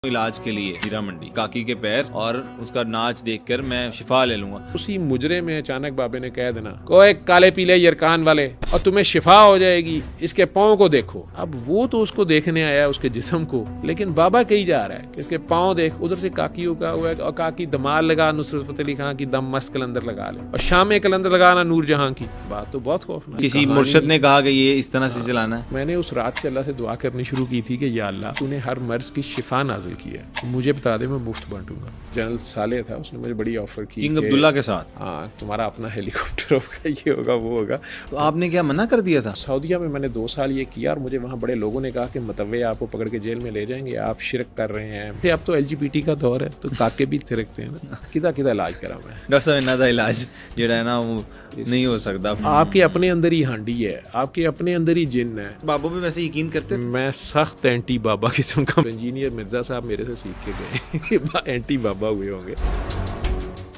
इलाज के लिए हीरा मंडी काकी के पैर और उसका नाच देखकर मैं शिफा ले लूंगा। उसी मुजरे में अचानक बाबे ने कह देना कोई काले पीले यरकान वाले और तुम्हें शिफा हो जाएगी, इसके पाँव को देखो। अब वो तो उसको देखने आया उसके जिस्म को, लेकिन बाबा कही जा रहा है कि इसके पाँव देख। उधर से काकी का हुआ है और काकी दमाल लगा नुसरत फतेह अली खान की दम मस्त कलंदर लगा ले और शाम में कलंदर लगाना नूर जहां की। बात तो बहुत खौफनाक। किसी मुर्शद ने कहा कि ये इस तरह से चलाना है। मैंने उस रात से अल्लाह से दुआ करनी शुरू की थी कि या अल्लाह तूने हर मर्ज की शिफा नाजिल की है, मुझे बता दे मैं मुफ्त बांटूंगा। जनरल साले था, उसने मुझे बड़ी ऑफर की किंग अब्दुल्ला के साथ। हाँ, तुम्हारा अपना हेलीकॉप्टर होगा, ये होगा वो होगा। तो आपने क्या मना कर दिया था? सऊदीया में मैंने 2 साल ये किया और मुझे वहाँ बड़े लोगों ने कहा कि मतवे आपको पकड़ के जेल में ले जाएंगे, आप शिरक कर रहे हैं। अब तो LGBT का दौर है तो काके भी थिरकते हैं ना। किदा इलाज करा मैं डॉक्टर साहब, इन्ना दा इलाज जेड़ा है ना वो नहीं हो सकता। आपके अपने अंदर ही हांडी है, आपके अपने अंदर ही जिन्न है। बाबू भी वैसे यकीन करते थे? मैं सख्त एंटी बाबा किस्म का। इंजीनियर मिर्जा साहब मेरे से सीख के गए एंटी बाबा हुए होंगे।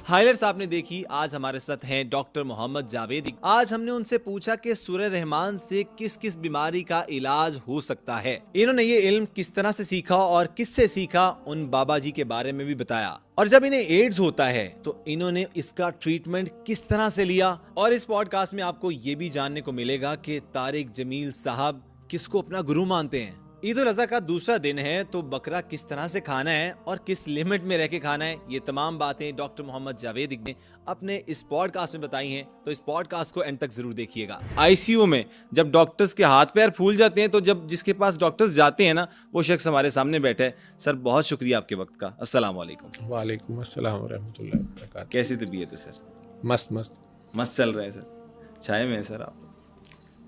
हाइलाइट्स आपने देखी। आज हमारे साथ हैं डॉक्टर मोहम्मद जावेदी। आज हमने उनसे पूछा कि सूरह रहमान से किस किस बीमारी का इलाज हो सकता है। इन्होंने ये इल्म किस तरह से सीखा और किससे सीखा, उन बाबा जी के बारे में भी बताया। और जब इन्हें एड्स होता है तो इन्होंने इसका ट्रीटमेंट किस तरह से लिया। और इस पॉडकास्ट में आपको ये भी जानने को मिलेगा कि तारिक जमील साहब किसको अपना गुरु मानते हैं। ईद उल अज़हा का दूसरा दिन है तो बकरा किस तरह से खाना है और किस लिमिट में रह के खाना है, ये तमाम बातें डॉक्टर मोहम्मद जावेदी ने अपने इस पॉडकास्ट में बताई हैं। तो इस पॉडकास्ट को एंड तक जरूर देखिएगा। आईसीयू में जब डॉक्टर्स के हाथ पैर फूल जाते हैं तो जब जिसके पास डॉक्टर्स जाते हैं ना, वो शख्स हमारे सामने बैठा है। सर, बहुत शुक्रिया आपके वक्त का। अस्सलाम वालेकुम। वालेकुम अस्सलाम रहमतुल्लाहि व बरकातहू। कैसी तबीयत है सर? मस्त मस्त मस्त चल रहा है सर। छाए में है सर आप?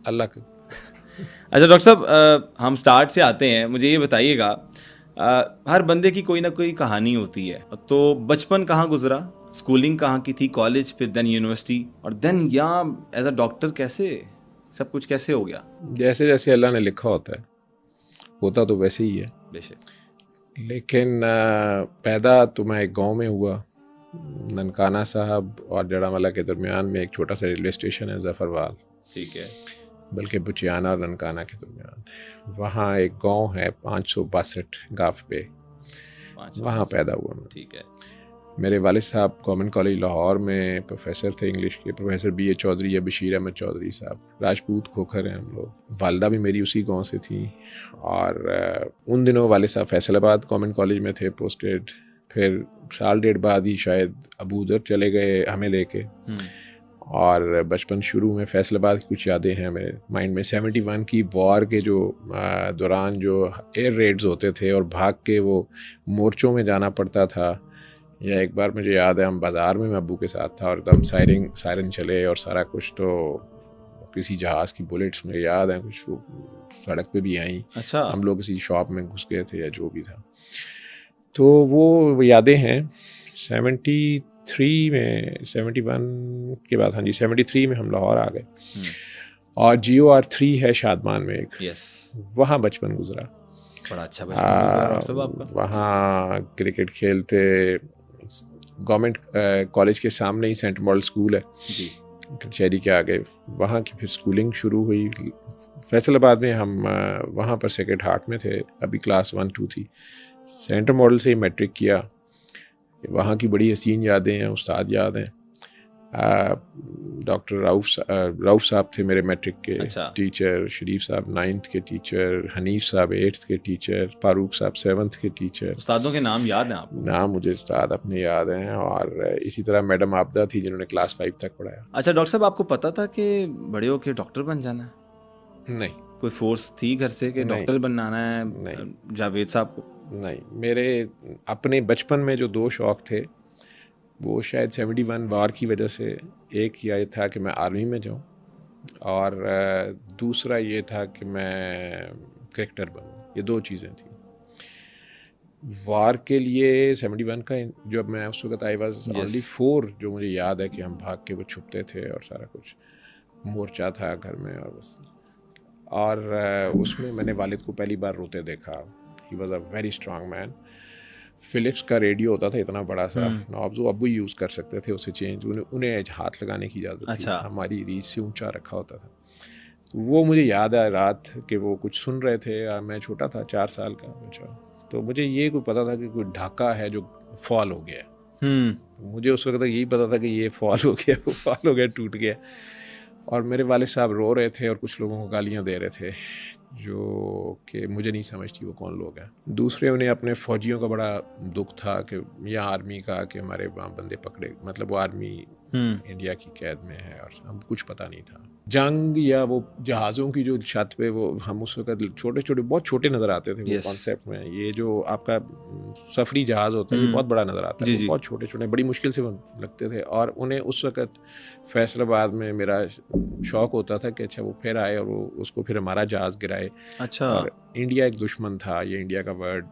अल्लाह का। अच्छा डॉक्टर साहब, हम स्टार्ट से आते हैं। मुझे ये बताइएगा, हर बंदे की कोई ना कोई कहानी होती है। तो बचपन कहाँ गुजरा, स्कूलिंग कहाँ की थी, कॉलेज, फिर देन यूनिवर्सिटी और देन यहाँ एज अ डॉक्टर कैसे सब कुछ कैसे हो गया? जैसे जैसे अल्लाह ने लिखा होता है, होता तो वैसे ही है बेशक। लेकिन पैदा तो मैं एक गांव में हुआ। ननकाना साहब और जड़ावाला के दरमियान में एक छोटा सा रेलवे स्टेशन है, जफरवाल। ठीक है। बल्कि बुचियाना और ननकाना के दरमियान वहाँ एक गांव है 562 गाफ पे, वहाँ पैदा हुआ मैं। ठीक है। मेरे वालिद साहब गवर्नमेंट कॉलेज लाहौर में प्रोफेसर थे इंग्लिश के, प्रोफेसर BA चौधरी या बशीर अहमद चौधरी साहब। राजपूत खोखर हैं हम लोग। वालदा भी मेरी उसी गांव से थी। और उन दिनों वालिद साहब फैसलाबाद गवर्नमेंट कॉलेज में थे पोस्टेड। फिर साल डेढ़ बाद ही शायद अबू उधर चले गए हमें लेके। और बचपन शुरू में फैसलाबाद की कुछ यादें हैं मेरे माइंड में। 71 की वॉर के जो दौरान जो एयर रेड्स होते थे और भाग के वो मोर्चों में जाना पड़ता था। या एक बार मुझे याद है, हम बाज़ार में मैं अब्बू के साथ था और एकदम सायरन चले और सारा कुछ। तो किसी जहाज़ की बुलेट्स मुझे याद है कुछ वो सड़क पे भी आई। अच्छा। हम लोग किसी शॉप में घुस गए थे या जो भी था। तो वो यादें हैं। 73 में 71 के बाद, हाँ जी 73 में हम लाहौर आ गए। और GOR3 है शादमान में एक, वहाँ बचपन गुजरा। बड़ा अच्छा बचपन गुजरा आपका। वहाँ क्रिकेट खेलते। गवर्नमेंट कॉलेज के सामने ही सेंट मॉडल स्कूल है जी, कचहरी के आगे। वहाँ की फिर स्कूलिंग शुरू हुई फैसलाबाद में। हम वहाँ पर सेक्रेड हार्ट में थे, अभी क्लास 1-2 थी। सेंट मॉडल से ही मैट्रिक किया। वहाँ की बड़ी हसीन यादें हैं, उस्ताद याद हैं। डॉक्टर रऊफ साहब थे मेरे मैट्रिक के टीचर, शरीफ साहब 9th के टीचर, हनीफ साहब 8th के टीचर, फारूक साहब 7th के टीचर। उस्तादों के नाम याद हैं आपको? नाम मुझे उस्ताद अपने याद हैं। और इसी तरह मैडम आबदा थी जिन्होंने क्लास 5 तक पढ़ाया। अच्छा डॉक्टर साहब, आपको पता था कि बड़े होकर डॉक्टर बन जाना है? नहीं। कोई फोर्स थी घर से कि डॉक्टर बनाना है? नहीं। जावेद साहब को? नहीं, मेरे अपने बचपन में जो 2 शौक़ थे वो शायद 71 वार की वजह से, एक ये था कि मैं आर्मी में जाऊं और दूसरा ये था कि मैं क्रिकेटर बनूं। ये 2 चीज़ें थी। वार के लिए 71 का जब मैं उस वक्त आई वाज ओनली 4, जो मुझे याद है कि हम भाग के वो छुपते थे और सारा कुछ मोर्चा था घर में। और उसमें मैंने वालिद को पहली बार रोते देखा। He was a very strong man. Philips का रेडियो होता था इतना बड़ा सा नॉब्स, वो अब्बू यूज़ कर सकते थे उसे चेंज, उन्हें हाथ लगाने की इजाज़त थी। हमारी रीच से ऊंचा रखा होता था। तो वो मुझे याद है रात कि वो कुछ सुन रहे थे और मैं छोटा था 4 साल का बच्चा। तो मुझे ये कोई पता था कि कोई ढाका है जो फॉल हो गया। मुझे उस वक्त यही पता था कि ये फॉल हो गया, वो फॉल हो गया, टूट गया। और मेरे वालिद साहब रो रहे थे और कुछ लोगों को गालियां दे रहे थे जो कि मुझे नहीं समझती वो कौन लोग हैं। दूसरे उन्हें अपने फ़ौजियों का बड़ा दुख था कि या आर्मी का कि हमारे वहाँ बंदे पकड़े, मतलब वो आर्मी इंडिया की कैद में है और हम कुछ पता नहीं था। जंग या वो जहाज़ों की जो छत पे वो हम उस वक्त छोटे छोटे बहुत छोटे नज़र आते थे वो कॉन्सेप्ट में। ये जो आपका सफरी जहाज़ होता है ये बहुत बड़ा नज़र आता है, वो बहुत छोटे छोटे, बड़ी मुश्किल से वो लगते थे। और उन्हें उस वक्त फैसलाबाद में मेरा शौक़ होता था कि अच्छा वो फिर आए और वो उसको फिर हमारा जहाज़ गिराए। अच्छा। और इंडिया एक दुश्मन था, ये इंडिया का वर्ड,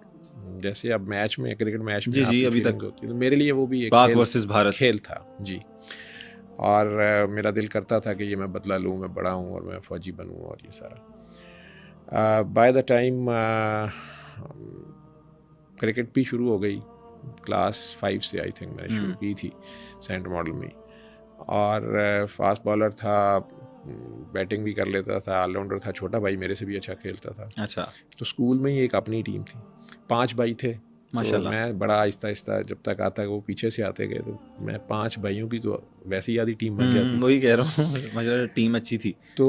जैसे अब मैच में, क्रिकेट मैच में जी अभी तक होती है, तो मेरे लिए वो भी एक पाक वर्सेस भारत खेल था जी। और मेरा दिल करता था कि ये मैं बदला लूँ, मैं बड़ा हूँ और मैं फ़ौजी बनूँ और ये सारा। बाय द टाइम क्रिकेट भी शुरू हो गई, क्लास 5 से आई थिंक मैंने शुरू की थी सेंटर मॉडल में। और फास्ट बॉलर था, बैटिंग भी कर लेता था, ऑलराउंडर था, छोटा भाई मेरे से भी अच्छा खेलता था। अच्छा। तो स्कूल में ही एक अपनी टीम थी, 5 भाई थे। माशाल्लाह। तो मैं बड़ा आहिस्ता आहिस्ता जब तक आता वो पीछे से आते गए, तो मैं 5 भाइयों की तो वैसी आधी टीम बन जाती। वही कह रहा हूँ, माशाल्लाह टीम अच्छी थी। तो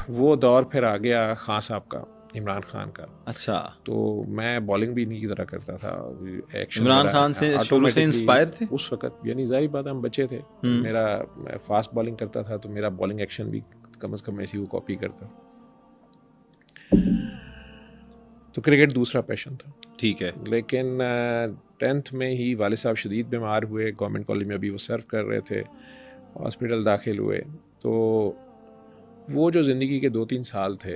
वो दौर फिर आ गया खान साहब का, इमरान खान का। अच्छा। तो मैं बॉलिंग भी इन्हीं की तरह करता था। एक्शन इमरान खान से शुरू से इंस्पायर थे उस वक्त, यानी जाहिर बात हम बच्चे थे। मेरा मैं फास्ट बॉलिंग करता था तो मेरा बॉलिंग एक्शन भी कम से कम ऐसी वो कॉपी करता था। तो क्रिकेट दूसरा पैशन था। ठीक है। लेकिन 10th में ही वालिद साहब शदीद बीमार हुए, गवर्नमेंट कॉलेज में अभी वो सर्व कर रहे थे, हॉस्पिटल दाखिल हुए। तो वो जो ज़िंदगी के 2-3 साल थे,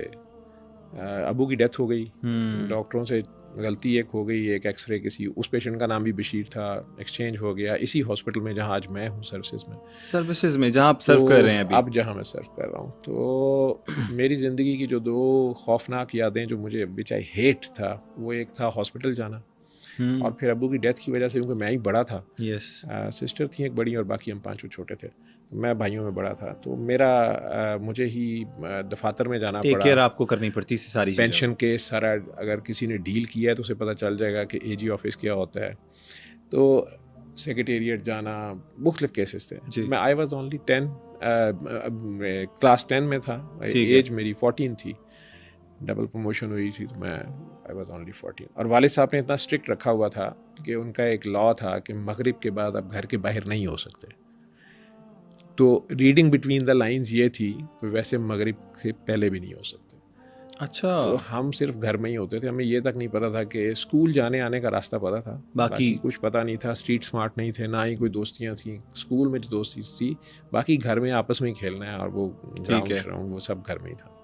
अबू की डेथ हो गई, डॉक्टरों से गलती एक हो गई, एक एक्सरे किसी, उस पेशेंट का नाम भी बशीर था, एक्सचेंज हो गया इसी हॉस्पिटल में जहाँ आज मैं हूँ, सर्विसेज में जहाँ आप सर्व कर रहे हैं अभी। अब जहाँ मैं सर्व कर रहा हूँ। तो मेरी ज़िंदगी की जो 2 खौफनाक यादें जो मुझे विच आई हेट था, वो एक था हॉस्पिटल जाना, और फिर अबू की डेथ की वजह से, क्योंकि मैं ही बड़ा था, सिस्टर थी एक बड़ी और बाकी हम 5 छोटे थे, तो मैं भाइयों में बड़ा था, तो मेरा मुझे ही दफातर में जाना पड़ा, केयर आपको करनी पड़ती थी सारी पेंशन के सारा, अगर किसी ने डील किया है तो उसे पता चल जाएगा कि एजी ऑफिस क्या होता है, तो सेक्रेटेरिएट जाना, मुख्तलिफ केसेस थे। मैं आई वॉज ओनली 10, क्लास 10 में था, एज मेरी 14 थी, डबल प्रमोशन हुई थी, तो मैं आई वॉज ओनली 14। और वालिद साहब ने इतना स्ट्रिक्ट रखा हुआ था कि उनका एक लॉ था कि मगरिब के बाद आप घर के बाहर नहीं हो सकते। तो रीडिंग बिटवीन द लाइंस ये थी कि वैसे मगरिब से पहले भी नहीं हो सकते। अच्छा। तो हम सिर्फ घर में ही होते थे, हमें ये तक नहीं पता था कि स्कूल जाने आने का रास्ता पता था, बाकी कुछ पता नहीं था। स्ट्रीट स्मार्ट नहीं थे, ना ही कोई दोस्तियाँ थी। स्कूल में जो दोस्ती थी, बाकी घर में आपस में ही खेलना है, और वो ग्राउंड वो सब घर में ही था।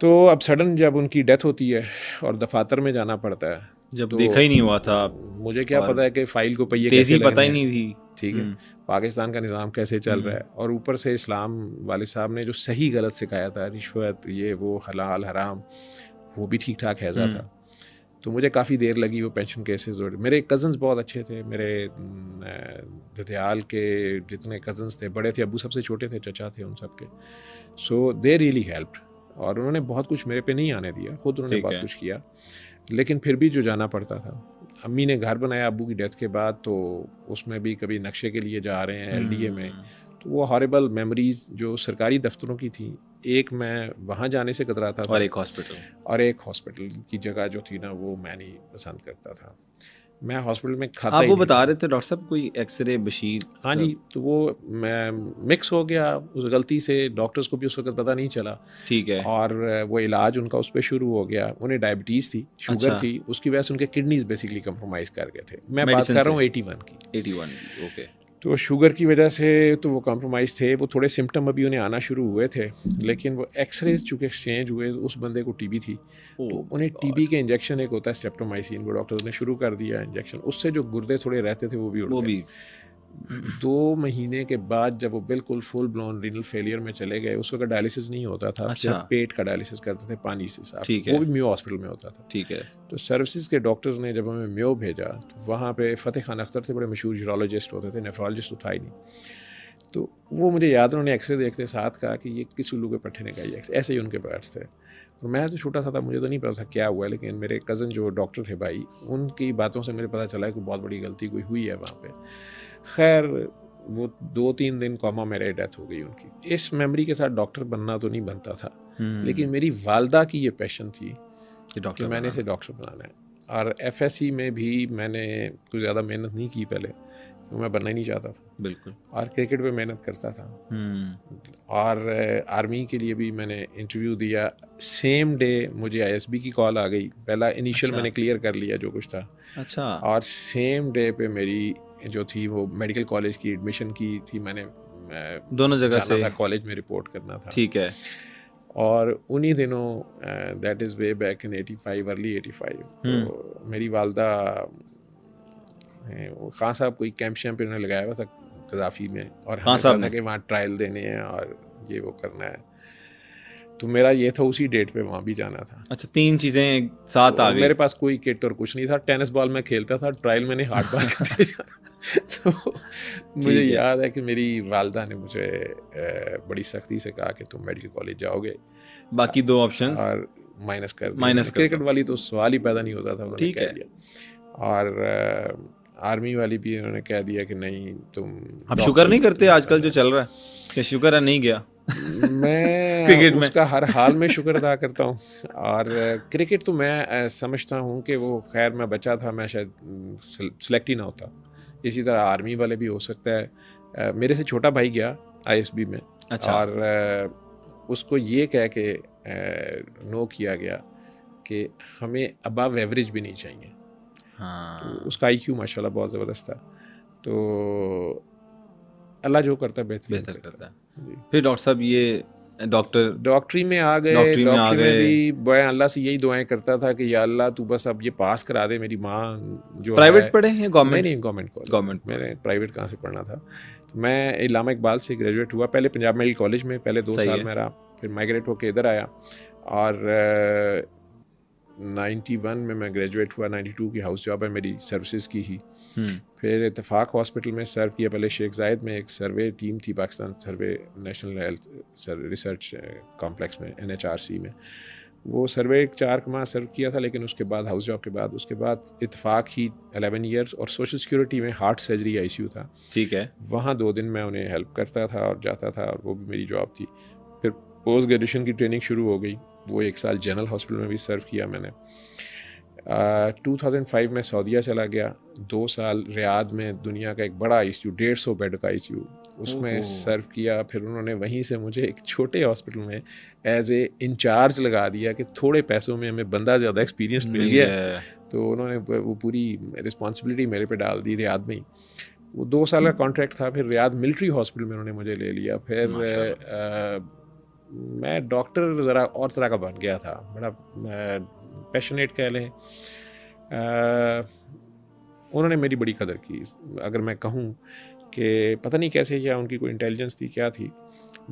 तो अब सडन जब उनकी डेथ होती है और दफातर में जाना पड़ता है, जब तो देखा ही नहीं हुआ था, मुझे क्या पता है कि फाइल को पहिए तेजी पता ही नहीं थी, ठीक है, पाकिस्तान का निज़ाम कैसे चल रहा है, और ऊपर से इस्लाम वालिद साहब ने जो सही गलत सिखाया था, रिश्वत ये वो हलाल हराम, वो भी ठीक ठाक हैज़ा था। तो मुझे काफ़ी देर लगी वो पेंशन केसेस। और मेरे कज़न्स बहुत अच्छे थे, मेरे दतियाल के जितने कज़न्स थे, बड़े थे, अबू सबसे छोटे थे, चचा थे उन सब के। सो दे रियली हेल्प्ड, और उन्होंने बहुत कुछ मेरे पे नहीं आने दिया, खुद उन्होंने बहुत कुछ किया। लेकिन फिर भी जो जाना पड़ता था, अम्मी ने घर बनाया अबू की डेथ के बाद, तो उसमें भी कभी नक्शे के लिए जा रहे हैं LDA में, तो वो हॉरिबल मेमोरीज़ जो सरकारी दफ्तरों की थी, एक मैं वहाँ जाने से कतराता था, और एक हॉस्पिटल की जगह जो थी ना, वो मैं नहीं पसंद करता था। मैं हॉस्पिटल में खाता आप वो बता रहे थे डॉक्टर साहब, कोई एक्सरे बशीर, हाँ जी, तो वो मैं मिक्स हो गया उस गलती से, डॉक्टर्स को भी उस वक्त पता नहीं चला, ठीक है, और वो इलाज उनका उस पर शुरू हो गया। उन्हें डायबिटीज़ थी, शुगर थी, उसकी वजह से उनके किडनीज बेसिकली कंप्रोमाइज़ कर गए थे। मैं बात कर रहा हूँ 81 की, ओके। तो शुगर की वजह से तो वो कॉम्प्रोमाइज़ थे, वो थोड़े सिम्टम अभी उन्हें आना शुरू हुए थे, लेकिन वो एक्सरेज चूँकि एक्सचेंज हुए, उस बंदे को टीबी थी, तो उन्हें टीबी के इंजेक्शन एक होता है स्ट्रेप्टोमाइसिन, वो डॉक्टर्स ने शुरू कर दिया इंजेक्शन, उससे जो गुर्दे थोड़े रहते थे वो भी उड़ गए। 2 महीने के बाद जब वो बिल्कुल फुल ब्लोन रीनल फेलियर में चले गए, उस वक्त डायलिसिस नहीं होता था, सिर्फ पेट का डायलिसिस करते थे पानी से साफ, वो भी म्यो हॉस्पिटल में होता था, ठीक है। तो सर्विसेज के डॉक्टर्स ने जब हमें म्यो भेजा, तो वहाँ पे फ़तेह खान अख्तर थे, बड़े मशहूर यूरोलॉजिस्ट होते थे, नेफ्रोलॉजिस्ट तो था ही नहीं। तो वो मुझे याद, उन्होंने एक्सरे देखते साथ कहा कि ये किस उल्लू के पट्टे ने कहा ये ऐसे ही उनके पार्ट्स थे। और मैं तो छोटा सा था, मुझे तो नहीं पता था क्या हुआ, लेकिन मेरे कज़न जो डॉक्टर थे भाई, उनकी बातों से मुझे पता चला कि बहुत बड़ी गलती कोई हुई है वहाँ पे। खैर वो 2-3 दिन कोमा में रहे, डेथ हो गई उनकी। इस मेमोरी के साथ डॉक्टर बनना तो नहीं बनता था, लेकिन मेरी वालदा की ये पैशन थी कि मैंने इसे डॉक्टर बनाना है। और एफएससी में भी मैंने कुछ ज़्यादा मेहनत नहीं की पहले, तो मैं बनना ही नहीं चाहता था बिल्कुल। और क्रिकेट पे मेहनत करता था। और आर्मी के लिए भी मैंने इंटरव्यू दिया, सेम डे मुझे आईएसबी की कॉल आ गई। पहला इनिशियल मैंने क्लियर कर लिया जो कुछ था। अच्छा। और सेम डे पे मेरी जो थी वो मेडिकल कॉलेज की एडमिशन की थी, मैंने दोनों जगह जाना से था, कॉलेज में रिपोर्ट करना था। ठीक है। और उन्हीं दिनों that is way back in 85, early 85, तो मेरी वालदा खान साहब कोई कैंप शैम्प उन्होंने लगाया हुआ था कज़ाफ़ी में, और हमें पता था कि वहाँ ट्रायल देने हैं और ये वो करना है। तो मेरा ये था उसी डेट पे वहाँ भी जाना था। अच्छा, 3 चीज़ें साथ आ गई। मेरे पास कोई किट और कुछ नहीं था, टेनिस बॉल में खेलता था, ट्रायल मैंने हार्ड बॉल करते जाना। तो मुझे याद है कि मेरी वालदा ने मुझे बड़ी सख्ती से कहा कि तुम मेडिकल कॉलेज जाओगे, बाकी 2 ऑप्शंस और माइनस कर दिया। क्रिकेट वाली तो सवाल ही पैदा नहीं होता था, उन्होंने कह दिया। और आर्मी वाली भी उन्होंने कह दिया कि नहीं तुम। अब शुक्र नहीं करते आजकल जो चल रहा है कि शुक्र है नहीं गया। मैं क्रिकेट में उसका हर हाल में शुक्र अदा करता हूँ। और क्रिकेट तो मैं समझता हूँ कि वो, खैर मैं बच्चा था, मैं शायद सेलेक्ट ही ना होता। इसी तरह आर्मी वाले भी हो सकता है। मेरे से छोटा भाई गया आईएसबी में। अच्छा। और उसको ये कह के नो किया गया कि हमें अबव एवरेज भी नहीं चाहिए। हाँ। तो उसका आईक्यू माशाल्लाह बहुत ज़बरदस्त था। तो अल्लाह जो करता है बेहतर करता है। फिर डॉक्टर साहब ये डॉक्टरी में आ गए। डॉक्टरी में भी मैं अल्लाह से यही दुआएं करता था कि या अल्लाह तू बस अब ये पास करा दे। मेरी माँ जो प्राइवेट पढ़े हैं गवर्नमेंट? नहीं, गवर्नमेंट। मैंने प्राइवेट कहाँ से पढ़ना था। तो मैं इलामा इकबाल से ग्रेजुएट हुआ, पहले पंजाब मेडिकल कॉलेज में पहले 2 साल में रहा, फिर माइग्रेट होकर इधर आया। और 91 में मैं ग्रेजुएट हुआ। 92 की हाउस जॉब है मेरी, सर्विसेज की ही। फिर इत्तेफाक हॉस्पिटल में सर्व किया। पहले शेख जायद में एक सर्वे टीम थी, पाकिस्तान सर्वे नेशनल हेल्थ रिसर्च कॉम्प्लेक्स में, NHRC में। वो सर्वे 4 माह सर्व किया था, लेकिन उसके बाद हाउस जॉब के बाद, उसके बाद इत्तेफाक ही 11 ईयर्स और सोशल सिक्योरिटी में हार्ट सर्जरी ICU था। ठीक है। वहाँ 2 दिन मैं उन्हें हेल्प करता था और जाता था, और वो भी मेरी जॉब थी। फिर पोस्ट ग्रेजुएशन की ट्रेनिंग शुरू हो गई। वो 1 साल जनरल हॉस्पिटल में भी सर्व किया मैंने। 2005 में सऊदीया चला गया। 2 साल रियाद में दुनिया का एक बड़ा ICU, 150 बेड का ICU, उसमें सर्व किया। फिर उन्होंने वहीं से मुझे एक छोटे हॉस्पिटल में एज ए इंचार्ज लगा दिया कि थोड़े पैसों में हमें बंदा ज़्यादा एक्सपीरियंस मिल गया। तो उन्होंने वो पूरी रिस्पॉन्सिबिलिटी मेरे पे डाल दी रियाद में ही। वो 2 साल का कॉन्ट्रैक्ट था। फिर रियाद मिलिट्री हॉस्पिटल में उन्होंने मुझे ले लिया। फिर मैं डॉक्टर ज़रा और तरह का बन गया था, बड़ा पैशनेट कह लें। उन्होंने मेरी बड़ी कदर की। अगर मैं कहूँ कि पता नहीं कैसे, क्या उनकी कोई इंटेलिजेंस थी, क्या थी।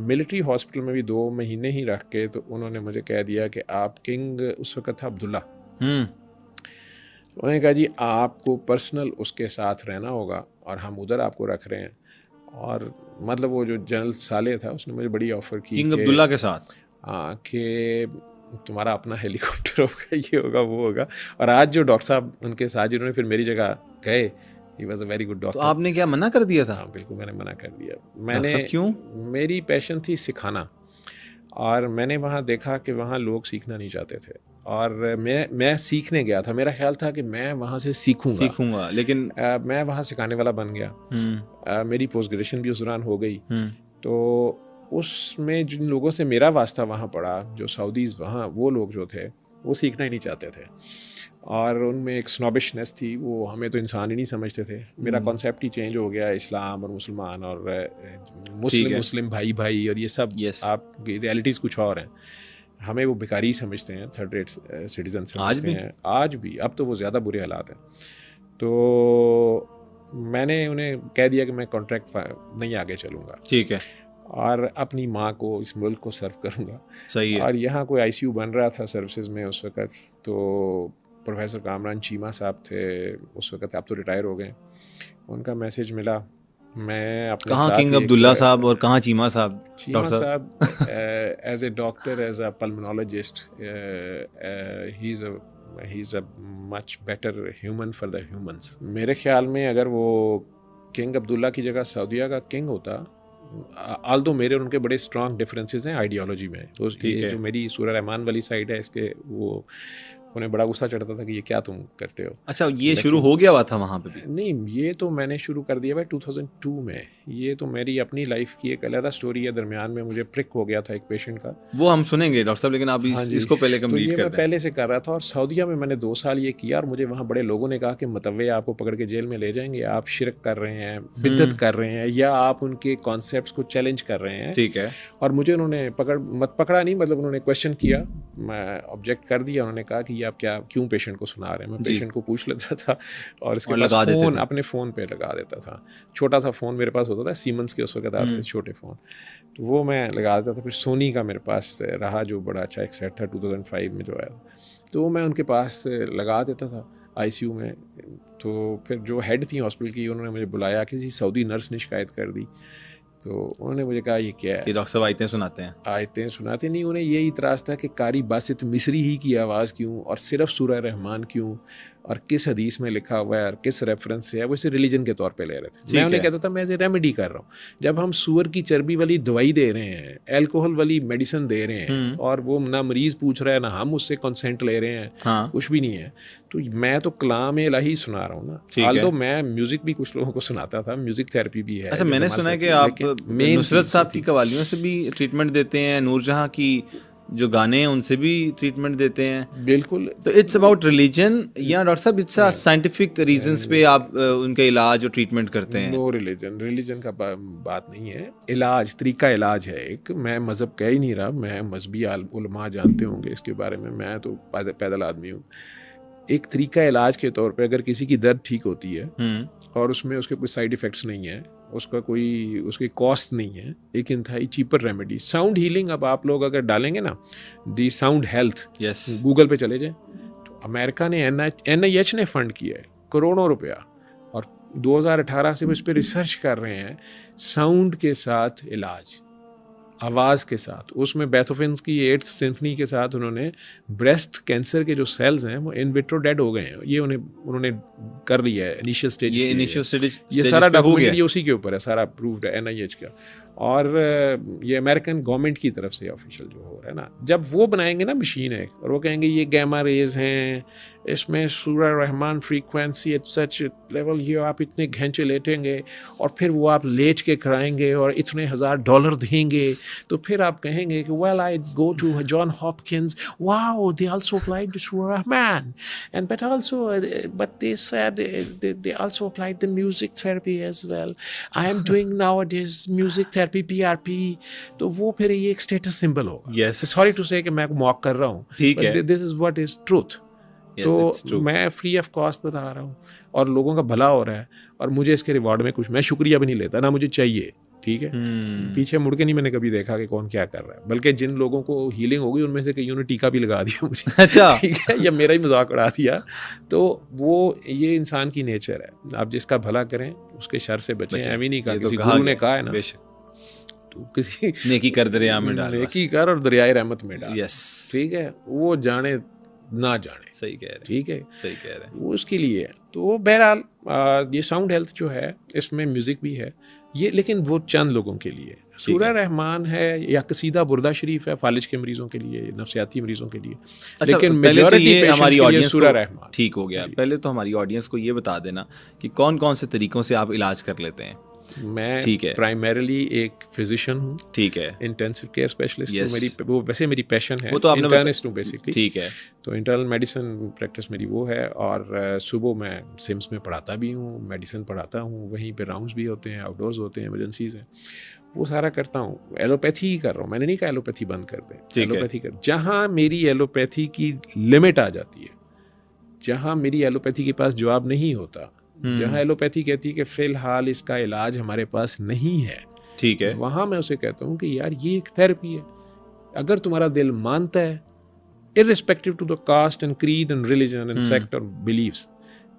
मिलिट्री हॉस्पिटल में भी 2 महीने ही रख के तो उन्होंने मुझे कह दिया कि आप किंग, उस वक़्त था अब्दुल्ला, उन्होंने कहा जी आपको पर्सनल उसके साथ रहना होगा और हम उधर आपको रख रहे हैं। और मतलब वो जो जनरल साले था उसने मुझे बड़ी ऑफ़र की किंग अब्दुल्ला के साथ, हाँ, कि तुम्हारा अपना हेलीकॉप्टर होगा, ये होगा, वो होगा। और आज जो डॉक्टर साहब उनके साथ जिन्होंने फिर मेरी जगह गए, ही was a very good doctor. तो आपने क्या मना कर दिया था? हाँ बिल्कुल, मैंने मना कर दिया। मैंने, क्यों? मेरी पैशन थी सिखाना, और मैंने वहाँ देखा कि वहाँ लोग सीखना नहीं चाहते थे। और मैं सीखने गया था, मेरा ख्याल था कि मैं वहाँ से सीखूंगा, लेकिन मैं वहाँ सिखाने वाला बन गया। मेरी पोस्ट ग्रेजुएशन भी उस दौरान हो गई। तो उसमें जिन लोगों से मेरा वास्ता वहाँ पड़ा, जो सऊदीज़ वहाँ, वो लोग जो थे वो सीखना ही नहीं चाहते थे, और उनमें एक स्नॉबिशनेस थी। वो हमें तो इंसान ही नहीं समझते थे। मेरा कॉन्सेप्ट ही चेंज हो गया, इस्लाम और मुसलमान और मुस्लिम भाई और ये सब। आपकी रियलिटीज़ कुछ और हैं। हमें वो भिखारी समझते हैं, थर्ड रेट सिटीजन समझते हैं आज भी। अब तो वो ज़्यादा बुरे हालात हैं। तो मैंने उन्हें कह दिया कि मैं कॉन्ट्रैक्ट नहीं आगे चलूँगा, ठीक है, और अपनी माँ को, इस मुल्क को सर्व करूँगा। सही है। और यहाँ कोई ICU बन रहा था सर्विसेज में उस वक़्त, तो प्रोफेसर कामरान चीमा साहब थे उस वक़्त, आप तो रिटायर हो गए। उनका मैसेज मिला मैं अपने कहाँ साथ किंग एक अब्दुल्ला साहब और कहाँ चीमा साहब? चीमा डॉक्टर साहब, साहब as a doctor, as a pulmonologist, he is a much better human for the humans. मेरे ख्याल में अगर वो किंग अब्दुल्ला की जगह सऊदीया का किंग होता, आल्दो मेरे और उनके बड़े स्ट्रॉन्ग डिफरेंसेस हैं आइडियोलॉजी में, तो ये जो मेरी सूरह रहमान वाली साइड है, इसके वो उन्हें बड़ा गुस्सा चढ़ता था कि ये क्या तुम करते हो। अच्छा ये शुरू हो गया हुआ था वहाँ पे भी? नहीं, ये तो मैंने शुरू कर दिया भाई 2002 में। ये तो मेरी अपनी लाइफ की एक अलग स्टोरी है। दरमियान में मुझे प्रिक हो गया था एक पेशेंट का, वो हम सुनेंगे डॉक्टर साहब, लेकिन आप हाँ जी, इसको पहले तो कंप्लीट ये कर मैं दें। पहले से कर रहा था और सऊदीया में मैंने 2 साल ये किया और मुझे वहाँ बड़े लोगों ने कहा कि मतवे आपको पकड़ के जेल में ले जाएंगे, आप शिरक कर रहे हैं, बिद्दत कर रहे हैं, या आप उनके कॉन्सेप्ट्स को चैलेंज कर रहे हैं। ठीक है। और मुझे उन्होंने पकड़ा नहीं, मतलब उन्होंने क्वेश्चन किया, मैं ऑब्जेक्ट कर दिया। उन्होंने कहा कि ये आप क्यों पेशेंट को सुना रहे हैं। मैं पेशेंट को पूछ लेता था और इसके पास फ़ोन अपने फ़ोन पे लगा देता था। छोटा सा फ़ोन मेरे पास होता था, सीमेंस के उस वक्त आते थे छोटे फ़ोन, तो वो मैं लगा देता था। फिर सोनी का मेरे पास रहा जो बड़ा अच्छा एक सेट था 2005 में जो आया, तो वो मैं उनके पास लगा देता था आईसीयू में। तो फिर जो हेड थी हॉस्पिटल की, उन्होंने मुझे बुलाया, किसी सऊदी नर्स ने शिकायत कर दी, तो उन्होंने मुझे कहा ये क्या है कि डॉक्टर साहब आयतें सुनाते हैं? आयतें सुनाते नहीं, उन्हें यही इतराज़ था कि कारी बासित मिस्री ही की आवाज़ क्यों और सिर्फ सूरह रहमान क्यों और किस हदीस में लिखा हुआ है और किस रेफरेंस से है, वो इसे रिलीजन के तौर पे ले रहे थे। मैं उन्हें कहता था मैं एज ए रेमेडी कर रहा हूँ। जब हम सूअर की चर्बी वाली दवाई दे रहे हैं, अल्कोहल वाली मेडिसिन दे रहे हैं और वो ना मरीज़ पूछ रहा है ना हम उससे कंसेंट ले रहे हैं, कुछ भी नहीं है, तो मैं तो कलाम इलाही सुना रहा हूँ ना। आल्दो मैं म्यूजिक भी कुछ लोगों को सुनाता था, म्यूजिक थेरेपी भी है। अच्छा, मैंने सुना है कि आप नुसरत साहब की कवालियों से भी ट्रीटमेंट देते हैं, नूरजहां की जो गाने हैं उनसे भी ट्रीटमेंट देते हैं। बिल्कुल। तो इट्स अबाउट रिलीजन या डॉक्टर साहब इट्स साइंटिफिक रीजंस पे आप उनका इलाज और ट्रीटमेंट करते हैं? नो रिलीजन का बात नहीं है, इलाज तरीका इलाज है एक। मैं मज़हब कह ही नहीं रहा, मैं मजहबी उलमा जानते होंगे इसके बारे में, मैं तो पैदल आदमी हूँ। एक तरीका इलाज के तौर पे अगर किसी की दर्द ठीक होती है और उसमें उसके कोई साइड इफ़ेक्ट्स नहीं है, उसकी कॉस्ट नहीं है, एक इंतहाई चीपर रेमेडी साउंड हीलिंग। अब आप लोग अगर डालेंगे ना दी साउंड हेल्थ, गूगल पे चले जाएं, तो अमेरिका ने NIH ने फंड किया है करोड़ों रुपया और 2018 से वो इस पर रिसर्च कर रहे हैं साउंड के साथ इलाज, आवाज़ के साथ। उसमें बेथोवेन की 8th सिम्फनी के साथ उन्होंने ब्रेस्ट कैंसर के जो सेल्स हैं वो इन विट्रो डेड हो गए हैं, ये उन्होंने कर लिया है इनिशियल स्टेज। ये सारा डॉक्यूमेंट्री उसी के ऊपर है, सारा अप्रूव्ड है NIH का। और ये अमेरिकन गवर्नमेंट की तरफ से ऑफिशियल जो हो रहा है ना, जब वो बनाएंगे ना मशीन है और वो कहेंगे ये गैमा रेज हैं, इसमें सूरह Rahman frequency at such level, ये आप इतने घंटे लेटेंगे और फिर वो आप लेट के कराएंगे और इतने $1000 देंगे, तो फिर आप कहेंगे कि well I go to John Hopkins, wow they also applied सूरह रहमान and but they said they also applied the music therapy as well, I am doing nowadays music therapy PRP। तो वो फिर ये एक स्टेटस सिंबल होगा। Sorry to say कि मैं मॉक कर रहा हूँ, this is what is truth. तो मैं फ्री ऑफ कॉस्ट बता रहा हूँ और लोगों का भला हो रहा है और मुझे इसके रिवॉर्ड में कुछ, मैं शुक्रिया भी नहीं लेता ना मुझे चाहिए, ठीक है। पीछे मुड़ के नहीं मैंने कभी देखा कि कौन क्या कर रहा है, बल्कि जिन लोगों को हीलिंग होगी उनमें से कईयों ने टीका भी लगा दिया मुझे। अच्छा। ठीक है, या मेरा ही मजाक उड़ा दिया। तो वो ये इंसान की नेचर है, आप जिसका भला करें उसके शर से बचें। ऐवी नहीं कहा, किसी गुरु ने कहा है ना, तो किसी नेकी कर दरिया में डाल, नेकी कर और दरियाए रहमत में डाल। ठीक है, वो जाने ना जाने। सही कह रहे हैं, ठीक है, सही कह रहे हैं, वो उसके लिए है। तो बहरहाल ये साउंड हेल्थ जो है इसमें म्यूजिक भी है ये, लेकिन वो चंद लोगों के लिए। सूरह रहमान है या कसीदा बुर्दा शरीफ है फालिज के मरीजों के लिए, नफ्सियाती मरीजों के लिए। अच्छा, लेकिन मेजॉरिटी पेशेंट्स हमारी ऑडियंस सूरह रहमान ठीक हो गया। पहले तो हमारी ऑडियंस को ये बता देना कि कौन कौन से तरीकों से आप इलाज कर लेते हैं। मैं प्राइमरीली एक फिजिशियन हूँ, ठीक है, इंटेंसिव केयर स्पेशलिस्ट हूँ। मेरी वो वैसे मेरी पैशन है, वो तो आपने इंटर्निस्ट हूँ बेसिकली, ठीक है। तो इंटरनल मेडिसिन प्रैक्टिस मेरी वो है। और सुबह मैं सिम्स में पढ़ाता भी हूँ, मेडिसिन पढ़ाता हूँ, वहीं पे राउंड्स भी होते हैं, आउटडोर्स होते हैं, इमरजेंसीज हैं, वो सारा करता हूँ। एलोपैथी ही कर रहा हूँ, मैंने नहीं कहा एलोपैथी बंद कर दे, एलोपैथी कर। जहाँ मेरी एलोपैथी की लिमिट आ जाती है, जहाँ मेरी एलोपैथी के पास जवाब नहीं होता, जहाँ एलोपैथी कहती है कि फिलहाल इसका इलाज हमारे पास नहीं है, ठीक है, वहाँ मैं उसे कहता हूँ कि यार ये एक थेरेपी है। अगर तुम्हारा दिल मानता है, irrespective to the caste and creed and religion and sect और बिलीव्स,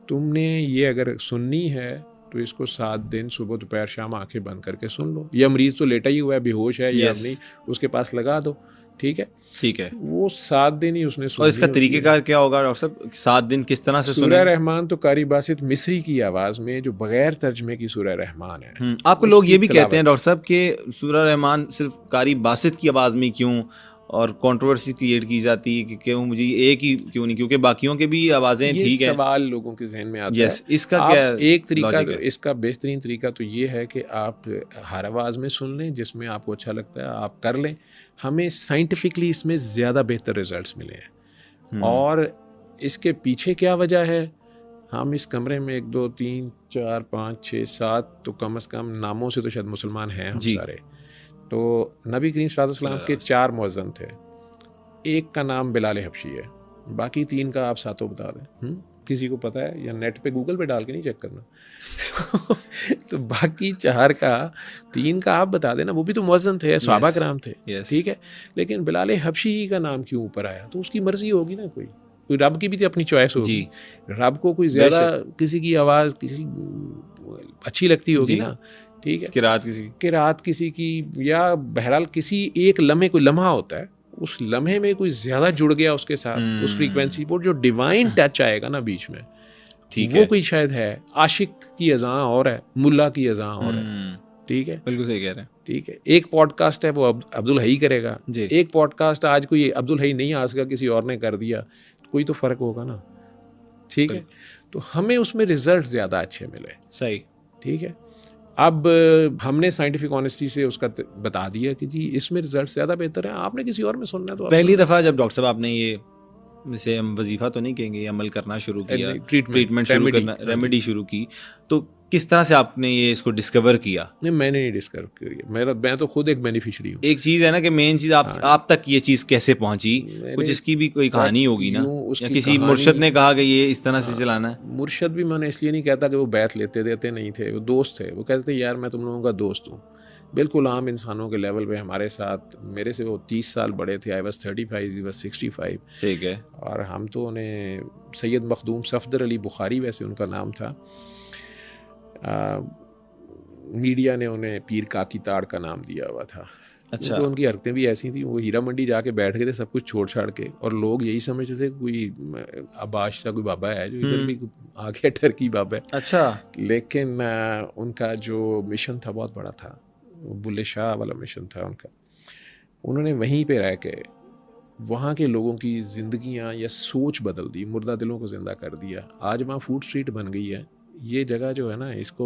तुमने ये अगर सुननी है तो इसको 7 दिन सुबह दोपहर शाम आंखें बंद करके सुन लो, या मरीज़ तो लेटा ही हुआ है, बेहोश है या नहीं, उसके पास लगा दो, ठीक है। वो 7 दिन ही उसने सुननी। और इसका तरीक़ेकार क्या होगा डॉक्टर साहब? 7 दिन किस तरह से सुने? सूरह रहमान तो कारी बासित मिस्री की आवाज़ में, जो बगैर तर्जमे की सूरह रहमान है। आपको लोग ये भी कहते हैं डॉक्टर साहब कि सूरह रहमान सिर्फ कारी बासित की आवाज़ में क्यों, और कंट्रोवर्सी क्रिएट की जाती है कि क्यों मुझे एक ही क्यों नहीं, क्योंकि बाकियों के भी आवाज़ें ठीक है। सवाल लोगों के जहन में आता है। इसका क्या एक तरीका तो, इसका बेहतरीन तरीका तो ये है कि आप हर आवाज़ में सुन लें, जिसमें आपको अच्छा लगता है आप कर लें। हमें साइंटिफिकली इसमें ज़्यादा बेहतर रिजल्ट्स मिले हैं। और इसके पीछे क्या वजह है, हम इस कमरे में 1 2 3 4 5 6 7 तो कम से कम नामों से तो शायद मुसलमान हैं हम सारे। तो नबी करीम सल्लल्लाहु अलैहि वसल्लम के 4 मुअज्जिन थे, एक का नाम बिलाल हबशी है, बाकी 3 का आप सातों बता दें। किसी को पता है, या नेट पे गूगल पे डाल के नहीं चेक करना। तो बाकी 4 का 3 का आप बता देना, वो भी तो मुअज्जिन थे, सहाबा कराम थे, ठीक है। लेकिन बिलाल हबशी का नाम क्यों ऊपर आया? तो उसकी मर्जी होगी ना, कोई रब की भी तो अपनी चॉइस होगी। रब को कोई ज़्यादा किसी की आवाज़ किसी अच्छी लगती होगी ना, ठीक है। किरात किसी की, या बहरहाल किसी एक लम्हे, कोई लम्हा होता है, उस लम्हे में कोई ज़्यादा जुड़ गया उसके साथ, उस फ्रीक्वेंसी पर जो डिवाइन टच आएगा ना बीच में, वो कोई शायद है। आशिक की अज़ां और है, मुल्ला की अज़ां और है, ठीक है। बिल्कुल सही कह रहे हैं, ठीक है। एक पॉडकास्ट है वो अब्दुल हई करेगा, एक पॉडकास्ट आज कोई अब्दुल हई नहीं आ सका, किसी और ने कर दिया, कोई तो फ़र्क होगा ना, ठीक है। तो हमें उसमें रिजल्ट ज़्यादा अच्छे मिले, सही, ठीक है। अब हमने साइंटिफिक ऑनेस्टी से उसका बता दिया कि जी इसमें रिजल्ट ज़्यादा बेहतर है, आपने किसी और में सुनना है तो पहली दफ़ा जब डॉक्टर साहब आपने ये, जैसे हम वजीफ़ा तो नहीं कहेंगे, अमल करना शुरू किया, ट्रीटमेंट शुरू करना, रेमेडी शुरू की, तो किस तरह से आपने ये इसको डिस्कवर किया? नहीं, मैंने नहीं डिस्कवर किया, मैं तो खुद एक बेनिफिशरी हूँ। एक चीज़ है ना कि मेन चीज़ आप तक ये चीज़ कैसे पहुँची, कुछ इसकी भी कोई कहानी होगी ना, या किसी मुर्शद ने कहा कि ये इस तरह से चलाना है? मुर्शद भी मैंने इसलिए नहीं कहता कि वो बैत लेते देते नहीं थे, वो दोस्त थे। वो कहते थे यार मैं तुम लोगों का दोस्त हूँ, बिल्कुल आम इंसानों के लेवल पे हमारे साथ। मेरे से वो 30 साल बड़े थे, आई वॉज 35, ही वॉज 65, ठीक है। और हम तो उन्हें सैयद मखदूम सफदर अली बुखारी वैसे उनका नाम था, मीडिया ने उन्हें पीर काकी ताड़ का नाम दिया हुआ था। अच्छा। तो उनकी हरकतें भी ऐसी थी, वो हीरा मंडी जाके बैठ गए थे सब कुछ छोड़ छाड़ के, और लोग यही समझते थे कोई अबाश सा कोई बाबा है जो इधर भी आ गया, टर्की बाबा है। अच्छा। लेकिन उनका जो मिशन था बहुत बड़ा था, बुल्ले शाह वाला मिशन था उनका। उन्होंने वहीं पे रह के वहाँ के लोगों की ज़िंदगियाँ या सोच बदल दी, मुर्दा दिलों को ज़िंदा कर दिया। आज वहाँ फूड स्ट्रीट बन गई है। ये जगह जो है ना, इसको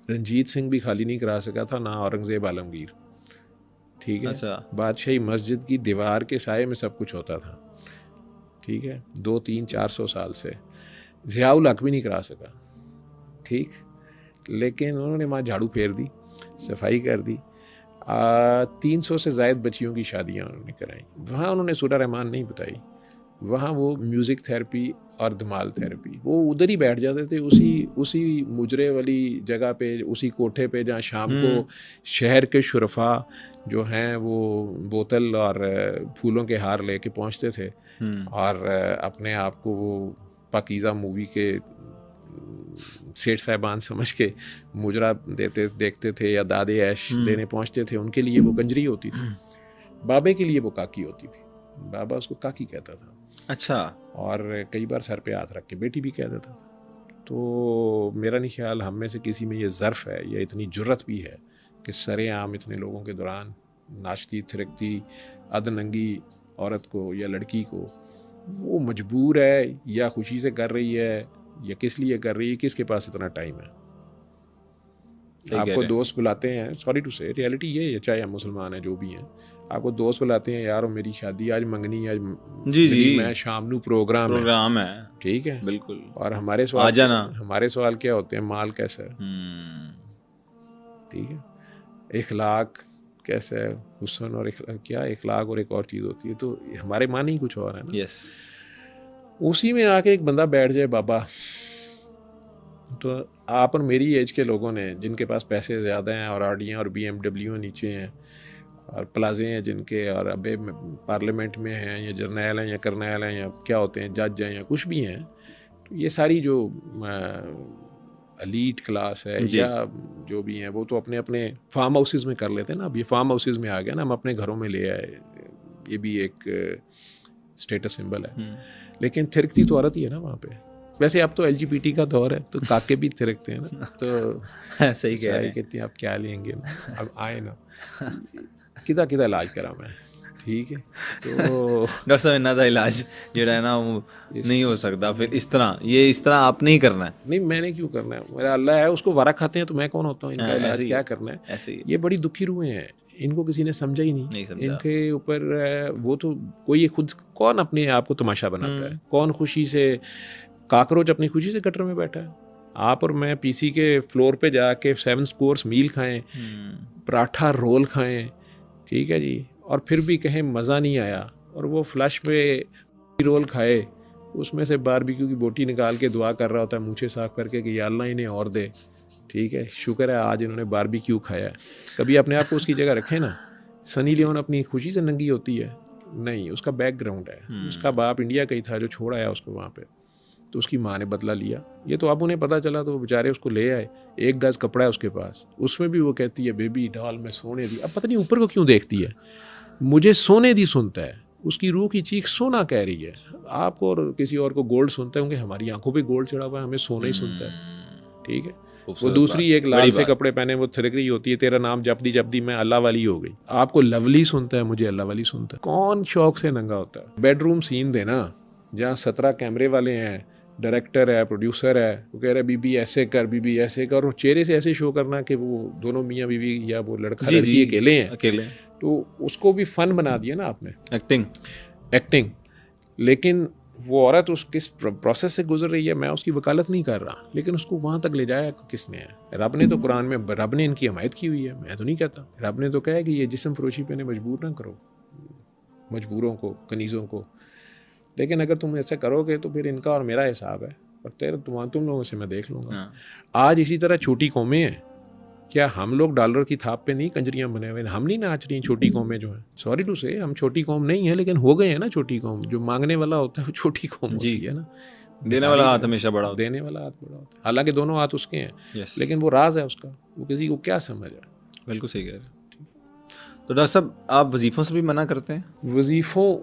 रंजीत सिंह भी खाली नहीं करा सका था, ना औरंगज़ेब आलमगीर, ठीक है। अच्छा। बादशाही मस्जिद की दीवार के साए में सब कुछ होता था, ठीक है। 200-300-400 साल से ज़ियाउल हक भी नहीं करा सका, ठीक। लेकिन उन्होंने वहाँ झाड़ू फेर दी, सफाई कर दी, 300 से ज़ायद बच्चियों की शादियाँ उन्होंने कराई। वहाँ उन्होंने सूरह रहमान नहीं बताई, वहाँ वो म्यूज़िक थेरेपी और धमाल थेरेपी, वो उधर ही बैठ जाते थे, उसी मुजरे वाली जगह पे, उसी कोठे पे जहाँ शाम को शहर के शुरफा जो हैं वो बोतल और फूलों के हार लेके पहुँचते थे, और अपने आप को वो पाकीज़ा मूवी के सेठ साहिबान समझ के मुजरा देखते थे, या दादे ऐश देने पहुँचते थे। उनके लिए वो कंजरी होती थी, बाबे के लिए वो काकी होती थी, बाबा उसको काकी कहता था। अच्छा। और कई बार सर पे हाथ रख के बेटी भी कह देता था। तो मेरा नहीं ख्याल हम में से किसी में ये ज़र्फ़ है या इतनी जुर्रत भी है कि सरेआम इतने लोगों के दौरान नाचती थिरकती अधनंगी औरत को या लड़की को, वो मजबूर है या खुशी से कर रही है या किस लिए कर रही है, किसके पास इतना टाइम है। आपको दोस्त बुलाते हैं, सॉरी टू से रियलिटी ये है, चाहे हम मुसलमान हैं जो भी हैं, आपको दोस्त बुलाते हैं, यार मेरी शादी आज मंगनी, आज जी मैं शाम नू प्रोग्राम है, ठीक है, बिल्कुल। और हमारे सवाल क्या होते हैं, माल कैसा है, ठीक है, इखलाक कैसा है, हुस्न और क्या इखलाक और एक और चीज़ होती है, तो हमारे मान ही कुछ और है ना। यस। उसी में आके एक बंदा बैठ जाए बाबा, तो आप और मेरी एज के लोगों ने जिनके पास पैसे ज़्यादा हैं और आडियाँ और BMW नीचे हैं और प्लाजे हैं जिनके, और अबे पार्लियामेंट में हैं या जर्नैल हैं या करनैल हैं या क्या होते हैं, जज हैं या कुछ भी हैं, तो ये सारी जो एलीट क्लास है जी। या जो भी हैं वो तो अपने अपने फार्म हाउसेज में कर लेते हैं ना। अब ये फार्म हाउसेज में आ गया ना, हम अपने घरों में ले आए, ये भी एक स्टेटस सिंबल है। लेकिन थिरकती तो औरत ही है ना वहाँ पे। वैसे अब तो LGBT का दौर है तो काके भी थिरकते हैं ना, तो सही कह रहे हैं। कहती हैं आप क्या लेंगे ना, अब आए ना किदा किदा इलाज करा मैं, ठीक है। तो डॉक्टर साहब इन्ना दा इलाज जेड़ा है ना वो नहीं हो सकता, फिर इस तरह आपने ही करना है। नहीं, मैंने क्यों करना है, मेरा अल्लाह है, उसको वारा खाते हैं तो मैं कौन होता हूँ इनका इलाज क्या करना है। ऐसे ही ये बड़ी दुखी रूहें हैं, इनको किसी ने समझा ही नहीं समझा। इनके ऊपर वो तो कोई खुद कौन अपने आप को तमाशा बनाता है, कौन खुशी से, काकरोच अपनी खुशी से गटर में बैठा है। आप और मैं PC के फ्लोर पे जाके 7 कोर्स मील खाएं, पराठा रोल खाएं, ठीक है जी, और फिर भी कहें मज़ा नहीं आया, और वो फ्लश पे रोल खाए, उसमें से बारबेक्यू की बोटी निकाल के दुआ कर रहा होता है मूछे साफ करके कि या अल्लाह इन्हें और दे, ठीक है, शुक्र है आज इन्होंने बारबेक्यू खाया। कभी अपने आप को उसकी जगह रखें ना। सनी लियोन अपनी खुशी से नंगी होती है? नहीं, उसका बैकग्राउंड है, उसका बाप इंडिया का ही था जो छोड़ आया उसको वहाँ पे, तो उसकी माँ ने बदला लिया। ये तो अब उन्हें पता चला तो वो बेचारे उसको ले आए, 1 गज कपड़ा है उसके पास, उसमें भी वो कहती है बेबी डॉल में सोने दी। अब पता नहीं ऊपर को क्यों देखती है, मुझे सोने दी सुनता है, उसकी रूह की चीख सोना कह रही है। आपको और किसी और को गोल्ड सुनते होंगे, हमारी आंखों पे गोल्ड चढ़ा हुआ है, हमें सोना ही सुनता है, ठीक है। वो दूसरी एक लाल से कपड़े पहने वो थिरक रही होती है, तेरा नाम जपदी जपदी मैं अल्लाह वाली हो गई। आपको लवली सुनता है, मुझे अल्लाह वाली सुनता है। कौन शौक से नंगा होता है? बेडरूम सीन देना जहाँ 17 कैमरे वाले हैं, डायरेक्टर है, प्रोड्यूसर है, वो कह रहा है बीबी ऐसे कर, बीबी ऐसे कर, और चेहरे से ऐसे शो करना कि वो दोनों मियाँ बीवी या वो लड़का लड़की अकेले हैं, तो उसको भी फन बना दिया ना आपने, एक्टिंग। लेकिन वो औरत उस किस प्रोसेस से गुजर रही है, मैं उसकी वकालत नहीं कर रहा, लेकिन उसको वहाँ तक ले जाया किसने है? रब ने तो कुरान में, रब ने इनकी हमायत की हुई है, मैं तो नहीं कहता। रब ने तो कहा है कि ये जिस्म फरोशी पे मजबूर ना करो मजबूरों को, कनीज़ों को। लेकिन अगर तुम ऐसा करोगे तो फिर इनका और मेरा हिसाब है, और तुम लोगों से मैं देख लूँगा। आज इसी तरह छोटी कौमें हैं, क्या हम लोग डॉलर की थाप पे नहीं कंजरियां बने हुए, हम नहीं नाच रही छोटी कौमें जो हैं? सॉरी टू से हम छोटी कौम नहीं है, लेकिन हो गए हैं ना छोटी कौम। जो मांगने वाला होता है वो छोटी कौम होती है ना, देने वाला हाथ हमेशा बड़ा होता है। देने वाला हाथ बड़ा होता है, हालांकि दोनों हाथ उसके हैं, लेकिन वो राज है उसका, वो किसी को क्या समझ है। बिल्कुल सही कह रहे हैं। तो डॉक्टर साहब आप वजीफ़ों से भी मना करते हैं?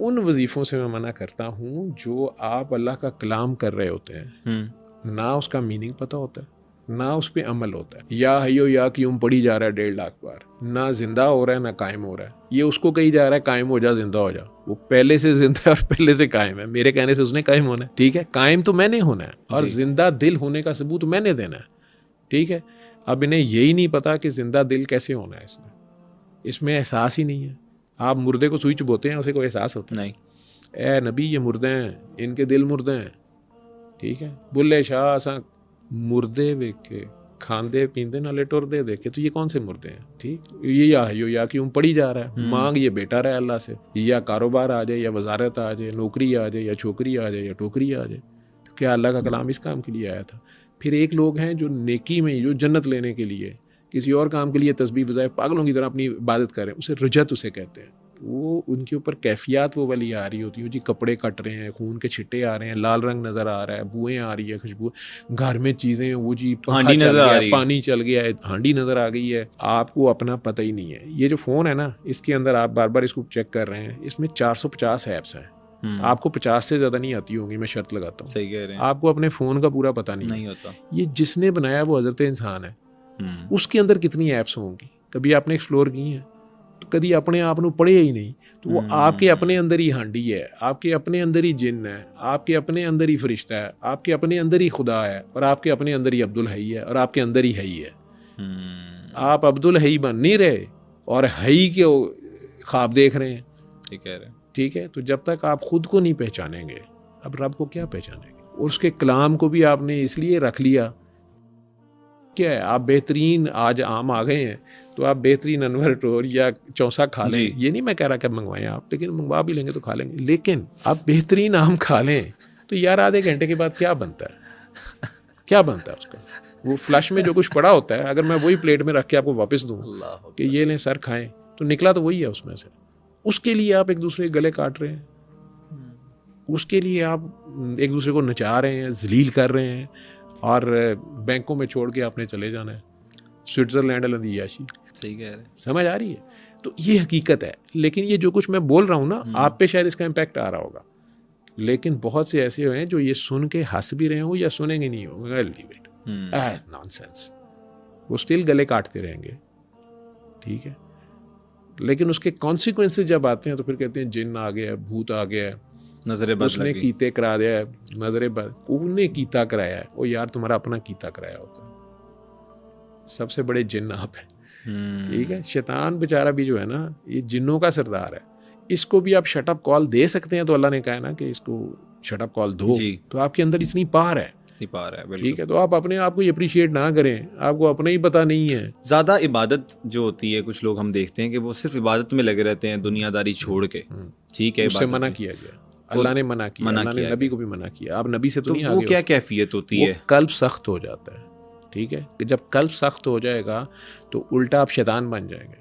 उन वजीफ़ों से मैं मना करता हूँ जो आप अल्लाह का कलाम कर रहे होते हैं, ना उसका मीनिंग पता होता है, ना उस पर अमल होता है। या हयो या क्यूम पढ़ी जा रहा है 1.5 लाख बार, ना जिंदा हो रहा है ना कायम हो रहा है। ये उसको कही जा रहा है कायम हो जा, जिंदा हो जा, वो पहले से जिंदा है और पहले से कायम है। मेरे कहने से उसने कायम होना है, ठीक है, कायम तो मैंने होना है, और जिंदा दिल होने का सबूत मैंने देना है, ठीक है। अब इन्हें यही नहीं पता कि जिंदा दिल कैसे होना है, इसमें एहसास ही नहीं है। आप मुर्दे को सुई चुभोते हैं, उसे कोई एहसास होता नहीं। ए नबी ये मुर्दे हैं, इनके दिल मुर्दे हैं, ठीक है। बुल्ले शाह असा मुर्दे वेख के खांदे पींदे नाले टुरदे देखे, तो ये कौन से मुर्दे हैं? ठीक, ये या क्यों पढ़ी जा रहा है, मांग ये बेटा रहा है अल्लाह से, या कारोबार आ जाए, या वजारत आ जाए, नौकरी आ जाए, या छोकरी आ जाए, या टोकरी आ जाए। तो क्या अल्लाह का कलाम इस काम के लिए आया था? फिर एक लोग हैं जो नेकी में, जो जन्नत लेने के लिए किसी और काम के लिए तस्बीह बजाय पागलों की तरह अपनी इबादत करें, उसे रजत उसे कहते हैं। वो उनके ऊपर कैफियत वो वाली आ रही होती है जी, कपड़े कट रहे हैं, खून के छिट्टे आ रहे हैं, लाल रंग नज़र आ रहा है, बुएँ आ रही है, खुशबू, घर में चीज़ें, वो जी हांडी नज़र आ रही है, पानी चल गया है, हांडी नज़र आ गई है, आपको अपना पता ही नहीं है। ये जो फ़ोन है ना, इसके अंदर आप बार बार इसको चेक कर रहे हैं, इसमें 450 ऐप्स हैं, आपको 50 से ज़्यादा नहीं आती होंगी, मैं शर्त लगाता हूँ। सही कह रहे हैं। आपको अपने फ़ोन का पूरा पता नहीं होता। ये जिसने बनाया वो हज़रत इंसान है, उसके अंदर कितनी ऐप्स होंगी, कभी आपने एक्सप्लोर की हैं? तो कभी अपने आप को पढ़े ही नहीं, तो वो आपके अपने अंदर ही हांडी है, आपके अपने अंदर ही जिन्न है, आपके अपने अंदर ही फरिश्ता है, आपके अपने अंदर ही खुदा है, और आपके अपने अंदर ही अब्दुल हई है, और आपके अंदर ही हई है। आप अब्दुल हई बन नहीं रहे और हई के ख्वाब देख रहे हैं, ठीक है। तो जब तक आप खुद को नहीं पहचानेंगे, अब रब को क्या पहचानेंगे? और उसके कलाम को भी आपने इसलिए रख लिया, क्या है, आप बेहतरीन आज आम आ गए हैं तो आप बेहतरीन अनवर टोर या चौसा खा लें, ये नहीं मैं कह रहा कि मंगवाएं आप, लेकिन मंगवा भी लेंगे तो खा लेंगे, लेकिन आप बेहतरीन आम खा लें तो यार आधे घंटे के बाद क्या बनता है, क्या बनता है उसका? वो फ्लश में जो कुछ पड़ा होता है, अगर मैं वही प्लेट में रख के आपको वापस दूँ कि ये लें सर खाएं, तो निकला तो वही है उसमें से। उसके लिए आप एक दूसरे के गले काट रहे हैं, उसके लिए आप एक दूसरे को नचा रहे हैं, जलील कर रहे हैं, और बैंकों में छोड़ के आपने चले जाना है, स्विट्ज़रलैंड लंदियाशी। सही कह रहे हैं। समझ आ रही है? तो ये हकीकत है। लेकिन ये जो कुछ मैं बोल रहा हूँ ना, आप पे शायद इसका इम्पैक्ट आ रहा होगा, लेकिन बहुत से ऐसे हैं जो ये सुन के हंस भी रहे हो या सुनेंगे नहीं हो, लीव इट, नॉनसेंस, वो स्टिल गले काटते रहेंगे, ठीक है। लेकिन उसके कॉन्सिक्वेंसेस जब आते हैं तो फिर कहते हैं जिन आ गया, भूत आ गया, नजरे बद उसने लगी। कीते करा दिया है, नजरे बद, उसने कीता कराया है। वो यार तुम्हारा अपना कीता कराया होता है, सबसे बड़े जिन आप हैं, ठीक है। शैतान बेचारा भी जो है ना, ये जिन्नों का सरदार है, इसको भी आप शट अप कॉल दे सकते हैं। तो अल्लाह ने कहा है ना कि इसको शट अप कॉल दो, तो आपके अंदर इतनी पावर है, पा रहा है, ठीक है। तो आप अपने आप को अप्रिशिएट ना करें, आपको अपना ही पता नहीं है। ज्यादा इबादत जो होती है, कुछ लोग हम देखते हैं कि वो सिर्फ इबादत में लगे रहते हैं, दुनियादारी छोड़ के, ठीक है, उससे मना किया गया, अल्लाह ने मना किया, अल्लाह ने नबी को भी मना किया। आप नबी से तो नहीं आगे, वो क्या कैफियत होती है? कल्ब सख्त हो जाता है, ठीक है। कि जब कल्ब सख्त हो जाएगा तो उल्टा आप शैतान बन जाएंगे।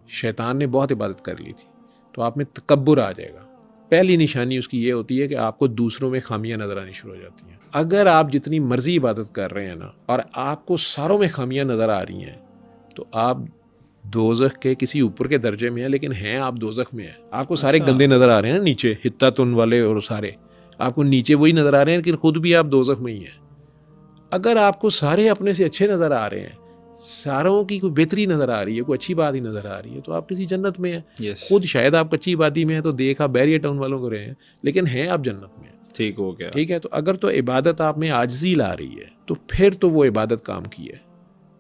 शैतान ने बहुत इबादत कर ली थी तो आप में तकब्बुर आ जाएगा। पहली निशानी उसकी ये होती है कि आपको दूसरों में खामियां नजर आनी शुरू हो जाती हैं। अगर आप जितनी मर्जी इबादत कर रहे हैं ना, और आपको सारों में खामियां नजर आ रही हैं, तो आप दोज़ख के किसी ऊपर के दर्जे में हैं, लेकिन हैं आप दोज़ख में हैं। आपको सारे गंदे नजर आ रहे हैं ना नीचे, हित्तातुन वाले और सारे आपको नीचे वही नजर आ रहे हैं, लेकिन खुद भी आप दोज़ख में ही हैं। अगर आपको सारे अपने से अच्छे नजर आ रहे हैं, सारों की कोई बेहतरी नजर आ रही है, कोई अच्छी बात ही नजर आ रही है, तो आप किसी जन्नत में हैं। खुद शायद आप कच्ची बाती में हैं तो देखा बैरियर टाउन वालों को रहे हैं, लेकिन हैं आप जन्नत में। ठीक हो गया, ठीक है। तो अगर तो इबादत आप में आजिज़ी ला रही है तो फिर तो वो इबादत काम की है।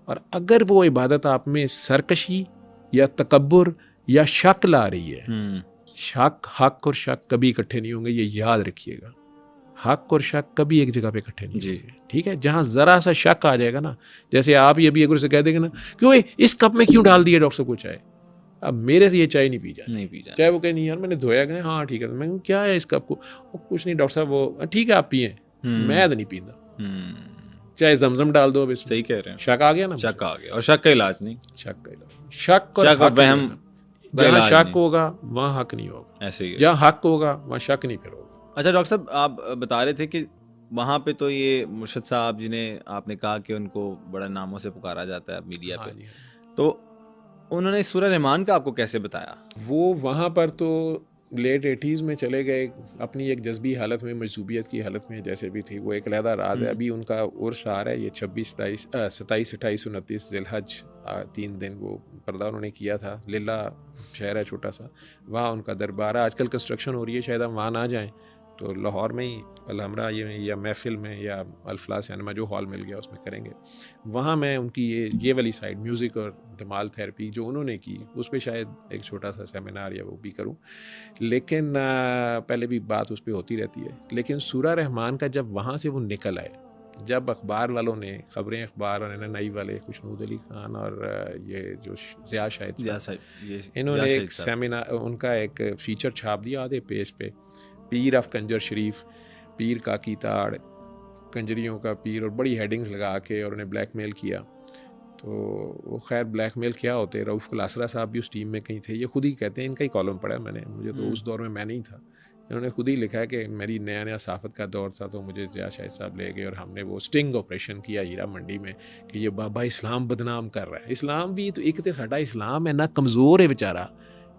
और अगर वो इबादत आप में सरकशी या तकब्बुर या शक ला रही है, शक, हक और शक कभी इकट्ठे नहीं होंगे, ये याद रखिएगा। हक और शक कभी एक जगह पे इकट्ठे नहीं होंगे, ठीक है। जहां जरा सा शक आ जाएगा ना, जैसे आप ये भी एक से कह देंगे ना क्यों इस कप में क्यों डाल दिया डॉक्टर साहब को चाय, अब मेरे से ये चाय नहीं पी जाती, चाहे वो कहे नहीं यार मैंने धोया गया, हाँ ठीक है। मैं कहूँ क्या है इस कप को, कुछ नहीं डॉक्टर साहब, वो ठीक है आप पिए, मैं तो नहीं पीता, चाहे जमजम डाल दो। अब इसमें सही कह रहे हैं, शक आ गया ना, शक आ गया। और शक का इलाज नहीं, शक का इलाज, शक और वहम, जहाँ शक होगा वहाँ हक नहीं होगा, ऐसे ही जहाँ हक होगा वहाँ शक नहीं फिर होगा। अच्छा डॉक्टर साहब, आप बता रहे थे कि वहाँ पे तो ये मुर्शद साहब जिन्हें आपने कहा कि उनको बड़ा नामों से पुकारा जाता है मीडिया पे, तो उन्होंने सूरह रहमान का आपको कैसे बताया? वो वहाँ पर तो लेट 80s में चले गए, अपनी एक जज्बी हालत में, मजसूबियत की हालत में जैसे भी थी, वो एक अलहदा राज है। अभी उनका उर्स आ रहा है, ये 26, 27, 28, 29 ज़िलहज, 3 दिन वो पर्दा उन्होंने किया था। लिल्ला शहर है छोटा सा, वहाँ उनका दरबार है। आजकल कंस्ट्रक्शन हो रही है, शायद हम वहाँ ना जाएँ तो लाहौर में ही अलहमरा ये या महफिल में या अल्फला सिनेमा जो हॉल मिल गया उसमें करेंगे। वहाँ मैं उनकी ये वाली साइड म्यूज़िक और धमाल थेरेपी जो उन्होंने की उस पर शायद एक छोटा सा सेमिनार या वो भी करूँ, लेकिन पहले भी बात उस पर होती रहती है। लेकिन सूरह रहमान का जब वहाँ से वो निकल आए, जब अखबार वालों ने खबरें, अखबार और नई वाले खुशनूद अली खान और ये जो ज़िया शाहिद इन्होंने एक सेमिनार, उनका एक फ़ीचर छाप दिया आधे पेज पे, पीर ऑफ कंजर शरीफ, पीर का की ताड़, कंजरियों का पीर, और बड़ी हेडिंग्स लगा के और उन्हें ब्लैकमेल किया। तो वो खैर ब्लैकमेल क्या होते, रऊफ़ कुलासरा साहब भी उस टीम में कहीं थे, ये खुद ही कहते हैं, इनका ही कॉलम पढ़ा मैंने, मुझे तो उस दौर में मैं नहीं था, इन्होंने खुद ही लिखा है कि मेरी नया साफत का दौर था तो मुझे ज़िया शाहिद साहब ले गए और हमने वो स्टिंग ऑपरेशन किया हीरा मंडी में कि ये बाबा इस्लाम बदनाम कर रहा है। इस्लाम भी तो एक तो साडा इस्लाम है ना, कमज़ोर है बेचारा,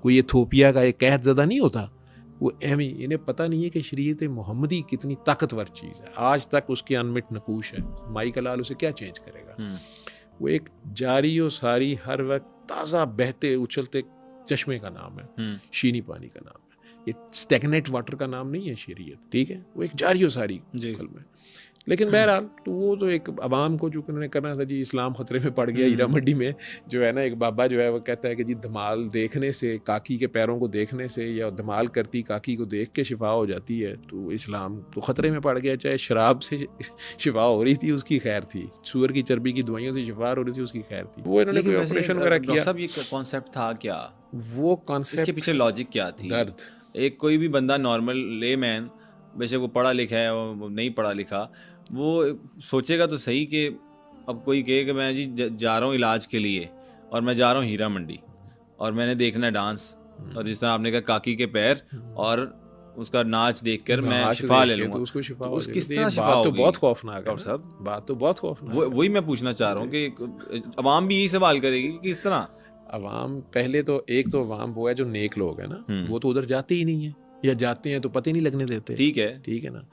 कोई इथोपिया का एक कहत ज़दा नहीं होता, वो एमी, इन्हें पता नहीं है कि शरीयत मोहम्मदी कितनी ताकतवर चीज़ है। आज तक उसके अनमिट नकूश है, माई कलाल उसे क्या चेंज करेगा। वो एक जारी और सारी हर वक्त ताज़ा बहते उछलते चश्मे का नाम है, शीनी पानी का नाम है, ये स्टेगनेट वाटर का नाम नहीं है शरीयत, ठीक है। वो एक जारी और सारी कलम है। लेकिन बहरहाल तो वो तो एक अवाम को जो उन्होंने करना था जी, इस्लाम खतरे में पड़ गया। हीरा मंडी में जो है ना, एक बाबा जो है वो कहता है कि जी धमाल देखने से, काकी के पैरों को देखने से या धमाल करती काकी को देख के शिफा हो जाती है, तो इस्लाम तो खतरे में पड़ गया। चाहे शराब से शिफा हो रही थी उसकी खैर थी, सूअर की चर्बी की दवाइयों से शिफा हो रही थी उसकी खैर थी। वो इन्होंने कोई ऑपरेशन वगैरह किया। सब ये कॉन्सेप्ट था क्या, वो कॉन्सेप्ट, इसके पीछे लॉजिक क्या थी? दर्द। एक कोई भी बंदा नॉर्मल लेमैन, बेशक वो पढ़ा लिखा है वो नहीं पढ़ा लिखा, वो सोचेगा तो सही कि अब कोई कहे कि मैं जी जा रहा हूँ इलाज के लिए और मैं जा रहा हूँ हीरा मंडी और मैंने देखना है डांस, और जिस तरह आपने कहा काकी के पैर और उसका नाच देखकर मैं नाच शिफा ले देख के लूंगा, तो उसको शिफा तो हो उस जाएगी। किस तो तरह ये शिफा बात तो होगी बहुत खौफनाक है डॉक्टर ना, साहब? बात तो बहुत खौफनाक है। वही मैं पूछना चाह रहा हूँ कि अवाम भी यही सवाल करेगी कि किस तरह। अवाम पहले तो एक तो अवाम वो है जो नेक लोग है ना, हम्म। वो तो उधर जाते ही नहीं है, या जाते हैं तो पता ही नहीं लगने देते। ठीक है ठीक है ना।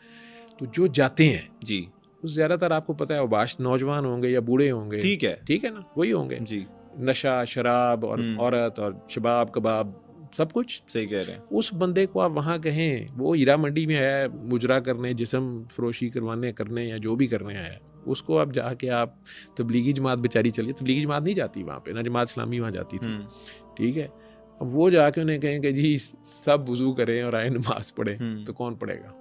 तो जो जाते हैं जी, वो ज़्यादातर आपको पता है बाश नौजवान होंगे या बूढ़े होंगे। ठीक है ठीक है ना, वही होंगे। जी, नशा शराब और औरत और शबाब कबाब सब कुछ। सही कह रहे हैं। उस बंदे को आप वहाँ कहें वो हीरा मंडी में है मुजरा करने, जिस्म फरोशी करवाने करने या जो भी करने आया, उसको आप जाके आप तबलीगी जमात बेचारी चलिए, तबलीगी जमात नहीं जाती वहाँ पे ना, जमात इस्लामी वहाँ जाती थी। ठीक है। अब वो जाके उन्हें कहें कि जी सब वुजू करें और आए नमाज पढ़ें, तो कौन पढ़ेगा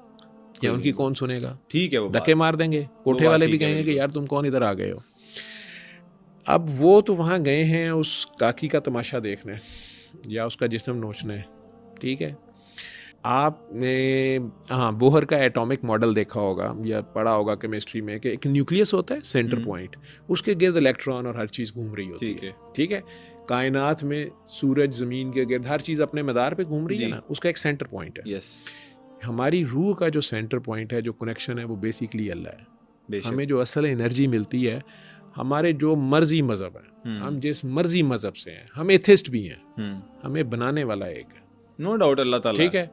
या उनकी कौन सुनेगा? ठीक है, वो धक्के मार देंगे, कोठे वाले भी कहेंगे कि यार तुम कौन इधर आ गए हो। अब वो तो वहाँ गए हैं उस काकी का तमाशा देखने या उसका जिस्म नोचने। ठीक है। आपने हाँ बोहर का एटॉमिक मॉडल देखा होगा या पढ़ा होगा केमिस्ट्री में कि एक न्यूक्लियस होता है सेंटर पॉइंट, उसके गिर्द इलेक्ट्रॉन और हर चीज़ घूम रही होती है। ठीक है। कायनात में सूरज ज़मीन के गिर्द हर चीज़ अपने मदार पे घूम रही है ना, उसका एक सेंटर पॉइंट है। यस। हमारी रूह का जो सेंटर पॉइंट है, जो कनेक्शन है, वो बेसिकली अल्लाह है। हमें जो असल एनर्जी मिलती है, हमारे जो मर्जी मज़हब है, हम जिस मर्जी मज़हब से हैं, हम एथिस्ट भी हैं, हमें बनाने वाला एक है, नो डाउट अल्लाह ताला। ठीक है।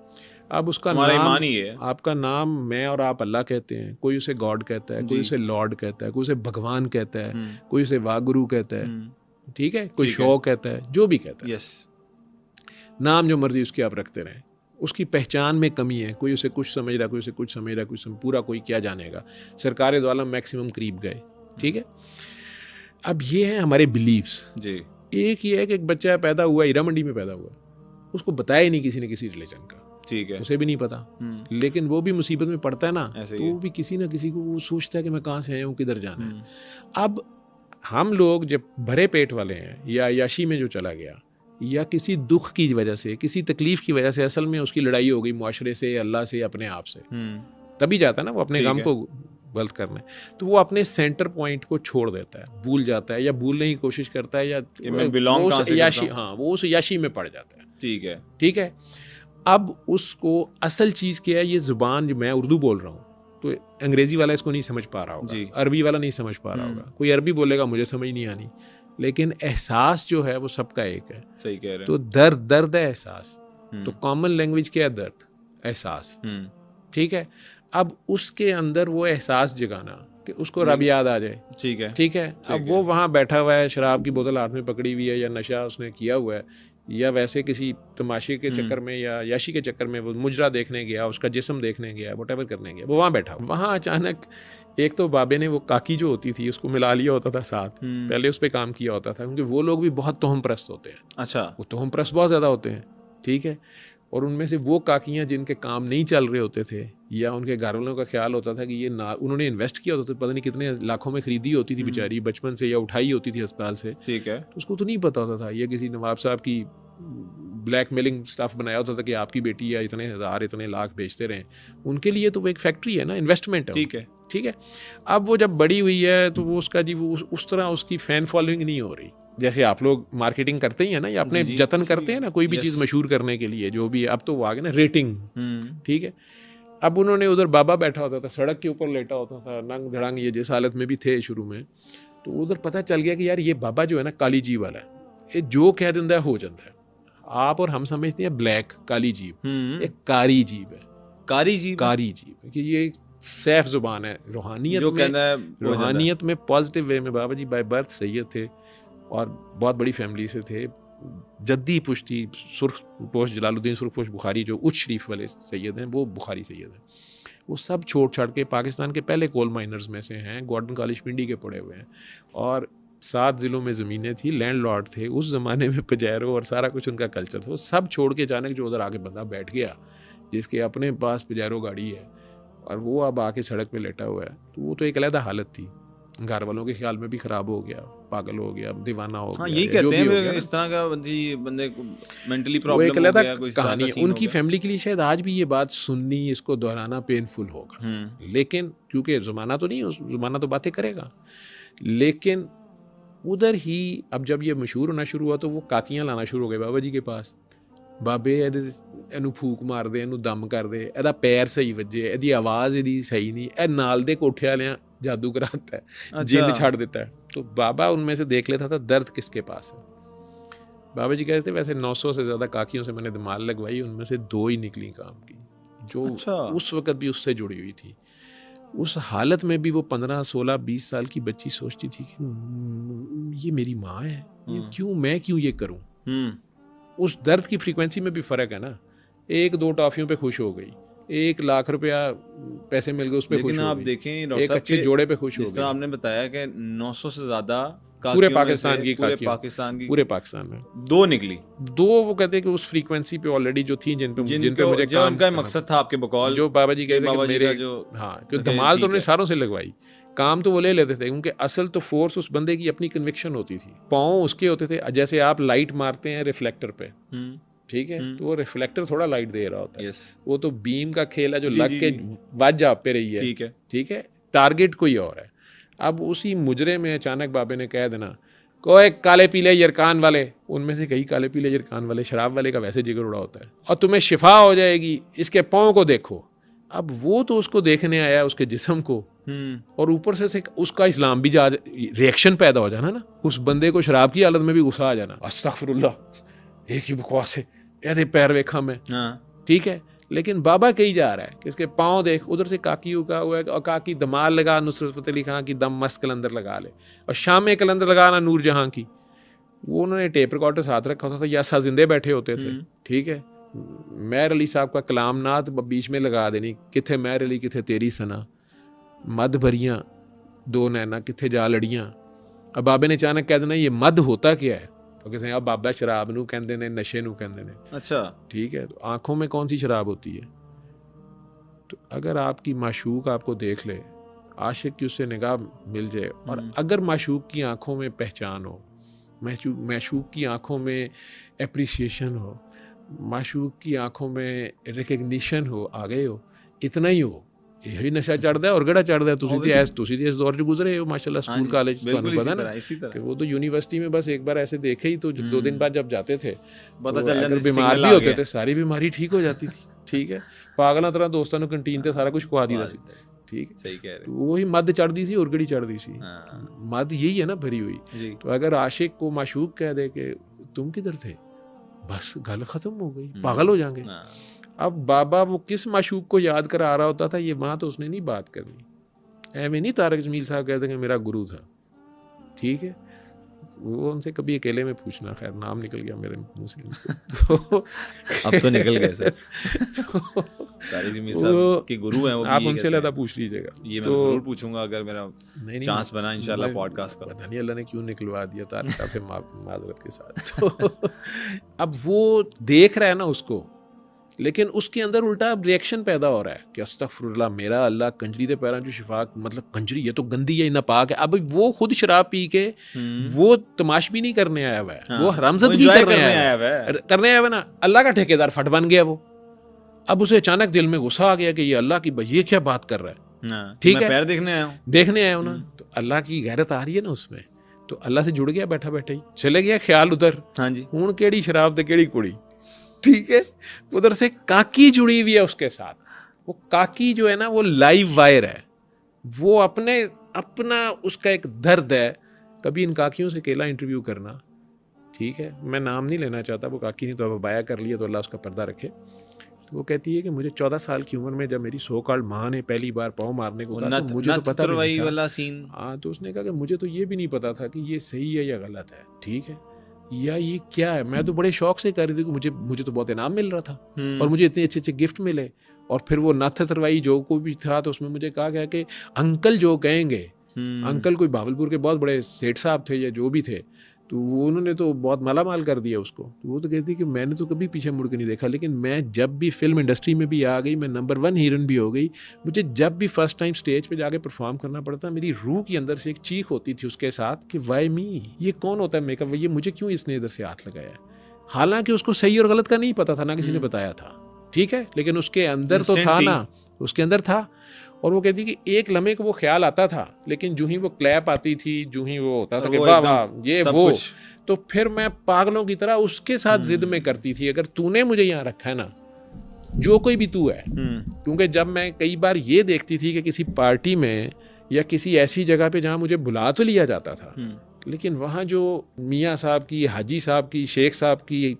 अब उसका नाम ही है, आपका नाम मैं और आप अल्लाह कहते हैं, कोई उसे गॉड कहता है, कोई उसे लॉर्ड कहता है, कोई उसे भगवान कहता है, कोई उसे वागुरु कहता है। ठीक है। कोई शौ कहता है, जो भी कहता है। यस। नाम जो मर्जी उसकी आप रखते रहें, उसकी पहचान में कमी है। कोई उसे कुछ समझ रहा, कोई उसे कुछ समझ रहा, पूरा कोई क्या जानेगा। सरकार दो आलम मैक्सिमम करीब गए। ठीक है। अब ये है हमारे बिलीव्स जी। एक ये है कि एक बच्चा पैदा हुआ हीरा मंडी में पैदा हुआ, उसको बताया ही नहीं किसी ने किसी रिलीजन का। ठीक है। उसे भी नहीं पता, लेकिन वो भी मुसीबत में पड़ता है ना, तो वो भी किसी ना किसी को वो सोचता है कि मैं कहाँ से आया हूँ, किधर जाना है। अब हम लोग जब भरे पेट वाले हैं या याशी में जो चला गया या किसी दुख की वजह से, किसी तकलीफ की वजह से, असल में उसकी लड़ाई हो गई मुआशरे से, अल्लाह से, अपने आप से, तभी जाता है ना वो अपने गम को गलत करने। तो वो अपने सेंटर पॉइंट को छोड़ देता है, भूल जाता है या भूलने की कोशिश करता है, या याशी, हाँ वो उस याशी में पड़ जाता है। ठीक है। ठीक है। अब उसको असल चीज़ क्या है, ये ज़ुबान जो मैं उर्दू बोल रहा हूँ, तो अंग्रेज़ी वाला इसको नहीं समझ पा रहा होगा, अरबी वाला नहीं समझ पा रहा होगा, कोई अरबी बोलेगा मुझे समझ नहीं आनी, लेकिन एहसास जो है वो सबका एक है। सही कह रहे हैं। तो दर्द है एहसास, तो कॉमन लैंग्वेज क्या है? दर्द, एहसास। ठीक है। अब उसके अंदर वो एहसास जगाना कि उसको रब याद आ जाए। ठीक है। ठीक है। अब वो वहाँ बैठा हुआ है, शराब की बोतल हाथ में पकड़ी हुई है, या नशा उसने किया हुआ है, या वैसे किसी तमाशे के चक्कर में या याशी के चक्कर में वो मुजरा देखने गया, उसका जिस्म देखने गया, व्हाटएवर करने गया, वो वहाँ बैठा। वहाँ अचानक एक तो बाबे ने वो काकी जो होती थी उसको मिला लिया होता था साथ, पहले उस पर काम किया होता था, क्योंकि वो लोग भी बहुत तोहम प्रस्त होते हैं। अच्छा। वो तोहम प्रस्त बहुत ज़्यादा होते हैं। ठीक है। और उनमें से वो काकियाँ जिनके काम नहीं चल रहे होते थे, या उनके घर वालों का ख्याल होता था कि ये ना, उन्होंने इन्वेस्ट किया होता था, पता नहीं कितने लाखों में खरीदी होती थी बेचारी बचपन से, या उठाई होती थी अस्पताल से। ठीक है। तो उसको तो नहीं पता होता था, ये किसी नवाब साहब की ब्लैकमेलिंग स्टाफ बनाया होता था कि आपकी बेटी या इतने हज़ार इतने लाख बेचते रहें। उनके लिए तो वो एक फैक्ट्री है ना, इन्वेस्टमेंट है। ठीक है। ठीक है। अब वो जब बड़ी हुई है तो वो उसका जी वो उस तरह उसकी फ़ैन फॉलोइंग नहीं हो रही, जैसे आप लोग मार्केटिंग करते ही हैं ना, या अपने जतन करते हैं ना कोई भी चीज़ मशहूर करने के लिए, जो भी अब तो वो आ गया ना रेटिंग। ठीक है। अब उन्होंने उधर बाबा बैठा होता था, सड़क के ऊपर लेटा होता था, नंग धड़ंग, ये जिस हालत में भी थे शुरू में, तो उधर पता चल गया कि यार ये बाबा जो है ना काली जीव वाला है, ये जो कह दिंदा है हो जाता है। आप और हम समझते हैं ब्लैक काली जीव, एक कारी जीव है। कारी जीव, कारी जीव कि ये सैफ जुबान है। रूहानियत जो में, रूहानियत में पॉजिटिव वे में बाबा जी बाय बर्थ सैयद थे और बहुत बड़ी फैमिली से थे, जद्दी पुश्ती सुर्ख पोश जलालुद्दीन सुर्ख पोश बुखारी जो उच्च शरीफ वाले सैयद हैं, वो बुखारी सैयद हैं। वो सब छोड़ छाड़ के पाकिस्तान के पहले कोल माइनर्स में से हैं, गॉर्डन कॉलेज पिंडी के पढ़े हुए हैं, और 7 ज़िलों में ज़मीनें थी, लैंडलॉर्ड थे उस ज़माने में, पजैरो और सारा कुछ उनका कल्चर था। वो सब छोड़ के अचानक जो उधर आके बंदा बैठ गया, जिसके अपने पास पजैरो गाड़ी है, और वो अब आके सड़क पे लेटा हुआ है, तो वो तो एक अलग हालत थी। घर वालों के ख्याल में भी ख़राब हो गया, पागल हो गया, दीवाना हो गया। यही कहते हैं इस तरह का बंदे को मेंटली प्रॉब्लम हो गया, कोई कहानी है। उनकी फैमिली के लिए शायद आज भी ये बात सुननी, इसको दोहराना पेनफुल होगा, लेकिन क्योंकि ज़माना तो नहीं, ज़माना तो बातें करेगा। लेकिन उधर ही अब जब ये मशहूर होना शुरू हुआ तो वो काकियाँ लाना शुरू हो गए बाबा जी के पास, ਬਾਬੇ ਇਹਨੂੰ ਫੂਕ ਮਾਰਦੇ, ਇਹਨੂੰ ਦਮ ਕਰਦੇ, ਇਹਦਾ ਪੈਰ ਸਹੀ ਵੱਜੇ, ਇਹਦੀ ਆਵਾਜ਼ ਇਹਦੀ ਸਹੀ नहीं, ਇਹ नाल दे कोठे वाले जादू कराता है, जिन छाड़ देता है। तो बाबा उनमें से देख लेता था दर्द किसके पास है। बाबा जी कहते थे वैसे 900 से ज़्यादा काकियों से मैंने दिमाग लगवाई, उनमें से 2 ही निकली काम की, जो उस वक्त भी उससे जुड़ी हुई थी। उस हालत में भी वो 15, 16, 20 साल की बच्ची सोचती थी कि ये मेरी माँ है, ये मैं क्यों ये करूँ। उस दर्द की फ्रीक्वेंसी में भी फ़र्क है ना। 1-2 टॉफियों पे खुश हो गई, 1 लाख रुपया पैसे मिल गए उस पे खुश हो आप गई, देखें एक अच्छे जोड़े पे खुश हो गई। जिस तरह आपने बताया कि 900 से ज्यादा पूरे पाकिस्तान की पूरे पाकिस्तान में 2 निकली। 2 वो कहते हैं कि उस फ्रीक्वेंसी पे ऑलरेडी जो थी, जिन पे मुझे जो उनका मकसद था आपके बकौल, जो बाबा जी कहते हैं कि मेरे जो धमाल तो उन्होंने सारों से लगवाई, काम तो वो ले लेते थे, क्योंकि असल तो फोर्स उस बंदे की अपनी कन्विक्शन होती थी। पाँव उसके होते थे, जैसे आप लाइट मारते हैं रिफ्लेक्टर पे, ठीक है, तो वो रिफ्लेक्टर थोड़ा लाइट दे रहा होता है, वो तो बीम का खेल है जो लग के वज आप पे रही है, ठीक है, टारगेट कोई और है। अब उसी मुजरे में अचानक बाबे ने कह देना कोई काले पीले यरकान वाले, उनमें से कई काले पीले यरकान वाले, शराब वाले का वैसे जिगर उड़ा होता है, और तुम्हें शिफा हो जाएगी, इसके पाँव को देखो। अब वो तो उसको देखने आया, उसके जिस्म को, और ऊपर से उसका इस्लाम भी जा, रिएक्शन पैदा हो जाना ना, उस बंदे को शराब की हालत में भी गुस्सा आ जाना, अस्तगफिरुल्लाह एक ही बकवास है, ऐसे पैर वेखा मैं, ठीक है। लेकिन बाबा कही जा रहा है कि इसके पाँव देख, उधर से काकी उका हुआ है, और काकी दमाल लगा नुसरत फतेह अली खां की दम मस्त कलंदर लगा ले, और शाम में कलंदर लगाना नूर जहां की। वो उन्होंने टेप रिकॉर्डर साथ रखा होता था, या जिंदे बैठे होते थे, ठीक है। महर अली साहब का कलाम नात बीच में लगा देनी, किथे महर अली किथे तेरी सना, मद भरियाँ 2 नैना किथे जा लड़ियाँ। अब बाबे ने अचानक कह देना ये मद होता क्या है, तो कहते हैं बाबा शराब नू कहते ने, नशे नू कहते ने। अच्छा, ठीक है, तो आंखों में कौन सी शराब होती है। तो अगर आपकी माशूक आपको देख ले, आशिक की उससे निगाह मिल जाए, और अगर माशूक की आंखों में पहचान हो, माशूक की आंखों में एप्रिसिएशन हो, माशूक की आंखों में रिकग्निशन हो, आ गए हो, इतना ही हो, यही नशा चढ़ता है और गड़ा चढ़ता है। तुसी इस दौर से गुजरे हो माशाल्लाह, स्कूल कॉलेज ਤੁਹਾਨੂੰ पता ना, कि वो तो यूनिवर्सिटी में बस एक बार ऐसे देखे ही तो 2 दिन बाद जब जाते थे पता चल जाता, बीमार भी होते थे, सारी बीमारी ठीक हो जाती थी, ठीक है। पागलों तरह दोस्तों ने कंटीन ते सारा कुछ खुआ दिया, ठीक, सही कह रहे। वही मद चढ़ती सी और गड़ी चढ़ती सी, मद यही है ना भरी हुई। तो अगर आशिक को माशूक कह दे कि तुम किधर थे, बस गल खत्म हो गई, पागल हो जाएंगे। अब बाबा वो किस माशूक को याद करा रहा होता था, ये बात तो उसने नहीं बात करनी। ऐਵੇਂ नहीं तारक जमील साहब कहते हैं मेरा गुरु था, ठीक है, वो उनसे कभी अकेले में पूछना, खैर नाम निकल गया मेरे मुंह से तो अब तो निकल गए सर। तो तारक जमील साहब के गुरु हैं वो, आप उनसे ज़्यादा पूछ लीजिएगा। ये मैं जरूर पूछूंगा अगर मेरा चांस बना इंशाल्लाह पॉडकास्ट का। पता नहीं अल्लाह ने क्यों निकलवा दिया तारक साहब से माजरत के साथ। तो अब वो देख रहा है ना उसको, लेकिन उसके अंदर उल्टा रिएक्शन पैदा हो रहा है कि अस्तगफिरुल्लाह मेरा अल्लाह, कंजरी दे पैरां चो शिफा, मतलब कंजरी ये तो गंदी है, नापाक है। अब वो खुद शराब पी के वो तमाशबी नहीं करने आया हुआ है, वो हरामज़दगी करने आया हुआ ना, अल्लाह का ठेकेदार फट बन गया वो। अब उसे अचानक दिल में गुस्सा आ गया कि ये अल्लाह की ये क्या बात कर रहा है, ठीक है, पैर देखने आया हूँ ना, तो अल्लाह की गैरत आ रही है ना उसमें, तो अल्लाह से जुड़ गया बैठा बैठा ही, चले गया ख्याल उधर, हाँ जी, हूँ केड़ी शराब ते केड़ी कुड़ी, ठीक है। उधर से काकी जुड़ी हुई है उसके साथ। वो काकी जो है ना वो लाइव वायर है, वो अपना उसका एक दर्द है। कभी इन काकियों से अकेला इंटरव्यू करना, ठीक है, मैं नाम नहीं लेना चाहता, वो काकी नहीं तो अब बाया कर लिया तो अल्लाह उसका पर्दा रखे। तो वो कहती है कि मुझे 14 साल की उम्र में जब मेरी सो कॉल्ड माँ ने पहली बार पाँव मारने को कहा, तो मुझे तो पता नहीं वाला सीन, हाँ, तो उसने कहा कि मुझे तो ये भी नहीं पता था कि ये सही है या गलत है, ठीक है, या ये क्या है। मैं तो बड़े शौक से कर रही थी कि मुझे तो बहुत इनाम मिल रहा था और मुझे इतने अच्छे अच्छे गिफ्ट मिले। और फिर वो नाथ तरवाई जो को भी था, तो उसमें मुझे कहा गया कि अंकल जो कहेंगे, अंकल कोई बावलपुर के बहुत बड़े सेठ साहब थे या जो भी थे, तो उन्होंने तो बहुत मालामाल कर दिया उसको। तो वो तो कहती कि मैंने तो कभी पीछे मुड़ के नहीं देखा, लेकिन मैं जब भी फिल्म इंडस्ट्री में भी आ गई, मैं नंबर 1 हीरोइन भी हो गई, मुझे जब भी फर्स्ट टाइम स्टेज पे जाके परफॉर्म करना पड़ता, मेरी रूह के अंदर से एक चीख होती थी उसके साथ कि वाई मी, ये कौन होता है मेकअप, ये मुझे क्यों इसने इधर से हाथ लगाया। हालांकि उसको सही और गलत का नहीं पता था, ना किसी ने बताया था, ठीक है, लेकिन उसके अंदर तो था ना, उसके अंदर था। और वो कहती कि एक लम्हे को वो ख्याल आता था, लेकिन जो ही वो क्लैप आती थी, जो ही वो होता था कि वाह वाह ये वो, तो फिर मैं पागलों की तरह उसके साथ जिद में करती थी, अगर तूने मुझे यहाँ रखा है ना, जो कोई भी तू है। क्योंकि जब मैं कई बार ये देखती थी कि किसी पार्टी में या किसी ऐसी जगह पे जहाँ मुझे बुला तो लिया जाता था, लेकिन वहाँ जो मियाँ साहब की, हाजी साहब की, शेख साहब की,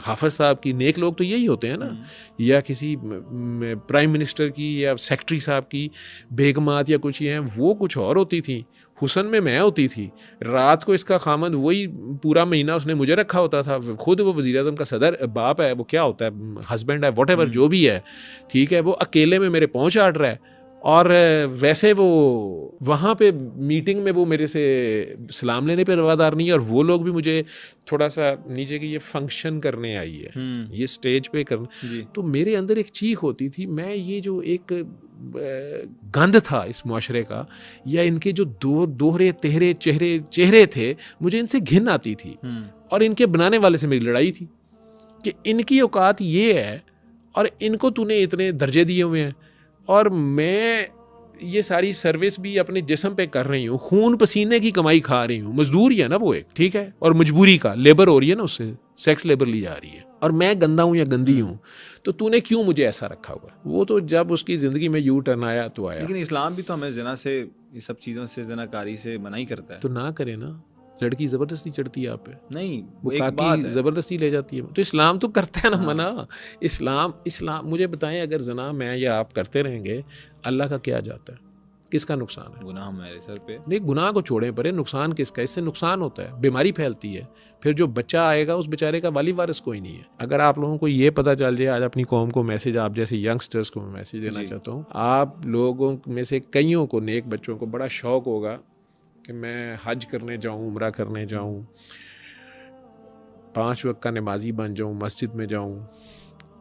हाफिज साहब की, नेक लोग तो यही होते हैं ना, या किसी प्राइम मिनिस्टर की या सेक्रेटरी साहब की बेगमात या कुछ ये हैं, वो कुछ और होती थी, हुसन में मैं होती थी। रात को इसका खामद वही पूरा महीना उसने मुझे रखा होता था, खुद वो वज़ीर आज़म का सदर बाप है, वो क्या होता है, हस्बैंड है, वॉट एवर जो भी है, ठीक है, वो अकेले में मेरे पहुँच आट रहा है। और वैसे वो वहाँ पे मीटिंग में वो मेरे से सलाम लेने पे रवादार नहीं है, और वो लोग भी मुझे थोड़ा सा नीचे की ये फंक्शन करने आई है, ये स्टेज पे करने। तो मेरे अंदर एक चीख होती थी, मैं ये जो एक गंद था इस मुआशरे का, या इनके जो दोहरे तेहरे चेहरे थे, मुझे इनसे घिन आती थी। और इनके बनाने वाले से मेरी लड़ाई थी कि इनकी औकात ये है और इनको तूने इतने दर्जे दिए हुए हैं, और मैं ये सारी सर्विस भी अपने जिस्म पे कर रही हूँ, खून पसीने की कमाई खा रही हूँ, मजदूर ही है ना वो एक, ठीक है, और मजबूरी का लेबर हो रही है ना, उससे सेक्स लेबर ली जा रही है, और मैं गंदा हूँ या गंदी हूँ, तो तूने क्यों मुझे ऐसा रखा हुआ। वो तो जब उसकी ज़िंदगी में यू टर्न आया तो आया। लेकिन इस्लाम भी तो हमें ज़िना से, ये सब चीज़ों से, ज़िनाकारी से मना ही करता है। तो ना करे ना, लड़की ज़बरदस्ती चढ़ती है आप पे, नहीं, वो एक बात काकी है, ज़बरदस्ती ले जाती है, तो इस्लाम तो करता है ना मना। इस्लाम मुझे बताएं, अगर जना मैं या आप करते रहेंगे, अल्लाह का क्या जाता है, किसका नुकसान है? गुनाह हमारे सर पे। नहीं, गुनाह को छोड़ें परे, नुकसान किसका? इससे नुकसान होता है, बीमारी फैलती है, फिर जो बच्चा आएगा उस बेचारे का वाली वारिस कोई नहीं है। अगर आप लोगों को ये पता चल जाए, आज अपनी कौम को मैसेज, आप जैसे यंगस्टर्स को मैं मैसेज देना चाहता हूँ, आप लोगों में से कईयों को, नेक बच्चों को बड़ा शौक होगा कि मैं हज करने जाऊँ, उम्रा करने जाऊँ, 5 वक्त का नमाजी बन जाऊँ, मस्जिद में जाऊँ।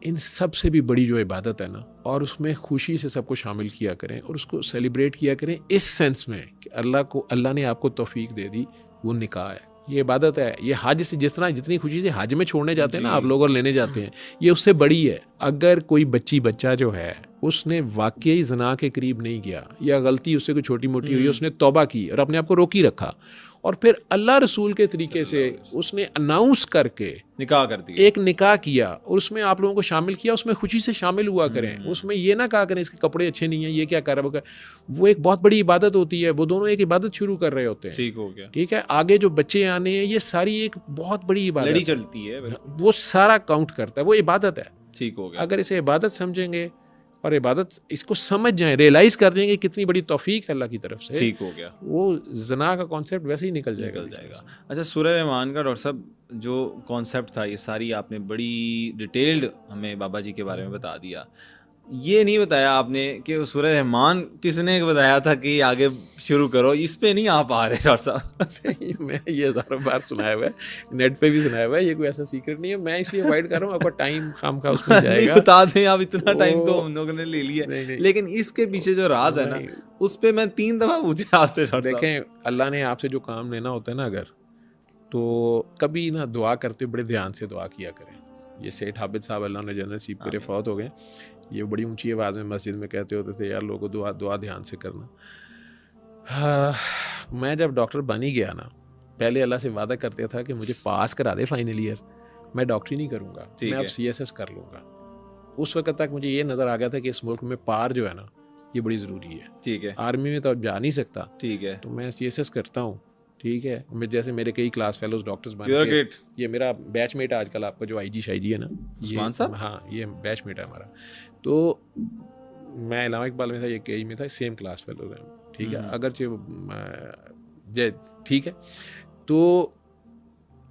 इन सब से भी बड़ी जो इबादत है ना, और उसमें खुशी से सबको शामिल किया करें और उसको सेलिब्रेट किया करें इस सेंस में कि अल्लाह ने आपको तौफीक दे दी, वो निकाह है, ये इबादत है। ये हज से जिस तरह जितनी खुशी से हज में छोड़ने जाते हैं ना आप लोग और लेने जाते हैं, ये उससे बड़ी है। अगर कोई बच्चा जो है उसने वाकई ज़ना के करीब नहीं गया, या गलती उससे कोई छोटी मोटी हुई, उसने तौबा की और अपने आप को रोकी रखा, और फिर अल्लाह रसूल के तरीके से उसने अनाउंस करके निकाह कर दिया, एक निकाह किया और उसमें आप लोगों को शामिल किया, उसमें खुशी से शामिल हुआ करें। उसमें ये ना कहा करें इसके कपड़े अच्छे नहीं हैं, ये क्या कर रहा है, वो एक बहुत बड़ी इबादत होती है। वो दोनों एक इबादत शुरू कर रहे होते हैं, ठीक हो गया, ठीक है। आगे जो बच्चे आने हैं, ये सारी एक बहुत बड़ी इबादत लड़ी चलती है, वो सारा काउंट करता है, वो इबादत है। ठीक हो गया। अगर इसे इबादत समझेंगे और इबादत इसको समझ जाएं, रियलाइज कर देंगे कितनी बड़ी तौफीक है अल्लाह की तरफ से, ठीक हो गया, वो जना का कॉन्सेप्ट वैसे ही निकल जाएगा। अच्छा, सूरह रहमान का डॉक्टर साहब जो कॉन्सेप्ट था, ये सारी आपने बड़ी डिटेल्ड हमें बाबा जी के बारे में बता दिया। ये नहीं बताया आपने कि सूरह रहमान किसने बताया था कि आगे शुरू करो, इस पे नहीं आप आ रहे डॉक्टर साहब। मैं ये हज़ारों बार सुनाया हुआ है, नेट पे भी सुनाया हुआ है, ये कोई ऐसा सीक्रेट नहीं है। मैं इसलिए अवॉइड कर रहा हूँ, आपका टाइम खाम खा उसमें जाएगा। बता दें आप, इतना टाइम तो हम लोगों ने ले लिया, लेकिन इसके पीछे जो राज है ना, उस पे मैं 3 दफा पूछा आपसे। देखें, अल्लाह ने आपसे जो काम लेना होता है ना, अगर तो कभी ना दुआ करते बड़े ध्यान से दुआ किया करें। ये सेठ हाबिद साहब, अल्लाह ने जन्नत नसीब करे, फौत हो गए। ये बड़ी ऊंची आवाज़ में मस्जिद में कहते होते थे, यार लोगों दुआ ध्यान से करना। मैं जब डॉक्टर बन ही गया ना, पहले अल्लाह से वादा करते था कि मुझे पास करा दे फाइनल ईयर, मैं डॉक्टरी नहीं करूँगा, मैं अब CSS कर लूँगा। उस वक्त तक मुझे ये नज़र आ गया था कि इस मुल्क में पार जो है ना, ये बड़ी ज़रूरी है। ठीक है, आर्मी में तो अब जा नहीं सकता, ठीक है, तो मैं CSS करता हूँ, ठीक है। मैं जैसे मेरे कई क्लास फेलोज डॉक्टर्स बन गए। ये मेरा बैचमेट है आजकल, आपका जो IG शाइजी है ना, उस्मान साहब, हाँ, ये बैचमेट है हमारा। तो मैं इलामा इकबाल में था, ये KI में था, सेम क्लास फेलोज हैं, ठीक है। अगरचे ठीक है, तो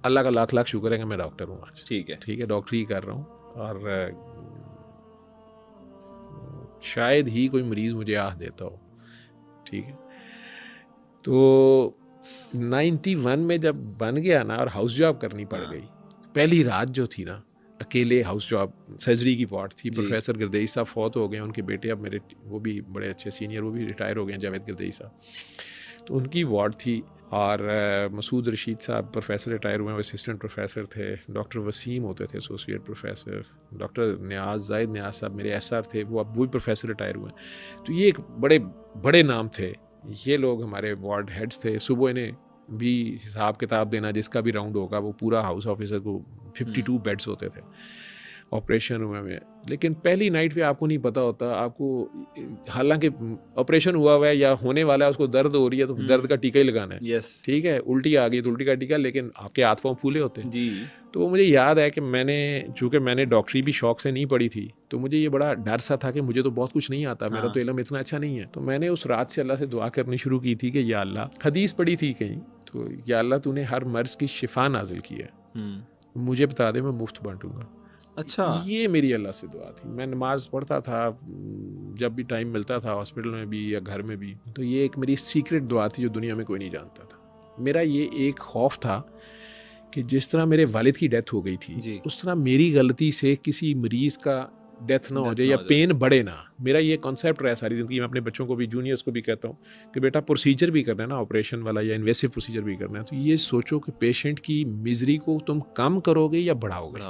अल्लाह का लाख लाख शुक्र है कि मैं डॉक्टर हूँ आज, ठीक है, ठीक है, डॉक्टरी कर रहा हूँ, और शायद ही कोई मरीज़ मुझे आह देता हो, ठीक है। तो 91 में जब बन गया ना और हाउस जॉब करनी पड़ गई, पहली रात जो थी ना, अकेले हाउस जॉब, सर्जरी की वार्ड थी। प्रोफेसर गिरदेई साहब फौत हो गए, उनके बेटे अब मेरे, वो भी बड़े अच्छे सीनियर, वो भी रिटायर हो गए, जावेद गिरदेई साहब, तो उनकी वार्ड थी। और मसूद रशीद साहब प्रोफेसर रिटायर हुए, वो असिस्टेंट प्रोफेसर थे। डॉक्टर वसीम होते थे एसोसिएट प्रोफेसर। डॉक्टर जाहिद नियाज साहब मेरे SR थे, वो अब वही प्रोफेसर रिटायर हुए। तो ये एक बड़े बड़े नाम थे, ये लोग हमारे वार्ड हेड्स थे। सुबह इन्हें भी हिसाब किताब देना, जिसका भी राउंड होगा वो पूरा हाउस ऑफिसर को 52 बेड्स होते थे ऑपरेशन रूम में। लेकिन पहली नाइट पे आपको नहीं पता होता, आपको हालांकि ऑपरेशन हुआ हुआ है या होने वाला है, उसको दर्द हो रही है तो दर्द का टीका ही लगाना है। यस, ठीक है, उल्टी आ गई तो उल्टी का टीका, लेकिन आपके हाथ पाँव फूले होते हैं। जी। तो वो मुझे याद है कि चूँकि मैंने डॉक्टरी भी शौक से नहीं पढ़ी थी, तो मुझे ये बड़ा डर सा था कि मुझे तो बहुत कुछ नहीं आता, मेरा तो इल्म इतना अच्छा नहीं है। तो मैंने उस रात से अल्लाह से दुआ करनी शुरू की थी कि या अल्लाह, हदीस पढ़ी थी कहीं, तो या अल्लाह तूने हर मर्ज की शिफा नाजिल की है, मुझे बता दे, मैं मुफ्त बांटूंगा। अच्छा, ये मेरी अल्लाह से दुआ थी। मैं नमाज पढ़ता था जब भी टाइम मिलता था, हॉस्पिटल में भी या घर में भी। तो ये एक मेरी सीक्रेट दुआ थी जो दुनिया में कोई नहीं जानता था। मेरा ये एक खौफ था कि जिस तरह मेरे वालिद की डेथ हो गई थी, उस तरह मेरी गलती से किसी मरीज का डेथ ना हो जाए या पेन बढ़े ना। मेरा ये कॉन्सेप्ट रहा है सारी ज़िंदगी। मैं अपने बच्चों को भी, जूनियर्स को भी कहता हूँ कि बेटा प्रोसीजर भी करना है ना, ऑपरेशन वाला या इन्वेसिव प्रोसीजर भी करना है, तो ये सोचो कि पेशेंट की मिजरी को तुम कम करोगे या बढ़ाओगे।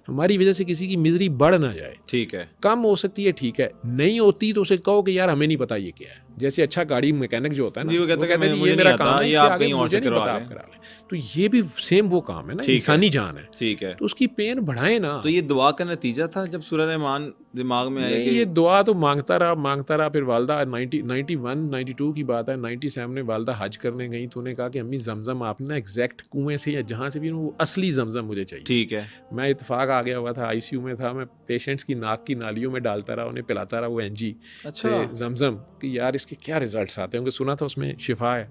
हमारी वजह से किसी की मिजरी बढ़ ना जाए। ठीक है, कम हो सकती है, ठीक है, नहीं होती तो उसे कहो कि यार हमें नहीं पता ये क्या है। जैसे अच्छा गाड़ी मैकेनिक जो होता है ना, वो कहता है ये मेरा काम है, इससे आगे मुझे नहीं पता, आप करा लें। तो ये भी सेम वो काम है ना, इंसानी जान है। ठीक है, तो उसकी पेन बढ़ाए ना। तो ये दुआ का नतीजा था जब सूरह रहमान दिमाग में आए? ये दुआ तो मांगता रहा। फिर वालदा 91-92 की बात है, 97 में वालदा हज करने गई, तो उन्होंने कहा कि अम्मी जमजम आपने ना एग्जैक्ट कुएं से या जहाँ से भी, वो असली जमजम मुझे चाहिए। ठीक है, मैं इत्तेफाक आ गया हुआ था, आईसीयू में था, मैं पेशेंट्स की नाक की नालियों में डालता रहा, उन्हें पिलाता रहा वो एनजी से जमजम, कि यार इसके क्या रिजल्ट्स आते हैं। सुना था उसमें शिफा है।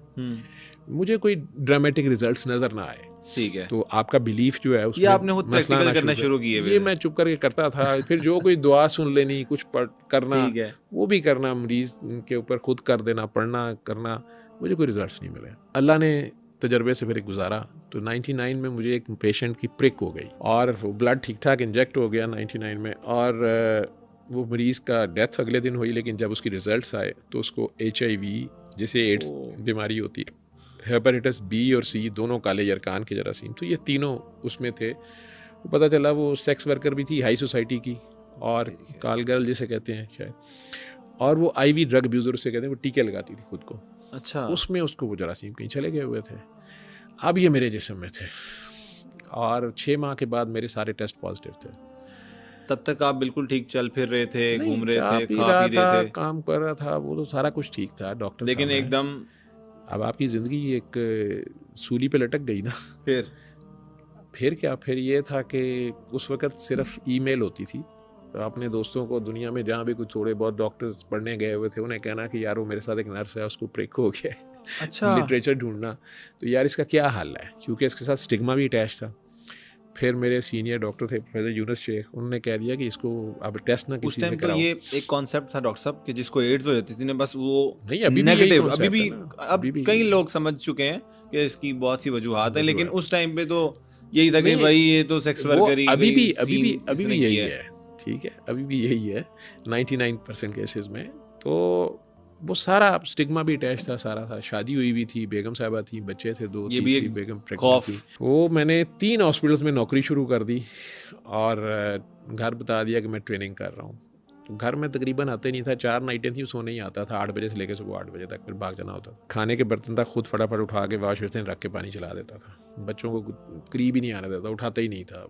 मुझे कोई ड्रामेटिक रिजल्ट्स नजर ना आए। ठीक है, तो आपका बिलीफ जो है उसमें आपने खुद प्रैक्टिकल करना शुरू किए? ये मैं चुप करके करता था। फिर जो कोई दुआ सुन लेनी, कुछ करना, वो भी करना, मरीज के ऊपर खुद कर देना, पढ़ना करना। मुझे कोई रिजल्ट्स नहीं मिले। अल्लाह ने तजर्बे से फिर गुजारा। तो 99 में मुझे एक पेशेंट की प्रिक हो गई और ब्लड ठीक ठाक इंजेक्ट हो गया 99 में, और वो मरीज़ का डेथ अगले दिन हुई। लेकिन जब उसकी रिजल्ट्स आए तो उसको HIV, जिसे एड्स बीमारी होती है, हेपेटाइटिस B और C, दोनों काले यरकान के जरासीम, तो ये तीनों उसमें थे। वो पता चला वो सेक्स वर्कर भी थी हाई सोसाइटी की, और काल गर्ल जिसे कहते हैं शायद, और वो IV ड्रग अब्यूज़र से कहते हैं, वो टीके लगाती थी खुद को। अच्छा, उसमें उसको वो जरासीम कहीं चले गए हुए थे। अब ये मेरे जिस्म में थे, और 6 माह के बाद मेरे सारे टेस्ट पॉजिटिव थे। तब तक आप बिल्कुल ठीक चल फिर रहे थे, घूम रहे थे, खा पी रहे थे, काम कर रहा था, वो तो सारा कुछ ठीक था, डॉक्टर। लेकिन एकदम अब आपकी ज़िंदगी एक सूली पे लटक गई ना। फिर क्या? फिर ये था कि उस वक़्त सिर्फ ईमेल होती थी। तो अपने दोस्तों को दुनिया में जहाँ भी कुछ थोड़े बहुत डॉक्टर्स पढ़ने गए हुए थे, उन्हें कहना कि यार वो मेरे साथ एक नर्स है, उसको प्रिक हो गया। अच्छा, लिटरेचर ढूंढना, तो यार इसका क्या हल है, क्योंकि इसके साथ स्टिग्मा भी अटैच था। फिर मेरे सीनियर डॉक्टर थे प्रोफेसर यूनुस शेख, उन्होंने कह दिया कि इसको अब टेस्ट ना किसी से कराओ। तो ये एक कॉन्सेप्ट था डॉक्टर साहब कि जिसको एड्स हो जाती थी ना, बस वो नहीं, अभी नेगेटिव, अभी भी कई लोग समझ चुके हैं कि इसकी बहुत सी वजूहात हैं, लेकिन उस टाइम पे तो यही था कि भाई ये तो सेक्स वर्कर ही, अभी भी यही है। ठीक है, अभी भी यही है 99% केसेस में। तो वो सारा स्टिग्मा भी अटैच था, सारा था। शादी हुई भी थी, बेगम साहबा थी, बच्चे थे 2, तीसरी बेगम प्रेग्नेंट थी। वो मैंने 3 हॉस्पिटल्स में नौकरी शुरू कर दी, और घर बता दिया कि मैं ट्रेनिंग कर रहा हूँ। तो घर में तकरीबन आते नहीं था, 4 नाइटें थी, सोने ही आता था 8 बजे से लेकर सुबह 8 बजे तक, फिर भाग जाना होता था। खाने के बर्तन तक खुद फटाफट उठा के वॉश बेसिन रख के पानी चला देता था। बच्चों को करीब ही नहीं आने देता, उठाता ही नहीं था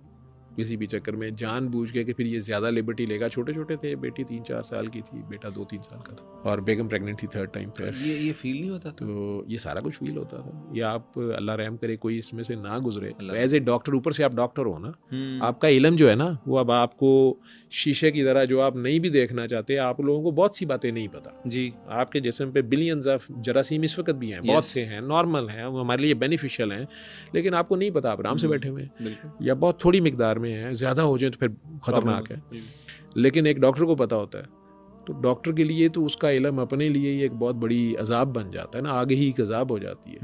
किसी भी चक्कर में, जानबूझ के कि फिर ये ज़्यादा लिबर्टी लेगा। छोटे छोटे थे, बेटी 3-4 साल की थी, बेटा 2-3 साल का था, और बेगम प्रेग्नेंट थी 3rd टाइम पे। ये फील नहीं होता था? तो ये सारा कुछ फील होता था। ये आप अल्लाह रहम करे कोई इसमें से ना गुजरे। तो एज ए डॉक्टर, ऊपर से आप डॉक्टर हो ना, आपका इल्म जो है ना, वो अब आपको शीशे की तरह, जो आप नहीं भी देखना चाहते, आप लोगों को बहुत सी बातें नहीं पता जी। आपके जिस्म पे बिलियंस ऑफ जरासीम इस वक्त भी हैं, बहुत से हैं, नॉर्मल हैं, वो हमारे लिए बेनिफिशियल हैं, लेकिन आपको नहीं पता, आप आराम से बैठे हुए हैं, या बहुत थोड़ी मिकदार में है, ज़्यादा हो जाए तो फिर खतरनाक है। लेकिन एक डॉक्टर को पता होता है, तो डॉक्टर के लिए तो उसका इल्म अपने लिए ही एक बहुत बड़ी अजाब बन जाता है ना, आगे ही एक अजाब हो जाती है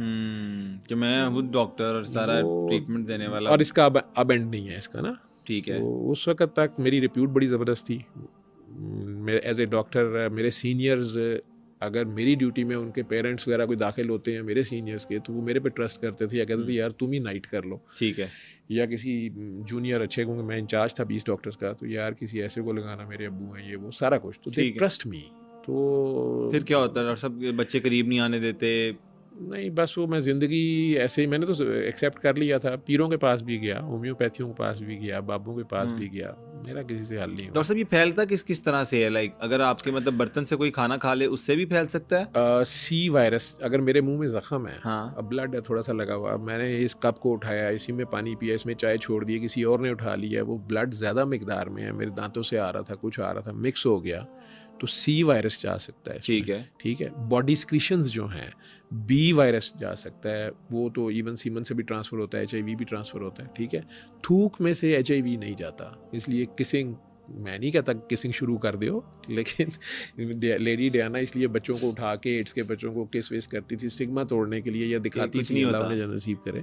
कि मैं हूँ डॉक्टर और सारा ट्रीटमेंट देने वाला, और इसका अब एंड नहीं है इसका ना। ठीक है, तो उस वक्त तक मेरी रिप्यूट बड़ी ज़बरदस्त थी। मेरे एज ए डॉक्टर, मेरे सीनियर्स, अगर मेरी ड्यूटी में उनके पेरेंट्स वगैरह कोई दाखिल होते हैं मेरे सीनियर्स के, तो वो मेरे पे ट्रस्ट करते थे, या कहते थे यार तुम ही नाइट कर लो, ठीक है, या किसी जूनियर अच्छे को, मैं इंचार्ज था 20 डॉक्टर्स का, तो यार किसी ऐसे को लगाना, मेरे अब्बू हैं, ये वो सारा कुछ, तो ट्रस्ट मी। तो फिर क्या होता है डॉक्टर साहब, बच्चे करीब नहीं आने देते? नहीं, बस वो मैं ज़िंदगी ऐसे ही मैंने तो एक्सेप्ट कर लिया था। पीरों के पास भी गया, होम्योपैथियों के पास भी गया, बाबों के पास भी गया, मेरा किसी से हल नहीं डॉक्टर हुआ। साहब ये फैलता किस किस तरह से है? लाइक अगर आपके मतलब बर्तन से कोई खाना खा ले उससे भी फैल सकता है? सी वायरस, अगर मेरे मुंह में ज़ख़म है, हाँ। अब ब्लड है थोड़ा सा लगा हुआ, मैंने इस कप को उठाया, इसी में पानी पिया, इसमें चाय छोड़ दी, किसी और ने उठा लिया, वो ब्लड ज़्यादा मिकदार में है, मेरे दांतों से आ रहा था, कुछ आ रहा था, मिक्स हो गया, तो सी वायरस जा सकता है इसमें। ठीक है। ठीक है। बॉडी स्क्रीशंस जो हैं, बी वायरस जा सकता है, वो तो इवन सीमन से भी ट्रांसफ़र होता है, HIV भी ट्रांसफ़र होता है। ठीक है। थूक में से HIV नहीं जाता, इसलिए किसिंग, मैं नहीं कहता किसिंग शुरू कर दो, लेकिन लेडी डियाना इसलिए बच्चों को उठा के एड्स के बच्चों को किस विस करती थी स्टिग्मा तोड़ने के लिए, या दिखाती कुछ थी, नहीं अल्लाह होता। उन्हें नसीब करे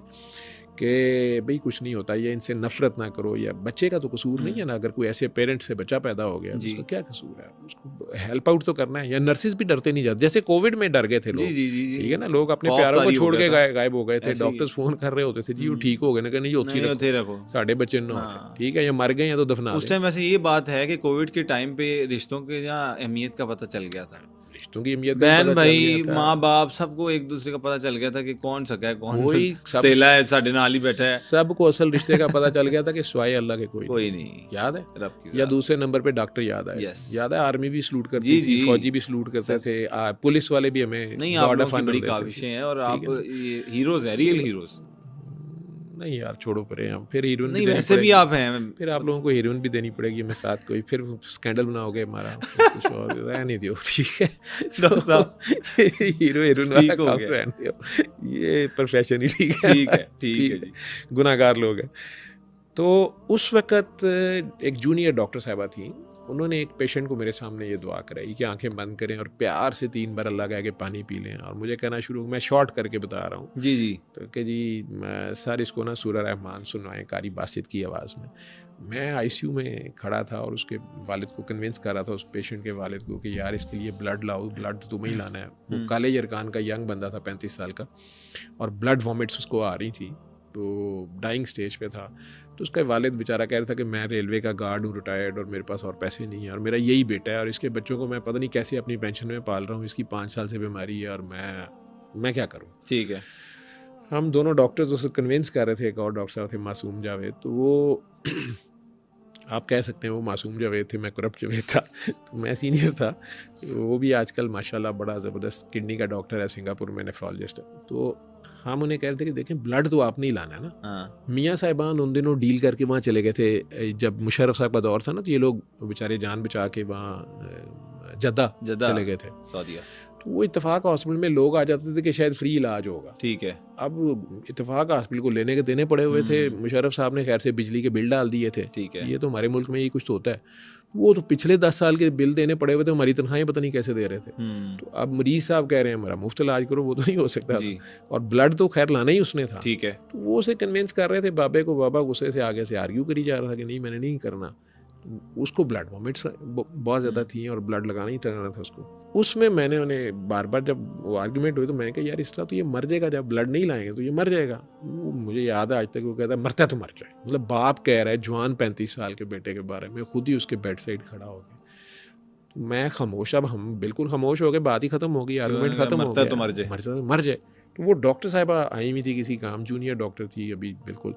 कि भाई कुछ नहीं होता, ये इनसे नफरत ना करो, या बच्चे का तो कसूर नहीं है ना, अगर कोई ऐसे पेरेंट से बच्चा पैदा हो गया तो जी। उसका क्या कसूर है, उसको हेल्प आउट तो करना है। या नर्सिस भी डरते नहीं जाते, जैसे कोविड में डर गए थे लोग। जी जी जी जी। ठीक है ना, लोग अपने खौफ प्यारों को तारी हो छोड़ गया के था। गायब हो गए थे, ऐसे ही। डॉक्टर्स फ़ोन कर रहे होते थे, जी वो ठीक हो गए ना, नहीं उत्थी नहीं होते रखो, रखो। साढ़े बच्चे न हो हाँ। ठीक है, या मर गए हैं तो दफना उस दें। टाइम वैसे ये बात है कि कोविड के टाइम पे रिश्तों के यहाँ अहमियत का पता चल गया था। रिश्तों की अहमियत का भी बहन पता चल भाई गया था। माँ बाप सबको एक दूसरे का पता चल गया था कि कौन सका है कौन कोई सब तेला है साढ़े नाल ही बैठा है। सबको असल रिश्ते का पता चल गया था कि स्वाय अल्लाह के कोई कोई नहीं। याद है। रब की या ज़ात। दूसरे नंबर पे डॉक्टर याद आए Yes. याद है, आर्मी भी सलूट करती जी, थी, जी। फौजी भी सलूट करते सब। थे, पुलिस वाले भी हमें नहीं आप गॉड लोगों ऑफ की ऑनर बड़ी देते थे। काविशें हैं और ठीक आप है ना? ये हीरोज हैं, रियल हीरोज। नहीं यार छोड़ो परे, हम फिर हीरोइन भी नहीं देनी वैसे भी पड़ेगी। आप हैं। फिर आप लोगों को हीरोइन भी देनी पड़ेगी हमें साथ, कोई फिर स्कैंडल बनाओगे हमारा, फिर कुछ और रह नहीं दियो। ठीक है डॉक्टर साहब हीरो हीरोइन वाला ठीक हो काम गया। रहने दियो, ये प्रोफेशन ही ठीक है। ठीक है ठीक है जी। गुनाहगार लोग हैं। तो उस वक़्त एक जूनियर डॉक्टर साहिबा थी, उन्होंने एक पेशेंट को मेरे सामने ये दुआ कराई कि आंखें बंद करें और प्यार से 3 बार अल्लाह कह के पानी पी लें, और मुझे कहना शुरू, मैं शॉर्ट करके बता रहा हूँ, जी जी। तो कि जी सर इसको ना सूरह रहमान सुनवाएं कारी बासित की आवाज़ में। मैं ICU में खड़ा था और उसके वालिद को कन्विंस कर रहा था, उस पेशेंट के वालिद को, कि यार इसके लिए ब्लड लाओ, ब्लड तो तुम्हें ही लाना है। वो काले यरकान का यंग बंदा था 35 साल का, और ब्लड वॉमिट्स उसको आ रही थी, तो डाइंग स्टेज पे था। तो उसका वालिद बेचारा कह रहा था कि मैं रेलवे का गार्ड हूँ रिटायर्ड, और मेरे पास और पैसे नहीं हैं, और मेरा यही बेटा है, और इसके बच्चों को मैं पता नहीं कैसे अपनी पेंशन में पाल रहा हूँ, इसकी 5 साल से बीमारी है, और मैं क्या करूँ। ठीक है। हम दोनों डॉक्टर्स उसको कन्विंस कर रहे थे, एक और डॉक्टर साहब थे मासूम जावेद, तो वो आप कह सकते हैं वो मासूम जावेद थे, मैं करप्ट जावेद था। तो मैं सीनियर था, वो भी आजकल माशाल्लाह बड़ा ज़बरदस्त किडनी का डॉक्टर है, सिंगापुर में नेफ्रोलॉजिस्ट है। तो हम उन्हें कह रहे थे कि देखें ब्लड तो आपने ही लाना है ना। हाँ। मियाँ साहिबान उन दिनों डील करके वहाँ चले गए थे, जब मुशर्रफ साहब का दौर था ना, तो ये लोग बेचारे जान बचा के वहाँ जद्दा चले गए थे। सऊदीया। तो वो इत्तेफाक हॉस्पिटल में लोग आ जाते थे कि शायद फ्री इलाज होगा। ठीक है। अब इत्तेफाक हॉस्पिटल को लेने के देने पड़े हुए थे, मुशर्रफ साहब ने खैर से बिजली के बिल डाल दिए थे। ठीक है। ये तो हमारे मुल्क में ये कुछ तो होता है। वो तो पिछले 10 साल के बिल देने पड़े हुए थे, हमारी तनख्वाहें पता नहीं कैसे दे रहे थे। तो अब मरीज साहब कह रहे हैं हमारा मुफ्त इलाज करो, वो तो नहीं हो सकता जी। था। और ब्लड तो खैर लाना ही उसने था। ठीक है। तो वो उसे कन्विंस कर रहे थे बाबे को, बाबा गुस्से से आगे से आर्ग्यू करी जा रहा था कि नहीं मैंने नहीं करना। उसको ब्लड वॉमिट्स बहुत ज़्यादा थी और ब्लड लगाना ही करना था उसको। उसमें मैंने उन्हें बार बार जब वो आर्ग्यूमेंट हुई तो मैंने कहा यार इस तरह तो ये मर जाएगा, जब ब्लड नहीं लाएंगे तो ये मर जाएगा। वो मुझे याद है आज तक, वो कहता है मरता है तो मर जाए। मतलब बाप कह रहा है जवान 35 साल के बेटे के बारे में, खुद ही उसके बेड साइड खड़ा हो गया। तो मैं खामोश, अब हम बिल्कुल खामोश हो गए, बात ही खत्म हो गई, आर्गूमेंट खत्म हो गया, तो मर जाए, मरता तो मर जाए। तो वो डॉक्टर साहिबा आई हुई थी किसी काम, जूनियर डॉक्टर थी अभी बिल्कुल।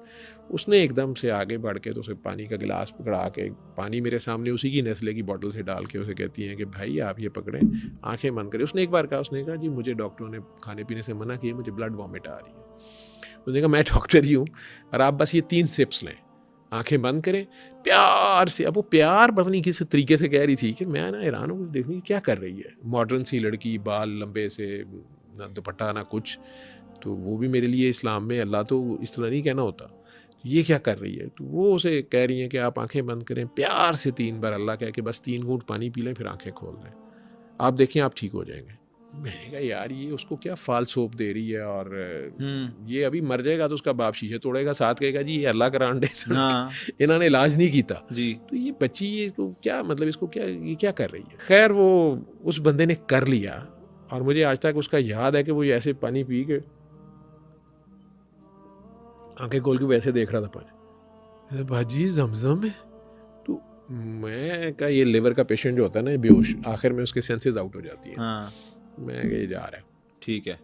उसने एकदम से आगे बढ़ के तो उसे पानी का गिलास पकड़ा के, पानी मेरे सामने उसी की नेस्ले की बोतल से डाल के उसे कहती हैं कि भाई आप ये पकड़ें, आंखें बंद करें। उसने एक बार कहा, उसने कहा जी मुझे डॉक्टरों ने खाने पीने से मना किया, मुझे ब्लड वॉमिट आ रही है। उसने कहा मैं डॉक्टर ही हूँ और आप बस ये 3 सिप्स लें, आंखें बंद करें, प्यार से। अब वो प्यार पता नहीं किस तरीके से कह रही थी कि मैं ना हैरान हूँ, देखनी क्या कर रही है, मॉडर्न सी लड़की, बाल लंबे से, ना दुपट्टा ना कुछ। तो वो भी मेरे लिए इस्लाम में अल्लाह तो इस तरह नहीं कहना होता, ये क्या कर रही है। तो वो उसे कह रही हैं कि आप आंखें बंद करें, प्यार से 3 बार अल्लाह कह के बस 3 घूंट पानी पी लें, फिर आंखें खोल लें, आप देखें आप ठीक हो जाएंगे। मैंने कहा यार ये उसको क्या फाल्स होप दे रही है, और ये अभी मर जाएगा तो उसका बाप शीशे तोड़ेगा, साथ कहेगा जी ये अल्लाह का रांडे इन्होंने इलाज नहीं किया जी। तो ये बच्ची इसको क्या मतलब, इसको क्या, ये क्या कर रही है। खैर वो उस बंदे ने कर लिया, और मुझे आज तक उसका याद है कि वो ऐसे पानी पी के आंखें खोल के वैसे देख रहा था पानी, भाजी जमजम है। तो मैं कहा ये लिवर का पेशेंट जो होता है ना, बेहोश, आखिर में उसके सेंसेस आउट हो जाती है। मैं ये जा रहा है, ठीक है।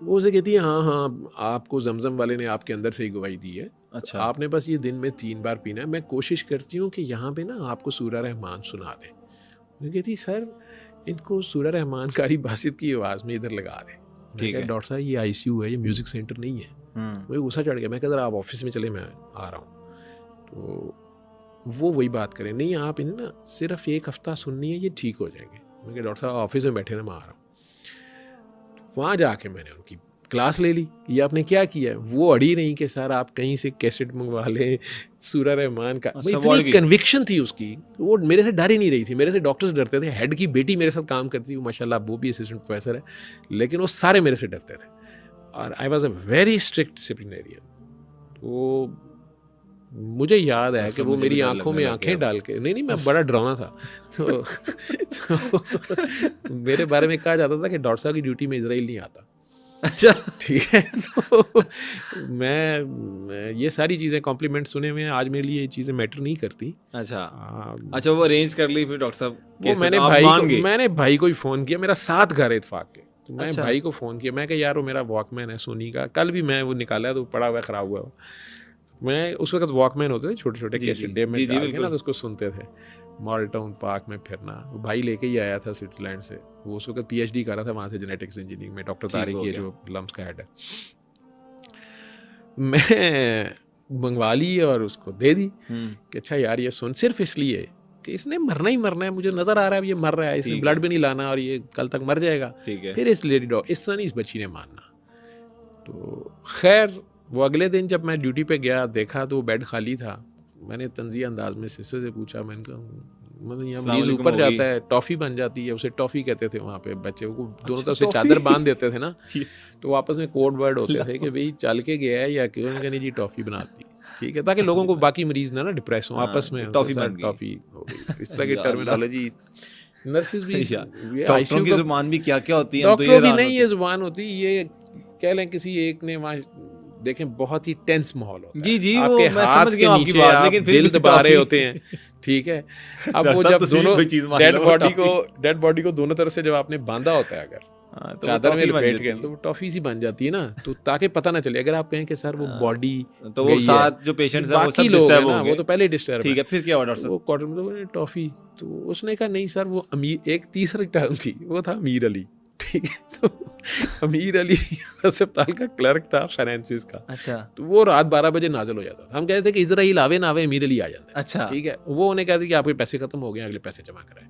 वो उसे कहती है हाँ हाँ, आपको जमजम वाले ने आपके अंदर से ही गवाही दी है, अच्छा। आपने बस ये दिन में 3 बार पीना है, मैं कोशिश करती हूँ कि यहाँ पे ना आपको सूरा रहमान सुना दें। मैं कहती सर इनको सूरा रहमान कारी बासित की आवाज़ में इधर लगा दें। मैं ठीक कहा है। डॉक्टर साहब ये ICU है, ये म्यूज़िक सेंटर नहीं है। मुझे गुस्सा चढ़ गया। मैं कहा आप ऑफिस में चले, मैं आ रहा हूँ। तो वो वही बात करें, नहीं आप इन्हें ना सिर्फ 1 हफ्ता सुननी है, ये ठीक हो जाएंगे। मैं कहा डॉक्टर साहब ऑफिस में बैठे ना, मैं आ रहा हूँ। वहाँ जाके मैंने उनकी क्लास ले ली। ये आपने क्या किया है, वो अड़ी नहीं कि सर आप कहीं से कैसेट मंगवा लें सूरा रहमान का। अच्छा, इतनी कन्विक्शन थी उसकी, वो मेरे से डर ही नहीं रही थी। मेरे से डॉक्टर्स डरते थे। हेड की बेटी मेरे साथ काम करती थी, माशाल्लाह वो भी असिस्टेंट प्रोफेसर है, लेकिन वो सारे मेरे से डरते थे। और I was a very strict disciplinarian. वो मुझे याद है कि वो मेरी आंखों में आंखें डाल के, नहीं मैं बड़ा डरावना था। तो मेरे बारे में कहा जाता था कि डॉक्टर साहब की ड्यूटी में इजराइल नहीं आता। अच्छा, ठीक है। तो मैं ये सारी चीज़ें कॉम्प्लीमेंट सुने में आज मेरे लिए ये चीज़ें मैटर नहीं करती। अच्छा। अच्छा, वो अरेंज कर ली फिर डॉक्टर साहब? वो मैंने भाई को ही फ़ोन किया, मेरा 7 घर इत्फाक के। तो मैं भाई को फ़ोन किया, मैं कहा यार वो मेरा वॉकमैन है सोनी का, कल भी मैं वो निकाला तो पड़ा हुआ ख़राब हुआ। मैं उस वक्त वॉकमैन होते थे छोटे छोटे, कैसे डे में डाल के ना, तो उसको सुनते थे। मॉल टाउन पार्क में फिरना, वो भाई लेके ही आया था स्विट्जरलैंड से। वो उस वक्त PhD कर रहा था वहाँ से जेनेटिक्स इंजीनियरिंग में, डॉक्टर तारिक है जो लम्स का हेड है। मैं मंगवा ली और उसको दे दी कि अच्छा यार ये सुन, सिर्फ इसलिए कि इसने मरना ही मरना है, मुझे नज़र आ रहा है ये मर रहा है, इसने ब्लड भी नहीं लाना और ये कल तक मर जाएगा। फिर इसलिए इस तरह नहीं इस बच्ची ने मानना। तो खैर वो अगले दिन जब मैं ड्यूटी पे गया, देखा तो बेड खाली था। मैंने तंज़िया अंदाज में सिस्टर से पूछा, मैंने कहा मतलब यहाँ मरीज ऊपर जाता है, टॉफ़ी बन जाती है, उसे टॉफ़ी कहते थे वहाँ पे बच्चे को, दोनों तरफ से चादर बांध देते थे ना, तो आपस में कोड वर्ड होते थे कि भाई चल के गया है या क्यों, नहीं जी टॉफ़ी बनाती, ठीक है, ताकि लोगों को बाकी मरीज ना डिप्रेस हो, आपस में टॉफ़ी हो गई, इस तरह की टर्मिनोलॉजी। नर्सिस भी, डॉक्टरों की जुबान भी क्या क्या होती है, डॉक्टरों की नहीं ये जुबान होती, ये कह लें किसी एक ने वहाँ देखें बहुत ही टेंस माहौल होता है। जी जी, आपके वो मैं हाथ समझ के गया आपकी नीचे बात, आप लेकिन फिर दिल दबा रहे होते हैं, ठीक है। अब वो जब दोनों डेड बॉडी को दोनों तरफ से जब आपने बांधा होता है, अगर तो चादर में लपेट के, तो वो टॉफी सी बन जाती है ना, तो ताकि पता ना चले। अगर आप कहें कि सर वो बॉडी, तो वो साथ जो पेशेंट्स हैं वो सब डिस्टर्ब हो गए, वो तो पहले डिस्टर्ब, ठीक है। फिर क्या हुआ डॉक्टर साहब? वो क्वार्टर में टॉफी, तो उसने कहा नहीं सर वो अमीर, एक तीसरी टर्म थी, वो था अमीर अली, ठीक है। तो अमीर अली अस्पताल का क्लर्क था फाइनेंसिस का। अच्छा। तो वो रात 12 बजे नाजिल हो जाता था। हम कहते थे कि इजराइल आवे ना आवे अमीर अली आ जाता है। अच्छा, ठीक है। वो उन्हें कहते कि आपके पैसे खत्म हो गए, अगले पैसे जमा कराएं,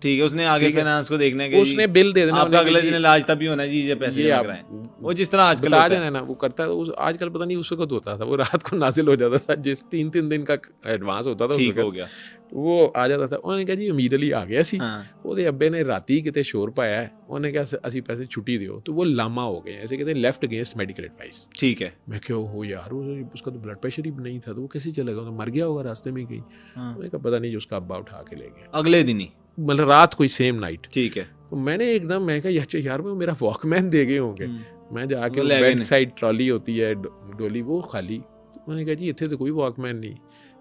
ठीक है। उसने आगे फाइनेंस को देखने के, उसने बिल दे देना, आपका अगले दिन इलाज तभी होना जी, ये पैसे जमा कराएं, वो जिस तरह आजकल बता देना ना, वो करता है। आजकल पता नहीं उस वक्त होता था, वो रात को नाजिल हो जाता था, जिस 3 दिन का एडवांस होता था, ठीक हो गया, वो आ जाता था। उन्होंने कहा जी अमीर अली आ गया सी, ਉਹਦੇ ਅੱਬੇ ਨੇ ਰਾਤੀ ਕਿਤੇ ਸ਼ੋਰ ਪਾਇਆ, ਉਹਨੇ ਕਿਹਾ ਅਸੀਂ ਪੈਸੇ ਛੁੱਟੀ ਦਿਓ, तो वो लामा हो गए, ऐसे कहते हैं लेफ्ट अगेंस्ट मेडिकल एडवाइस। ठीक है। मैं क्या हो यार, उसका तो ब्लड प्रेशर ही नहीं था, तो वो कैसे चलेगा, तो मर गया होगा रास्ते में कहीं। मैंने कहा पता नहीं, जो उसका अब्बा उठा के ले गया अगले दिन ही, मतलब रात कोई सेम नाइट। ठीक है। तो मैंने एकदम, मैं कहा अच्छा यार वो मेरा वॉकमैन दे गए होंगे। मैं जाके बेड साइड ट्रॉली होती है डोली, वो खाली। तो मैंने कहा जी इतने तो कोई वॉकमैन नहीं।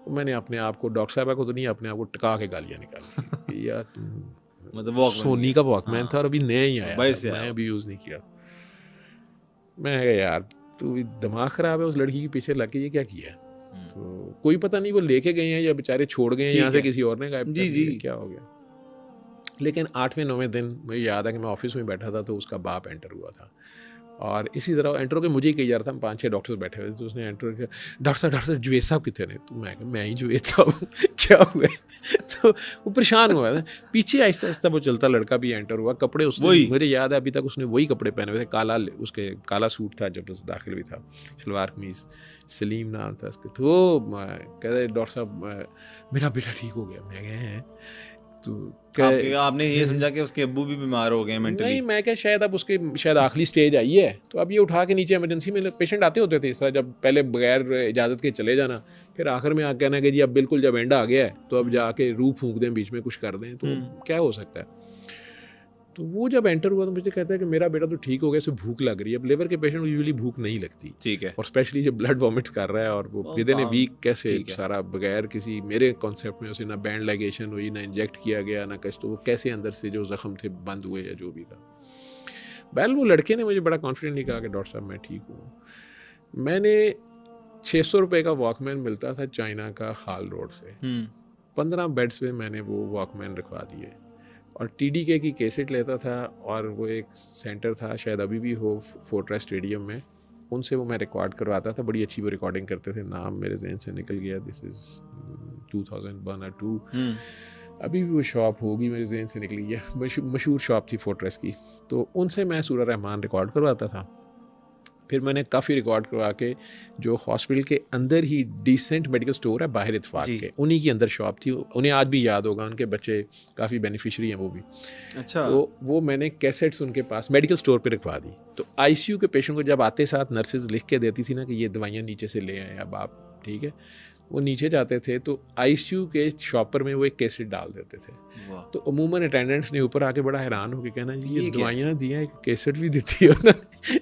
तो मैंने अपने आप को, डॉक्टर साहब को तो नहीं, अपने आप को टका के गालियाँ निकाली यार मतलब सोनी का वॉकमैन था और अभी नया ही आया, मैं अभी यूज़ नहीं किया। मैं कहा यार तू दिमाग ख़राब है, उस लड़की के पीछे लग के ये क्या किया। तो कोई पता नहीं वो लेके गए हैं या बेचारे छोड़ गए हैं यहाँ से, किसी और ने गायब कर दिया, क्या हो गया। लेकिन 8वें-9वें दिन मुझे याद है कि मैं ऑफिस में बैठा था, तो उसका बाप एंटर हुआ था, और इसी तरह एंटर होकर मुझे ही कही जा रहा था, हम 5-6 डॉक्टर्स बैठे हुए थे। तो उसने एंटर किया, डॉक्टर जुवेद साहब कितने ने। तो मैं ही जुवेद साहब हूँ, क्या हुआ। तो वो परेशान हुआ था। पीछे आहिस्ता आहिस्ता वो चलता लड़का भी एंटर हुआ, कपड़े उसने, मुझे याद है अभी तक, उसने वही कपड़े पहने हुए थे, काला, उसके काला सूट था जब उस दाखिल भी था, शलवार कमीज, सलीम नाम था उसके। तो कहते डॉक्टर साहब मेरा बेटा ठीक हो गया। मैं गए तो आपने ये समझा कि उसके अब्बू भी बीमार हो गए मेंटली? नहीं, मैं क्या शायद अब उसके शायद आखिरी स्टेज आई है, तो अब ये उठा के नीचे इमरजेंसी में पेशेंट आते होते थे इस तरह, जब पहले बगैर इजाज़त के चले जाना, फिर आखिर में आके कहना कि जी अब बिल्कुल जब एंड आ गया है तो अब जाके रूह फूंक दें, बीच में कुछ कर दें, तो क्या हो सकता है। तो वो जब एंटर हुआ तो मुझे कहता है कि मेरा बेटा तो ठीक हो गया, इसे भूख लग रही है। अब लिवर के पेशेंट को यूजुअली भूख नहीं लगती, ठीक है, और स्पेशली जब ब्लड वॉमिट्स कर रहा है, और वो विद इन ए वीक कैसे सारा, बगैर किसी मेरे कॉन्सेप्ट में उसे ना बैंड लाइगेशन हुई, ना इंजेक्ट किया गया, ना कुछ, तो वो कैसे अंदर से जो जख्म थे बंद हुए या जो भी था। वेल वो लड़के ने मुझे बड़ा कॉन्फिडेंटली कहा कि डॉक्टर साहब मैं ठीक हूँ। मैंने 600 रुपये का वॉकमैन मिलता था चाइना का हाल रोड से, 15 बेड्स पे मैंने वो वॉकमैन रखवा दिए और TDK की कैसेट लेता था, और वो एक सेंटर था शायद अभी भी हो फोर्ट्रेस स्टेडियम में, उनसे वो मैं रिकॉर्ड करवाता था। बड़ी अच्छी वो रिकॉर्डिंग करते थे, नाम मेरे जहन से निकल गया, दिस इज़ 2001 और 2। अभी भी वो शॉप होगी, मेरे जहन से निकली है, मशहूर शॉप थी फोर्ट्रेस की। तो उनसे मैं सूरह रहमान रिकॉर्ड करवाता था। फिर मैंने काफ़ी रिकॉर्ड करवा के, जो हॉस्पिटल के अंदर ही डिसेंट मेडिकल स्टोर है बाहर इत्तेफाक के, उन्हीं के अंदर शॉप थी। उन्हें आज भी याद होगा, उनके बच्चे काफ़ी बेनिफिशरी हैं वो भी। अच्छा। तो वो मैंने कैसेट्स उनके पास मेडिकल स्टोर पे रखवा दी। तो ICU के पेशेंट को जब आते साथ नर्सेज लिख के देती थी ना कि ये दवाइयाँ नीचे से ले आए अब आप, ठीक है, वो नीचे जाते थे तो ICU के शॉपर में वो एक कैसेट डाल देते थे। तो अमूमन अटेंडेंट्स ने ऊपर आके बड़ा हैरान हो के कहना जी ये दवाइयाँ दी हैं, एक कैसेट भी देती है ना,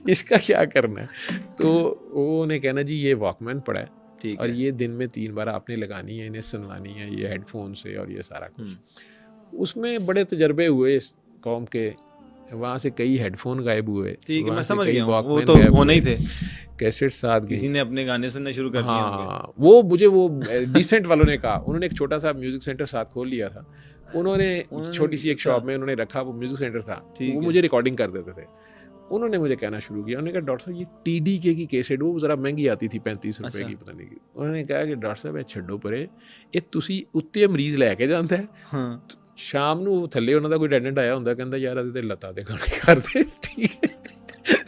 इसका क्या करना है। तो वो उन्हें कहना जी ये वॉकमैन पड़ा है और ये दिन में 3 बार आपने लगानी है, इन्हें सुनवानी है, ये हेडफोन से और ये सारा कुछ। उसमें बड़े तजर्बे हुए इस कौम के, वहाँ से कई हेडफोन गायब हुए, ठीक है मैं समझ गया, वो तो होने ही थे, कैसेट साथ किसी ने अपने गाने सुनने शुरू कर दिए। हाँ, वो मुझे वो डिसेंट वालों ने कहा, उन्होंने एक छोटा सा म्यूजिक सेंटर साथ खोल लिया था, उन्होंने छोटी सी एक शॉप में उन्होंने रखा, वो म्यूजिक सेंटर था, वो मुझे रिकॉर्डिंग कर देते थे। उन्होंने मुझे कहना शुरू किया, उन्होंने कहा डॉक्टर साहब ये TDK की कैसेट, वो ज़रा महंगी आती थी 35 रुपए की, पता नहीं की। उन्होंने कहा कि डॉक्टर साहब छड्डो परे, ये तुसी उत्ते मरीज लैके जाता है। शाम ਨੂੰ ਥੱਲੇ ਉਹਨਾਂ ਦਾ ਕੋਈ ਅਟੈਂਡੈਂਟ ਆਇਆ ਹੁੰਦਾ, ਕਹਿੰਦਾ ਯਾਰ ਇਹਦੇ ਤੇ ਲੱਤਾਂ ਤੇ ਗਾਣੇ ਕਰਦੇ, ठीक है।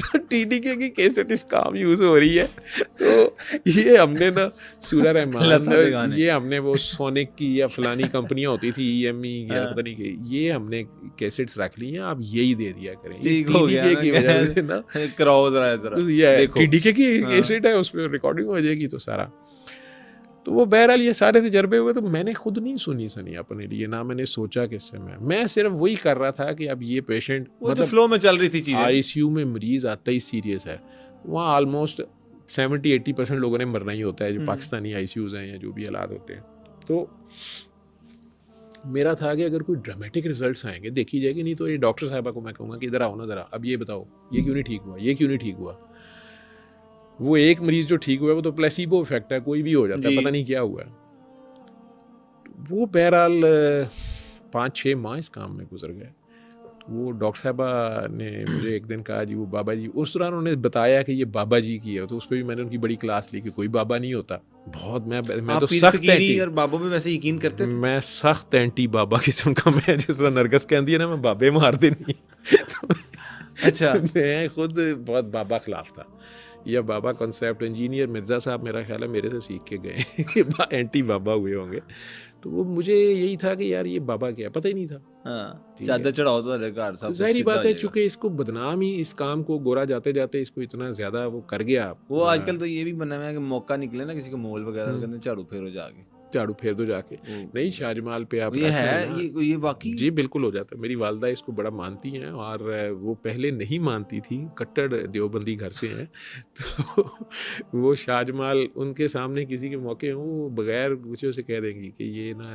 तो TDK की कैसेट इस काम यूज़ हो रही है। तो ये हमने ना सूरह रहमान, ये हमने वो सोनिक की या फलानी कंपनियां होती थी EME या पता नहीं की, ये हमने कैसेट्स रख ली हैं, आप यही दे दिया करें। TDK की वजह से ना कराओ जरा, तो ये TDK की कैसेट है, उस पर रिकॉर्डिंग हो जाएगी तो सारा। तो वो बहरहाल ये सारे तजर्बे हुए, तो मैंने खुद नहीं सुनी अपने लिए, ना मैंने सोचा किससे, मैं सिर्फ वही कर रहा था कि अब ये पेशेंट मतलब फ्लो में चल रही थी चीज़ें। ICU में मरीज आता ही सीरियस है, वहाँ ऑलमोस्ट 70-80% लोगों ने मरना ही होता है, जो पाकिस्तानी ICUs हैं या जो भी हालात होते हैं। तो मेरा था कि अगर कोई ड्रामेटिक रिजल्ट्स आएंगे देखी जाएगी, नहीं तो ये डॉक्टर साहबा को मैं कहूँगा कि इधर आओ ना ज़रा, अब ये बताओ ये क्यों नहीं ठीक हुआ, ये क्यों नहीं ठीक हुआ। वो एक मरीज जो ठीक हुआ है वो तो प्लेसिबो इफेक्ट है, कोई भी हो जाता है, पता नहीं क्या हुआ है। वो बहरहाल 5-6 माह इस काम में गुजर गए। वो डॉक्टर साहबा ने मुझे एक दिन कहा जी वो बाबा जी, उस दौरान उन्होंने बताया कि ये बाबा जी की है, तो उस पर भी मैंने उनकी बड़ी क्लास ली कि कोई बाबा नहीं होता। बहुत मैं तो सख्त एंटी, और बाबा पे वैसे यकीन करते थे, मैं सख्त एंटी बाबा किस्म का, मैं जिस तरह नरगस कहती है ना मैं बाबे मारते नहीं। अच्छा। मैं खुद बहुत बाबा खिलाफ था, या बाबा कॉन्सेप्ट इंजीनियर मिर्ज़ा साहब मेरा ख्याल है मेरे से सीख के गए, एंटी बाबा हुए होंगे। तो वो मुझे यही था कि यार ये बाबा क्या, पता ही नहीं था। हाँ, चादर चढ़ाओ तो घर साहब, जाहिर बात है चूंकि इसको बदनाम ही, इस काम को गोरा जाते जाते इसको इतना ज्यादा वो कर गया। वो आजकल तो ये भी बना हुआ है कि मौका निकले ना किसी को मोल वगैरह, कहते हैं झाड़ू फेरो जाके, झाड़ू फेर दो जाके। नहीं, शाहजमाल पे आप ये है, ये वाकई जी बिल्कुल हो जाता है। मेरी वालदा इसको बड़ा मानती हैं, और वो पहले नहीं मानती थी, कट्टर देवबंदी घर से हैं, तो वो शाहजमाल उनके सामने किसी के मौके हो वो बगैर पूछे उसे कह देंगी कि ये ना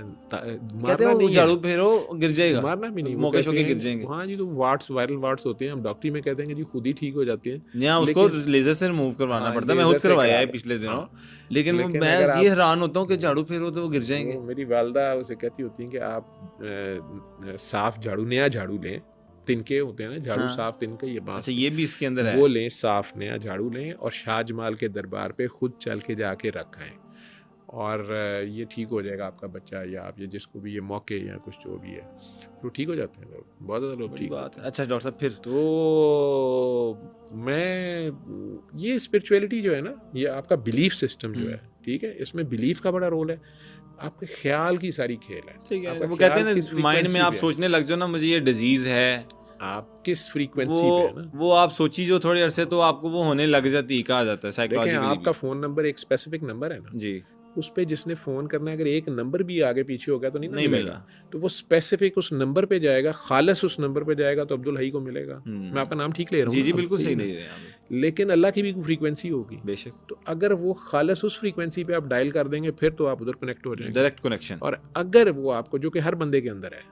मारना नहीं, झाड़ू फेरो गिर जाएगा, मारना भी नहीं, मौके शौके गिर जाएंगे। हाँ जी, तो वाट्स, वायरल वाट्स होते हैं, हम डॉक्टरी में कहते हैं कि जी खुद ही ठीक हो जाती है, यहाँ उसको लेजर से रिमूव करवाना पड़ता है। मैं खुद करवाया है पिछले दिनों, लेकिन मैं ये हैरान होता हूँ कि झाड़ू फेरो तो वो गिर जाएंगे। मेरी वालदा उसे कहती होती हैं कि आप साफ झाड़ू, नया झाड़ू लें, तिनके होते हैं ना झाड़ू, साफ तिनके, ये बात, अच्छा ये भी इसके अंदर है, वो लें, साफ नया झाड़ू लें और शाहजमाल के दरबार पे खुद चल के जाके रखाएं, और ये ठीक हो जाएगा आपका बच्चा, या आप ये जिसको भी ये मौके या कुछ जो भी है, तो ठीक हो जाते हैं लोग, बहुत ज़्यादा लोग ठीक होते हैं। अच्छा डॉक्टर साहब, फिर तो मैं ये स्पिरिचुअलिटी जो है ना, ये आपका बिलीफ सिस्टम जो है, ठीक है, इसमें बिलीफ का बड़ा रोल है, आपके ख्याल की सारी खेल है। ठीक है, वो कहते हैं ना माइंड में आप सोचने लग जाओ ना मुझे ये डिजीज है, आप किस फ्रीक्वेंसी पे है ना, वो आप सोची जो थोड़ी अरसे तो आपको वो होने लग जाती है, कहा जाता है साइकोलॉजिकली। आपका फोन नंबर एक स्पेसिफिक नंबर है ना जी, उस पे जिसने फ़ोन करना है, अगर एक नंबर भी आगे पीछे होगा तो नहीं मिलेगा, तो वो स्पेसिफिक उस नंबर पे जाएगा, खालिस उस नंबर पे जाएगा, तो अब्दुल हई को मिलेगा। मैं आपका नाम ठीक ले रहा हूँ? जी बिल्कुल सही ले रहे हैं, लेकिन अल्लाह की भी फ्रीक्वेंसी होगी बेशक, तो अगर वो खालिस उस फ्रीक्वेंसी पे आप डायल कर देंगे फिर तो आप उधर कनेक्ट हो जाएंगे, डायरेक्ट कनेक्शन। और अगर वो आपको, जो कि हर बंदे के अंदर है,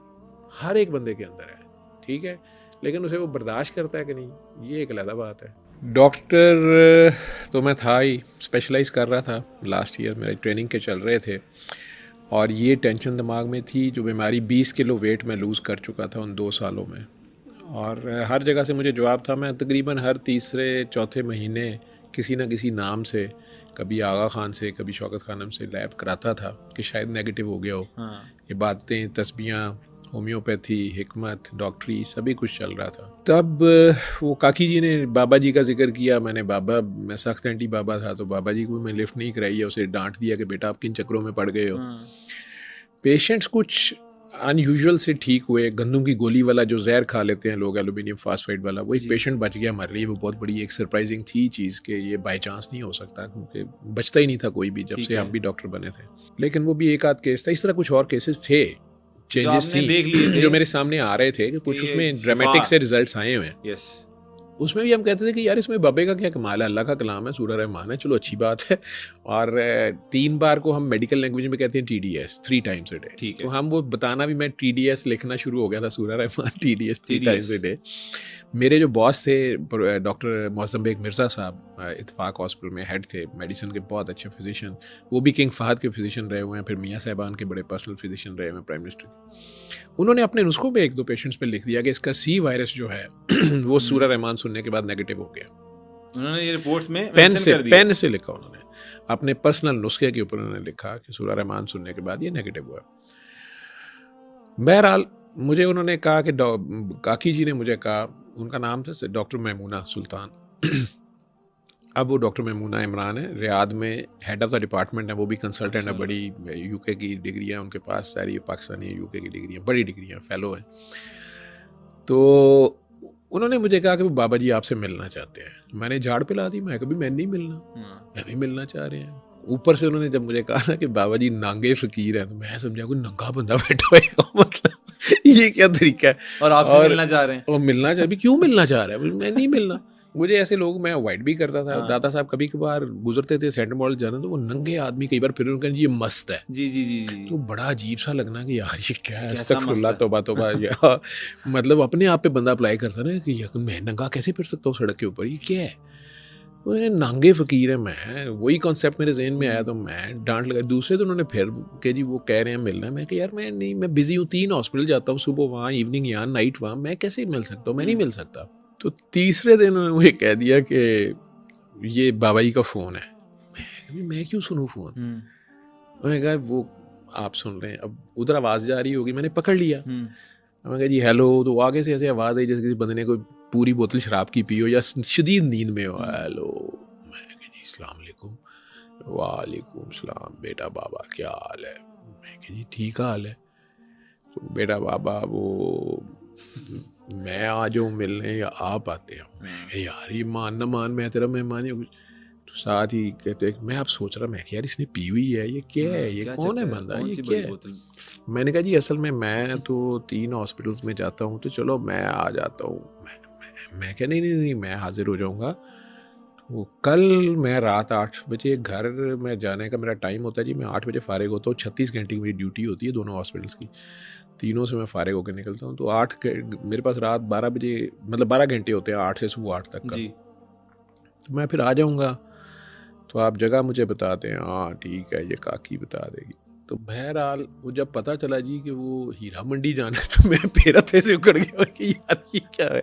हर एक बंदे के अंदर है, ठीक है, लेकिन उसे वो बर्दाश्त करता है कि नहीं, ये एक अलग बात है। डॉक्टर तो मैं था ही, स्पेशलाइज कर रहा था, लास्ट ईयर मेरे ट्रेनिंग के चल रहे थे, और ये टेंशन दिमाग में थी, जो बीमारी 20 किलो वेट मैं लूज़ कर चुका था उन 2 सालों में, और हर जगह से मुझे जवाब था। मैं तकरीबन हर तीसरे चौथे महीने किसी न किसी नाम से, कभी आगा खान से, कभी शौकत खानम से लैब कराता था कि शायद नेगेटिव हो गया हो। ये बातें, तस्बियाँ, होम्योपैथी, हिकमत, डॉक्टरी, सभी कुछ चल रहा था। तब वो काकी जी ने बाबा जी का जिक्र किया। मैं सख्त एंटी बाबा था, तो बाबा जी को मैं लिफ्ट नहीं कराई है, उसे डांट दिया कि बेटा आप किन चक्रों में पड़ गए हो। पेशेंट्स कुछ अनयूजुअल से ठीक हुए। गंदम की गोली वाला जो जहर खा लेते हैं लोग, एल्यूमिनियम फास्फाइड वाला, वो एक पेशेंट बच गया हमारे लिए। वो बहुत बड़ी एक सरप्राइजिंग थी चीज़ कि ये बाई चांस नहीं हो सकता, क्योंकि बचता ही नहीं था कोई भी जब से हम भी डॉक्टर बने थे। लेकिन वो भी एक आध केस था। इस तरह कुछ और केसेस थे, चेंजेस थी देख लिए थे, जो मेरे सामने आ रहे थे कि कुछ उसमें ड्रामेटिक से रिजल्ट्स आए हुए हैं। उसमें भी हम कहते थे कि यार इसमें बाबे का क्या कमाल है, अल्लाह का कलाम है, सूरह रहमान है, चलो अच्छी बात है। और 3 बार को हम मेडिकल लैंग्वेज में कहते हैं TDS, 3 टाइम्स अ डे। ठीक है, तो हम वो बताना भी, मैं TDS लिखना शुरू हो गया था, सूरह Rahman TDS 3 times a day. मेरे जो बॉस थे डॉक्टर मौसम बेग मिर्ज़ा साहब, इत्तेफाक हॉस्पिटल में हेड थे, मेडिसिन के बहुत अच्छे फिजिशियन, वो भी किंग फहद के फिजिशियन रहे हुए हैं, फिर मियाँ साहबान के बड़े पर्सनल फिजिशियन रहे हुए हैं प्राइम मिनिस्टर के। उन्होंने अपने नुस्खों पे 1-2 पेशेंट्स पे लिख दिया कि इसका C वायरस जो है वो सूरह रहमान सुनने के बाद नेगेटिव हो गया। उन्होंने ये रिपोर्ट्स में पेन से लिखा, उन्होंने अपने पर्सनल नुस्खे के ऊपर उन्होंने लिखा कि सूरह रहमान सुनने के बाद ये नेगेटिव हुआ। बहरहाल मुझे उन्होंने कहा कि काकी जी ने मुझे कहा, उनका नाम था डॉक्टर मैमूना सुल्तान अब वो डॉक्टर मैमूना इमरान है, रियाद में हेड ऑफ द डिपार्टमेंट है, वो भी कंसल्टेंट है, बड़ी UK की डिग्रियाँ उनके पास सारी, पाकिस्तानी UK की डिग्रियाँ, बड़ी डिग्रियाँ, फेलो हैं। तो उन्होंने मुझे कहा कि वो बाबा जी आपसे मिलना चाहते हैं। मैंने झाड़ पिला दी, मैं कभी मैं नहीं मिलना, मैं भी मिलना चाह रहे हैं। ऊपर से उन्होंने जब मुझे कहा ना कि बाबा जी नांगे फकीर हैं, तो मैं समझा कोई नंगा बंदा बैठा होगा, मतलब ये क्या तरीका है, और आपसे मिलना चाह रहे हैं, और मिलना चाह, क्यों मिलना चाह रहा है, मैं नहीं मिलना। मुझे ऐसे लोग, मैं अवॉइड भी करता था। दादा साहब कभी कभार गुजरते थे सेंटर मॉडल जाना, तो वो नंगे आदमी कई बार फिर उनका ये मस्त है, जी, तो बड़ा अजीब सा लगना कि यार ये क्या है, अस्तगफिरुल्लाह, तौबा या मतलब अपने आप पे बंदा अप्लाई करता ना कि मैं नंगा कैसे फिर सकता हूँ सड़क के ऊपर, ये क्या है, वो नांगे फकीर है। मैं वही कॉन्सेप्ट मेरे जहन में आया, तो मैं डांट लगाई। दूसरे तो उन्होंने फिर कि जी वो कह रहे हैं मिलना है। मैं कि यार मैं नहीं, मैं बिजी हूँ, 3 हॉस्पिटल जाता हूँ, सुबह वहाँ, इवनिंग यहाँ, नाइट वहाँ, मैं कैसे मिल सकता हूँ, मैं नहीं मिल सकता। तो तीसरे दिन उन्होंने मुझे कह दिया कि ये बाबा जी का फ़ोन है। मैं क्यों सुनूँ फ़ोन? उन्होंने कहा वो आप सुन रहे हैं, अब उधर आवाज़ जा रही होगी, मैंने पकड़ लिया। मैंने कहा जी हेलो, तो आगे से ऐसे आवाज़ आई जैसे किसी बंदे ने कोई पूरी बोतल शराब की पी हो या शदीद नींद में हो। हेलो, मैं कहा जी अस्सलाम वालेकुम। वालेकुम सलाम, बेटा बाबा क्या हाल है? मैं कहा जी ठीक हाल है। तो बेटा बाबा वो मैं आ जाऊँ मिलने या आप आते हो? मैं कहा यार ये मान ना मान, मैं तेरा मेहमान ही। तो साथ ही कहते मैं आप सोच रहा, मैं यार इसने पी हुई है, ये क्या है, ये कौन है बंदा, ये क्या है? मैंने कहा जी असल में मैं तो 3 हॉस्पिटल्स में जाता हूँ, तो चलो मैं आ जाता हूँ। मैं क्या नहीं, मैं हाजिर हो जाऊँगा। तो कल मैं रात 8 बजे घर में जाने का मेरा टाइम होता है जी, मैं 8 बजे फारिग होता हूँ। 36 घंटे की मेरी ड्यूटी होती है दोनों हॉस्पिटल्स की, तीनों से मैं फारिग होकर निकलता हूँ। तो 8 मेरे पास रात 12 बजे, मतलब 12 घंटे होते हैं, 8 से सुबह 8 तक का जी। तो मैं फिर आ जाऊँगा, तो आप जगह मुझे बताते हैं। हाँ ठीक है, ये काकी बता देगी। तो बहरहाल वो जब पता चला जी कि वो हीरा मंडी जाना है, तो मैं फिर से उकड़ गया कि यार ये क्या है।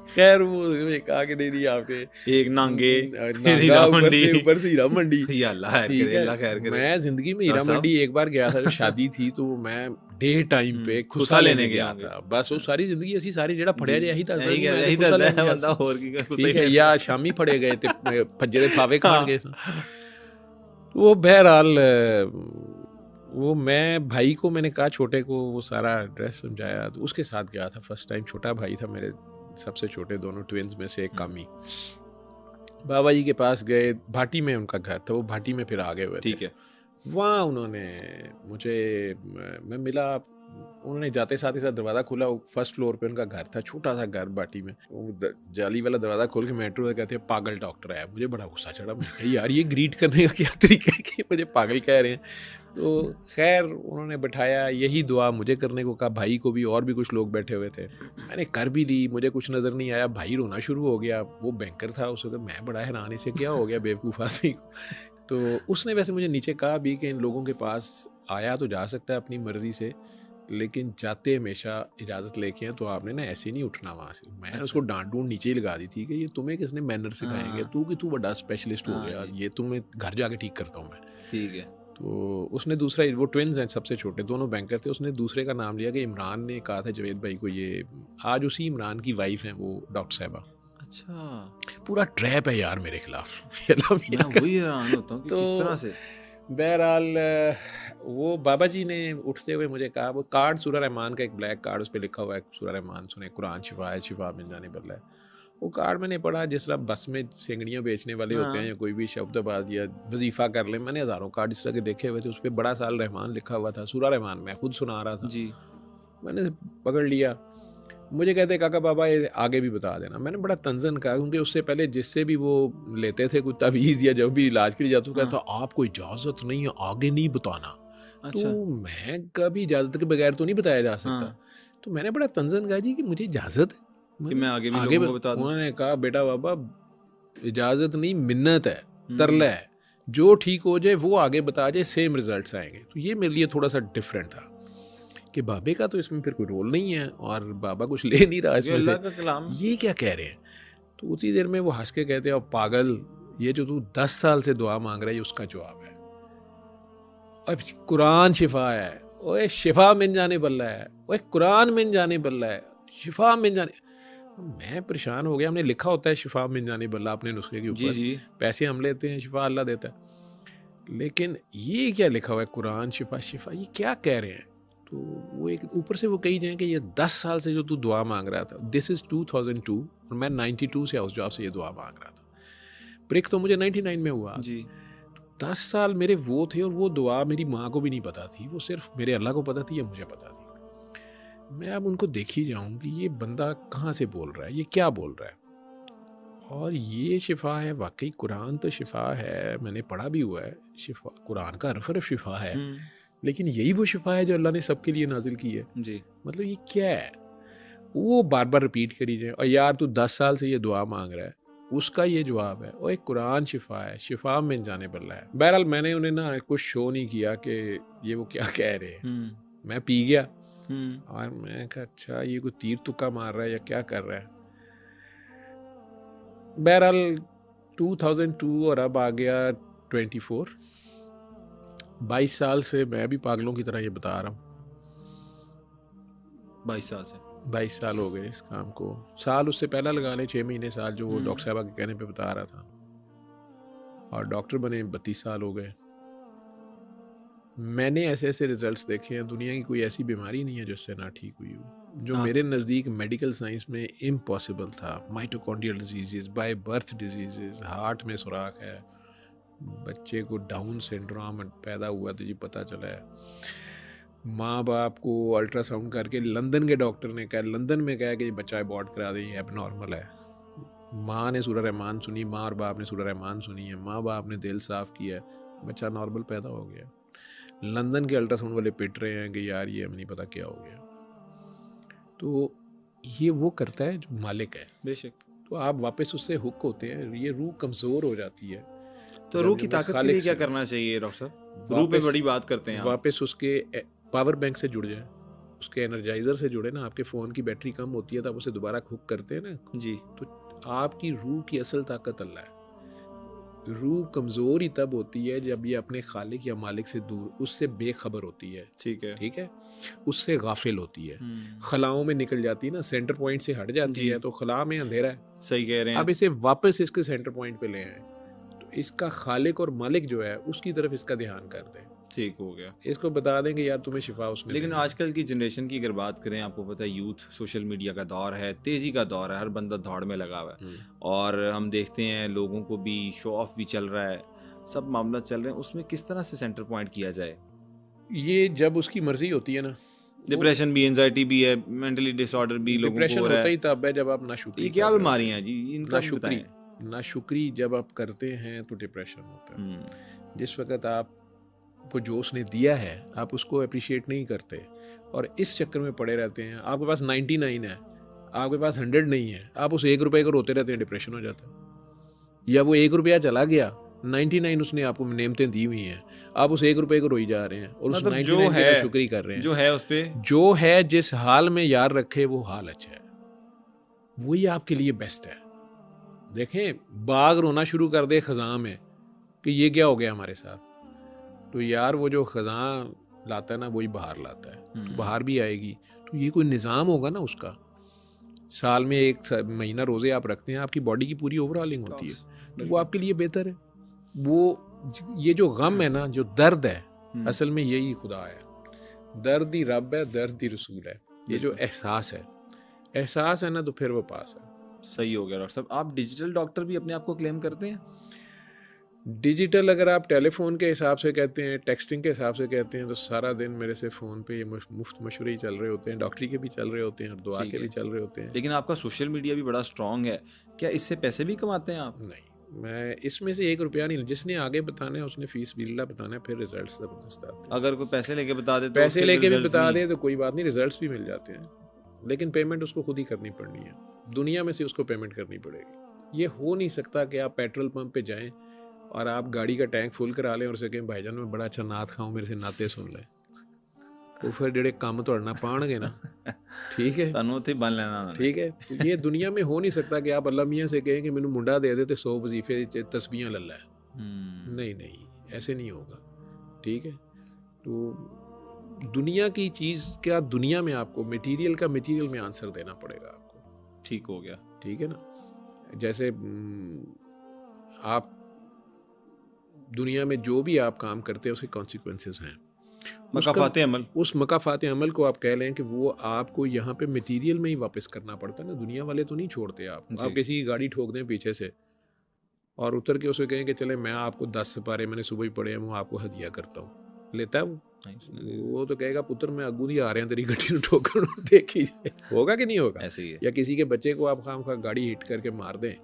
खैर वो कहा कि नहीं आपने एक नांगे ऊपर से हीरा मंडी। ठीक है, मैं जिंदगी में हीरा मंडी एक बार गया था, जो शादी थी, तो मैं डे टाइम पे खुसा लेने गया था। बस वो सारी जिंदगी ऐसी सारी जेड़ा फड़िया जाए ठीक है, या शामी फड़े गए थे फज्जरे फावे खान गए। वो बहरहाल वो मैं भाई को मैंने कहा, छोटे को, वो सारा एड्रेस समझाया, तो उसके साथ गया था फर्स्ट टाइम। छोटा भाई था मेरे सबसे छोटे, दोनों ट्विंस में से एक कामी। बाबा जी के पास गए, भाटी में उनका घर था, वो भाटी में फिर आ गए हुए थे। ठीक है, वहाँ उन्होंने मुझे, मैं मिला, उन्होंने जाते साथ ही साथ दरवाज़ा खोला, फर्स्ट फ्लोर पे उनका घर था, छोटा सा घर बाटी में, वो जाली वाला दरवाज़ा खोल के मेट्रो से कहते हैं पागल डॉक्टर आया। मुझे बड़ा गुस्सा चढ़ा, मैं कहा यार ये ग्रीट करने का क्या तरीका है कि मुझे पागल कह रहे हैं। तो खैर उन्होंने बैठाया, यही दुआ मुझे करने को कहा, भाई को भी, और भी कुछ लोग बैठे हुए थे। मैंने कर भी ली, मुझे कुछ नज़र नहीं आया, भाई रोना शुरू हो गया। वो बैंकर था उस वक्त, मैं बड़ा हैरान, इसे क्या हो गया बेवकूफ़ आदमी को। तो उसने वैसे मुझे नीचे कहा भी कि इन लोगों के पास आया तो जा सकता है अपनी मर्ज़ी से, लेकिन जाते हमेशा इजाज़त लेके हैं, तो आपने ना ऐसे नहीं उठना वहाँ से। मैंने उसको डांट डूंट नीचे ही लगा दी थी कि ये तुम्हें किसने मैनर सिखाएंगे, हाँ। तू बड़ा स्पेशलिस्ट हो गया, जी। ये तुम्हें घर जाके ठीक करता हूँ मैं। ठीक है। तो उसने दूसरा, वो ट्विन्स हैं सबसे छोटे, दोनों बैंकर थे, उसने दूसरे का नाम लिया कि इमरान ने कहा था जावेद भाई को, ये आज उसी इमरान की वाइफ हैं वो डॉक्टर साहबा। अच्छा, पूरा ट्रैप है यार मेरे खिलाफ। मैं वही हैरान होता हूँ कि तो किस तरह से। बहरहाल वो बाबा जी ने उठते हुए मुझे कहा, वो कार्ड सूरह रहमान का, एक ब्लैक कार्ड, उस पर लिखा हुआ है सूरह रहमान सुने, कुरान शिफा है, शिफा मिल जाने बदला है। वो कार्ड मैंने पढ़ा, जिस तरह बस में सिंगड़ियाँ बेचने वाले होते हैं या कोई भी शब्दबाज या वजीफ़ा कर ले, मैंने हज़ारों कार्ड इस तरह के देखे हुए थे, उस पर बड़ा साल रहमान लिखा हुआ था, सूरह रहमान, मैं खुद सुना रहा था। जी। मैंने पकड़ लिया। मुझे कहते काका बाबा ये आगे भी बता देना। मैंने बड़ा तंज़न कहा, क्योंकि उससे पहले जिससे भी वो लेते थे कोई तवीज़ या जब भी इलाज के लिए जाता, तो कहता आपको इजाज़त नहीं है, आगे नहीं बताना। तो अच्छा। मैं कभी इजाज़त के बगैर तो नहीं बताया जा सकता। तो मैंने बड़ा तंज़न कहा जी कि मुझे इजाज़त है कि मैं आगे भी लोगों को बता दूं। उन्होंने कहा बेटा बाबा इजाज़त नहीं, मिन्नत है, तरला है, जो ठीक हो जाए वो आगे बता जाए, सेम रिजल्ट्स आएंगे। तो ये मेरे लिए थोड़ा सा डिफरेंट था कि बाबे का तो इसमें फिर कोई रोल नहीं है और बाबा कुछ ले नहीं रहा इसमें से, अल्लाह का कलाम। ये क्या कह रहे हैं। तो उसी देर में वो हंस के कहते हैं, पागल, ये जो तू 10 साल से दुआ मांग रहा है, ये उसका जवाब है। अब कुरान शिफा है, ओए शिफा मिल जाने बल्ला है, ओए कुरान मिल जाने बल्ला है, शिफा मिल जाने। मैं परेशान हो गया। हमने लिखा होता है शिफा मिल जाने बल्ला अपने नुस्खे के जी ऊपर, जी। पैसे हम लेते हैं, शिफा अल्लाह देता है, लेकिन ये क्या लिखा हुआ है कुरान शिफा, शिफा ये क्या कह रहे हैं। तो वो एक ऊपर से वो कही जाए कि ये 10 साल से जो तू दुआ मांग रहा था, दिस इज़ 2002 और मैं 92 से हाउस जॉब से ये दुआ मांग रहा था। ब्रेक तो मुझे 99 में हुआ। जी। 10 साल मेरे वो थे और वो दुआ मेरी माँ को भी नहीं पता थी, वो सिर्फ मेरे अल्लाह को पता थी या मुझे पता थी। मैं अब उनको देख ही जाऊँ कि ये बंदा कहाँ से बोल रहा है, ये क्या बोल रहा है, और ये शिफा है। वाकई कुरान तो शिफा है, मैंने पढ़ा भी हुआ है, शिफा कुरान का हरफ हरफ शिफा है, लेकिन यही वो शिफा है जो अल्लाह ने सबके लिए नाजिल की है। जी। मतलब ये क्या है। वो बार बार रिपीट करी जाए, और यार तू 10 साल से ये दुआ मांग रहा है, उसका ये जवाब है, और एक कुरान शिफा है, शिफा में जाने बल्ला है। बहरहाल मैंने उन्हें ना कुछ शो नहीं किया कि ये वो क्या कह रहे हैं। मैं पी गया और मैं कहा अच्छा ये कोई तीर तुक्का मार रहा है या क्या कर रहा है। बहरहाल 2002 और अब आ गया 24, 22 साल से मैं भी पागलों की तरह ये बता रहा हूँ। 22 साल से 22 साल हो गए इस काम को। साल उससे पहला लगा लें, 6 महीने साल, जो वो डॉक्टर साहबा के कहने पे बता रहा था, और डॉक्टर बने 32 साल हो गए। मैंने ऐसे ऐसे रिजल्ट्स देखे हैं, दुनिया की कोई ऐसी बीमारी नहीं है जिससे ना ठीक हुई हो, जो मेरे नज़दीक मेडिकल साइंस में इम्पॉसिबल था। Mitochondrial disease, by birth disease, heart में सुराख है, बच्चे को डाउन सिंड्रोम पैदा हुआ तो जी पता चला है, माँ बाप को अल्ट्रासाउंड करके लंदन के डॉक्टर ने कहा, लंदन में कहा कि बच्चा अबॉर्ट करा दें, ये एबनॉर्मल है। माँ ने सूरह रहमान सुनी, माँ और बाप ने सूरह रहमान सुनी है, माँ बाप ने दिल साफ़ किया, बच्चा नॉर्मल पैदा हो गया। लंदन के अल्ट्रासाउंड वाले पिट रहे हैं कि यार ये हमें नहीं पता क्या हो गया। तो ये वो करता है जो मालिक है, बेशक। तो आप वापस उससे हुक होते हैं, ये रूह कमज़ोर हो जाती है। तो रूह की ताकत के लिए क्या करना चाहिए डॉक्टर साहब? रूह पे बड़ी बात करते हैं आप। वापस उसके पावर बैंक से जुड़ जाए, उसके एनर्जाइज़र से जुड़े ना। आपके फ़ोन की बैटरी कम होती है तब उसे दोबारा हुक करते हैं ना जी, तो आपकी रूह की असल ताकत अल्लाह है। रूह कमज़ोर ही तब होती है जब ये अपने खालिक या मालिक से दूर, उससे बेखबर होती है। ठीक है, उससे गाफिल होती है, खलाओं में निकल जाती है ना, सेंटर पॉइंट से हट जाती है, तो खला में अंधेरा है। सही कह रहे हैं। अब इसे वापस इसके सेंटर पॉइंट पे ले आए, तो इसका खालिक और मालिक जो है उसकी तरफ इसका ध्यान कर दें, ठीक हो गया। इसको बता देंगे यार तुम्हें शिफा उसने। लेकिन आजकल की जनरेशन की अगर बात करें, आपको पता है यूथ सोशल मीडिया का दौर है, तेज़ी का दौर है, हर बंदा दौड़ में लगा हुआ है, और हम देखते हैं लोगों को भी शो ऑफ भी चल रहा है, सब मामला चल रहे हैं, उसमें किस तरह से सेंटर पॉइंट किया जाए? ये जब उसकी मर्जी होती है ना, डिप्रेशन भी, एंजाइटी भी है, मेंटली डिसऑर्डर भी लोगों को डिप्रेशन हो रहा होता है। ही तब है जब आप नाशुक्री ये क्या कर रहे बीमारियां होते हैं जी, हैं। इनका भी नाशुक्री बताएं। नाशुक्री जब आप करते हैं तो डिप्रेशन होता है। जिस वक्त आपको जो उसने दिया है आप उसको अप्रिशिएट नहीं करते और इस चक्कर में पड़े रहते हैं। आपके पास 99 है, आपके पास 100 नहीं है, आप उस 1 रुपए को रोते रहते हैं, डिप्रेशन हो जाता है। या वो 1 रुपया चला गया, 99 उसने आपको नेमतें दी हुई हैं, आप उस 1 रुपए को रोई जा रहे हैं और उस मतलब 99 की नाशुक्री कर रहे हैं। जो है उस पे, जो है जिस हाल में यार रखे वो हाल अच्छा है, वही आपके लिए बेस्ट है। देखें, बाग रोना शुरू कर दे खजां में कि ये क्या हो गया हमारे साथ, तो यार वो जो खजां लाता है ना वही बहार लाता है, तो बहार भी आएगी। तो ये कोई निज़ाम होगा ना उसका। साल में 1 महीना रोज़े आप रखते हैं, आपकी बॉडी की पूरी ओवरऑलिंग होती है, तो वो आपके लिए बेहतर है। वो ये जो गम है ना, जो दर्द है, असल में यही खुदा है। दर्द ही रब है, दर्द ही रसूल है। ये जो एहसास है ना, तो फिर वो पास है। सही हो गया डॉक्टर साहब। आप डिजिटल डॉक्टर भी अपने आप को क्लेम करते हैं? डिजिटल अगर आप टेलीफोन के हिसाब से कहते हैं, टेक्सटिंग के हिसाब से कहते हैं, तो सारा दिन मेरे से फ़ोन पे ये मुफ्त मशवरे ही चल रहे होते हैं। डॉक्टरी के भी चल रहे होते हैं और दुआ के भी चल रहे होते हैं। लेकिन आपका सोशल मीडिया भी बड़ा स्ट्रांग है, क्या इससे पैसे भी कमाते हैं आप? नहीं, मैं इसमें से 1 रुपया नहीं। जिसने आगे बताना है उसने फीस बिल्ला बताना है, फिर रिजल्ट ज़बरदस्त आते हैं। अगर कोई पैसे लेके बता दे तो पैसे उसके लेके भी results बता नहीं। दे तो कोई बात नहीं, रिजल्ट्स भी मिल जाते हैं, लेकिन पेमेंट उसको खुद ही करनी पड़नी है। दुनिया में से उसको पेमेंट करनी पड़ेगी। ये हो नहीं सकता कि आप पेट्रोल पंप पे जाएं और आप गाड़ी का टैंक फुल करा लें और उसे कहें भाईजान मैं बड़ा अच्छा नात खाऊं, मेरे से नाते सुन लें। वो फिर जेडे काम तुहाडे नाल पाणगे ना, ठीक है, ਤੁਹਾਨੂੰ ਉੱਥੇ ਬੰਨ ਲੈਣਾ ਉਹਨਾਂ ਨੇ। ठीक है। तो ये दुनिया में हो नहीं सकता कि आप अल्लाह मियाँ से कहें कि मैनू मुंडा दे दे तो 100 वजीफे तस्बीहां ले लै। नहीं नहीं, ऐसे नहीं होगा, ठीक है। तो दुनिया की चीज़ क्या, दुनिया में आपको मटेरियल का मटेरियल में आंसर देना पड़ेगा आपको। ठीक हो गया, ठीक है ना। जैसे आप दुनिया में जो भी आप काम करते हैं उसके कॉन्सिक्वेंसेस हैं। मकाफाते अमल, उस मकाफात अमल को आप कह लें कि वो आपको यहाँ पे मटेरियल में ही वापस करना पड़ता है ना। दुनिया वाले तो नहीं छोड़ते। आप किसी की गाड़ी ठोक दें पीछे से और उतर के उसे कहें कि चले मैं आपको 10 सिपारे मैंने सुबह ही पढ़े हैं, मैं आपको हदिया करता हूँ, लेता है वो तो कहेगा पुत्र मैं अगू नहीं आ रहे हैं तेरी गड्डी ठोकर, देखी जाए होगा कि नहीं होगा। ऐसे ही है। या किसी के बच्चे को आप खाम खा गाड़ी हिट करके मार दें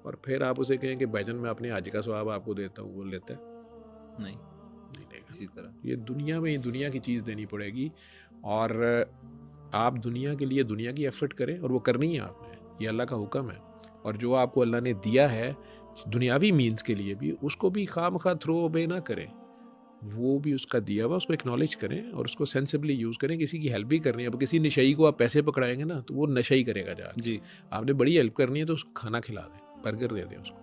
और फिर आप उसे कहें कि भाईजान मैं अपने हज का सवाब आपको देता हूँ, वो लेता है? नहीं लेगा। इसी तरह ये दुनिया में दुनिया की चीज़ देनी पड़ेगी और आप दुनिया के लिए दुनिया की एफर्ट करें और वो करनी है आपने, ये अल्लाह का हुक्म है। और जो आपको अल्लाह ने दिया है दुनियावी मीन्स के लिए भी, उसको भी खाम खा थ्रो अवे ना करें। वो भी उसका दिया हुआ, उसको एक्नॉलेज करें और उसको सेंसिबली यूज़ करें। किसी की हेल्प भी करनी है, अब किसी नशई को आप पैसे पकड़ाएंगे ना तो वो नशा ही करेगा जा जी। आपने बड़ी हेल्प करनी है तो उसको खाना खिला दें, बर्गर दे दें उसको,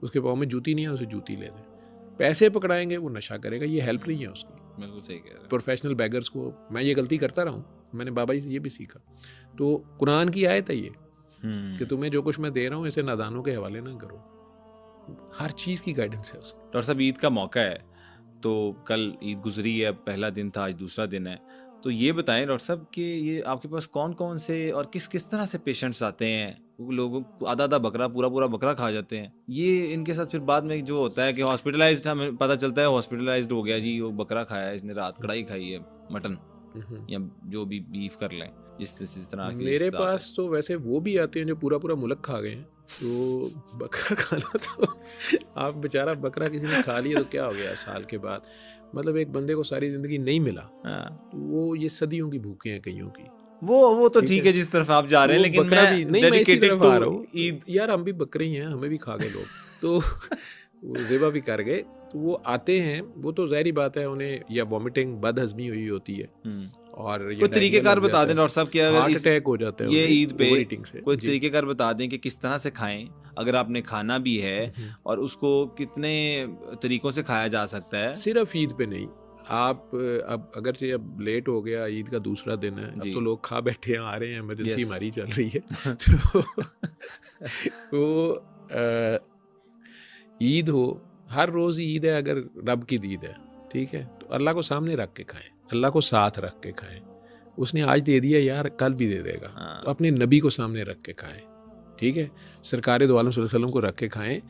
उसके पाँव में जूती नहीं है उसे जूती ले दें। पैसे पकड़ाएंगे वो नशा करेगा, ये हेल्प नहीं है उसकी। बिल्कुल सही कह रहे हैं। प्रोफेशनल बैगर्स को मैं ये गलती करता रहा हूँ, मैंने बाबा जी से ये भी सीखा। तो कुरान की आयत है ये कि तुम्हें जो कुछ मैं दे रहा हूँ इसे नादानों के हवाले ना करो। हर चीज़ की गाइडेंस है उसकी। डॉक्टर साहब ईद का मौका है, तो कल ईद गुजरी है, पहला दिन था, आज दूसरा दिन है, तो ये बताएं डॉक्टर साहब कि ये आपके पास कौन कौन से और किस किस तरह से पेशेंट्स आते हैं? लोग आधा बकरा पूरा बकरा खा जाते हैं, ये इनके साथ फिर बाद में जो होता है कि हॉस्पिटलाइज्ड, हमें पता चलता है हॉस्पिटलाइज्ड हो गया जी, वो बकरा खाया है इसने, रात कढ़ाई खाई है, मटन या जो भी बीफ कर लें, जिस तरह की। मेरे पास तो वैसे वो भी आते हैं जो पूरा मुल्क खा गए हैं, तो बकरा खाना तो आप बेचारा बकरा किसी ने खा लिया तो क्या हो गया साल के बाद, मतलब एक बंदे को सारी जिंदगी नहीं मिला। तो वो ये सदियों की भूखे हैं कईयों की। वो तो ठीक है जिस तरफ आप जा रहे हैं, लेकिन मैं इसी तरफ आ रहा हूँ। ईद यार हम भी बकरे ही हैं, हमें भी खा गए लोग, तो वो ज़िबा भी कर गए। तो वो आते हैं, वो तो ज़ाहिरी बात है उन्हें या वॉमिटिंग बदहजमी हुई होती है और ये तरीकेकार बता दें डॉक्टर साहब कि अगर हार्ट अटैक हो जाता है ये ईद पे से, कोई तरीकेकार बता दें कि किस तरह से खाएं, अगर आपने खाना भी है और उसको कितने तरीकों से खाया जा सकता है। सिर्फ ईद पे नहीं, आप अब अगर अब लेट हो गया, ईद का दूसरा दिन है, अब तो लोग खा बैठे हैं, आ रहे हैं, इमरजेंसी हमारी चल रही है तो ईद हो, हर रोज़ ईद है, अगर रब की ईद है, ठीक है, तो अल्लाह को सामने रख के खाएं, अल्लाह को साथ रख के खाएं। उसने आज दे दिया यार, कल भी दे देगा, तो अपने नबी को सामने रख के खाएं, ठीक है। सरकार दो आलम सल्लल्लाहु अलैहि वसल्लम को रख के खाएं।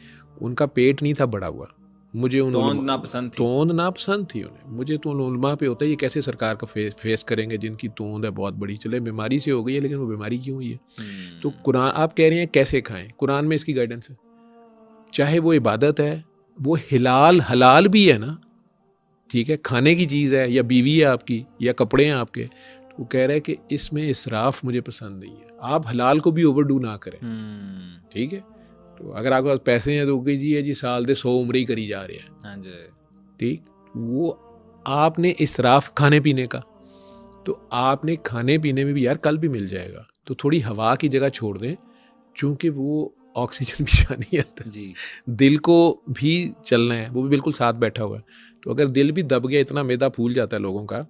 उनका पेट नहीं था बड़ा हुआ, मुझे उन तोंद नापसंद थी। तोंद नापसंद थी उन्हें। मुझे तो उन उलमा पे होता है ये कैसे सरकार का फेस करेंगे जिनकी तोंद है बहुत बड़ी, चले बीमारी से हो गई है लेकिन वो बीमारी क्यों हुई है। तो कुरान आप कह रहे हैं कैसे खाएं, कुरान में इसकी गाइडेंस है। चाहे वो इबादत है, वो हिलाल हलाल भी है ना, ठीक है, खाने की चीज़ है या बीवी है आपकी या कपड़े हैं आपके, तो वो कह रहे हैं कि इसमें इसराफ मुझे पसंद नहीं है। आप हलाल को भी ओवरडू ना करें, ठीक है। तो अगर आपके पास पैसे हैं तो कीजिए जी, साल दे 100 उम्र ही करी जा रहे हैं, हाँ जी, ठीक। वो आपने इसराफ खाने पीने का, तो आपने खाने पीने में भी यार कल भी मिल जाएगा, तो थोड़ी हवा की जगह छोड़ दें, चूँकि वो ऑक्सीजन भी जानी है अंदर जी। दिल को भी चलना है, वो भी बिल्कुल साथ बैठा हुआ है। तो अगर दिल भी दब गया, इतना मैदा फूल जाता है लोगों का,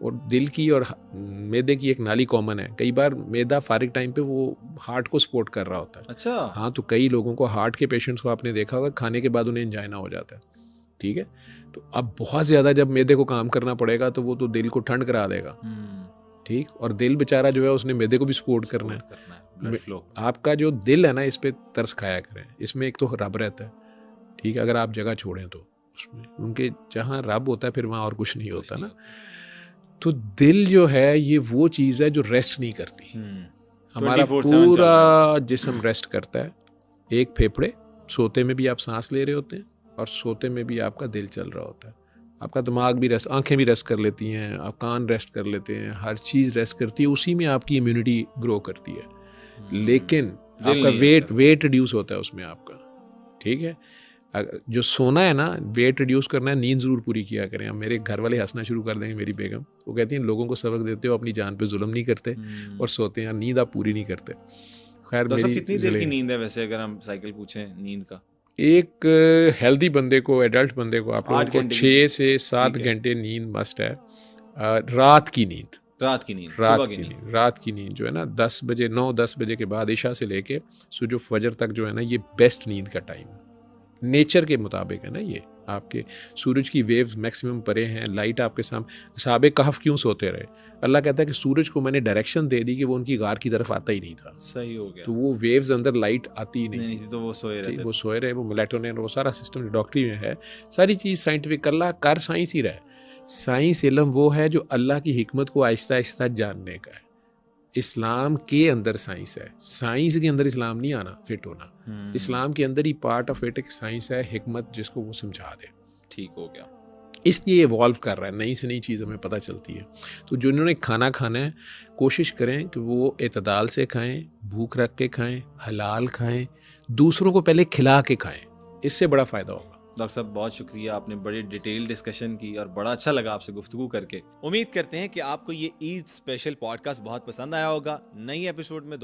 और दिल की और मैदे की एक नाली कॉमन है। कई बार मैदा फारिग टाइम पे वो हार्ट को सपोर्ट कर रहा होता है। अच्छा। हाँ, तो कई लोगों को, हार्ट के पेशेंट्स को आपने देखा होगा, खाने के बाद उन्हें एंजाइना हो जाता है, ठीक है। तो अब बहुत ज़्यादा जब मैदे को काम करना पड़ेगा तो वो तो दिल को ठंड करा देगा, ठीक। और दिल बेचारा जो है उसने मैदे को भी सपोर्ट करना है, ब्लड फ्लो। आपका जो दिल है ना, इस पे तरस खाया करें। इसमें एक तो रब रहता है, ठीक है, अगर आप जगह छोड़ें तो उसमें, क्योंकि जहाँ रब होता है फिर वहाँ और कुछ नहीं होता ना। तो दिल जो है ये वो चीज़ है जो रेस्ट नहीं करती। हमारा 24/7 पूरा जिस्म रेस्ट करता है। एक फेफड़े, सोते में भी आप सांस ले रहे होते हैं और सोते में भी आपका दिल चल रहा होता है। आपका दिमाग भी रेस्ट, आंखें भी रेस्ट कर लेती हैं, आप कान रेस्ट कर लेते हैं, हर चीज़ रेस्ट करती है। उसी में आपकी इम्यूनिटी ग्रो करती है, लेकिन आपका वेट रिड्यूस होता है उसमें आपका, ठीक है। जो सोना है ना, वेट रिड्यूस करना है, नींद ज़रूर पूरी किया करें। अब मेरे घर वाले हंसना शुरू कर देंगे, मेरी बेगम, वो कहती हैं लोगों को सबक देते हो, अपनी जान पे जुल्म नहीं करते और सोते हैं, नींद आप पूरी नहीं करते। खैर तो मेरी कितनी देर की नींद है वैसे, अगर हम साइकिल पूछें नींद का? एक हेल्दी बंदे को, एडल्ट बंदे को, आप लोगों को 6 से 7 घंटे नींद मस्ट है। रात की नींद, रात की नींद, रात की नींद जो है ना, 10 बजे, 9-10 बजे के बाद, इशा से लेके सूरज फजर तक जो है ना, ये बेस्ट नींद का टाइम है। नेचर के मुताबिक है ना ये। आपके सूरज की वेव्स मैक्सिमम परे हैं, लाइट आपके सामने। साहबे कहफ क्यों सोते रहे? अल्लाह कहता है कि सूरज को मैंने डायरेक्शन दे दी कि वो उनकी गार की तरफ आता ही नहीं था। सही हो गया। तो वो वेव्स अंदर लाइट आती ही नहीं थी, तो वो सोए रहे, वो सोए रहे। वो मेलाटोनिन, वो सारा सिस्टम डॉक्टरी में है, सारी चीज़ साइंटिफिक। अल्लाह कर साइंस ही रहा है। साइंस इल्म वो है जो अल्लाह की हिकमत को आहिस्ता आहिस्ता जानने का है। इस्लाम के अंदर साइंस है, साइंस के अंदर इस्लाम नहीं आना, फिट होना। इस्लाम के अंदर ही पार्ट ऑफ इट एक साइंस है, हिकमत, जिसको वो समझा दे। ठीक हो गया। इसलिए इवॉल्व कर रहा है, नई से नई चीज़ हमें पता चलती है। तो जिन्होंने खाना खाना है, कोशिश करें कि वो एतदाल से खाएं, भूख रख के खाएं, हलाल खाएं, दूसरों को पहले खिला के खाएं, इससे बड़ा फ़ायदा होगा। डॉक्टर साहब बहुत शुक्रिया, आपने बड़ी डिटेल डिस्कशन की और बड़ा अच्छा लगा आपसे गुफ्तगू करके। उम्मीद करते हैं कि आपको ये ईद स्पेशल पॉडकास्ट बहुत पसंद आया होगा। नई एपिसोड में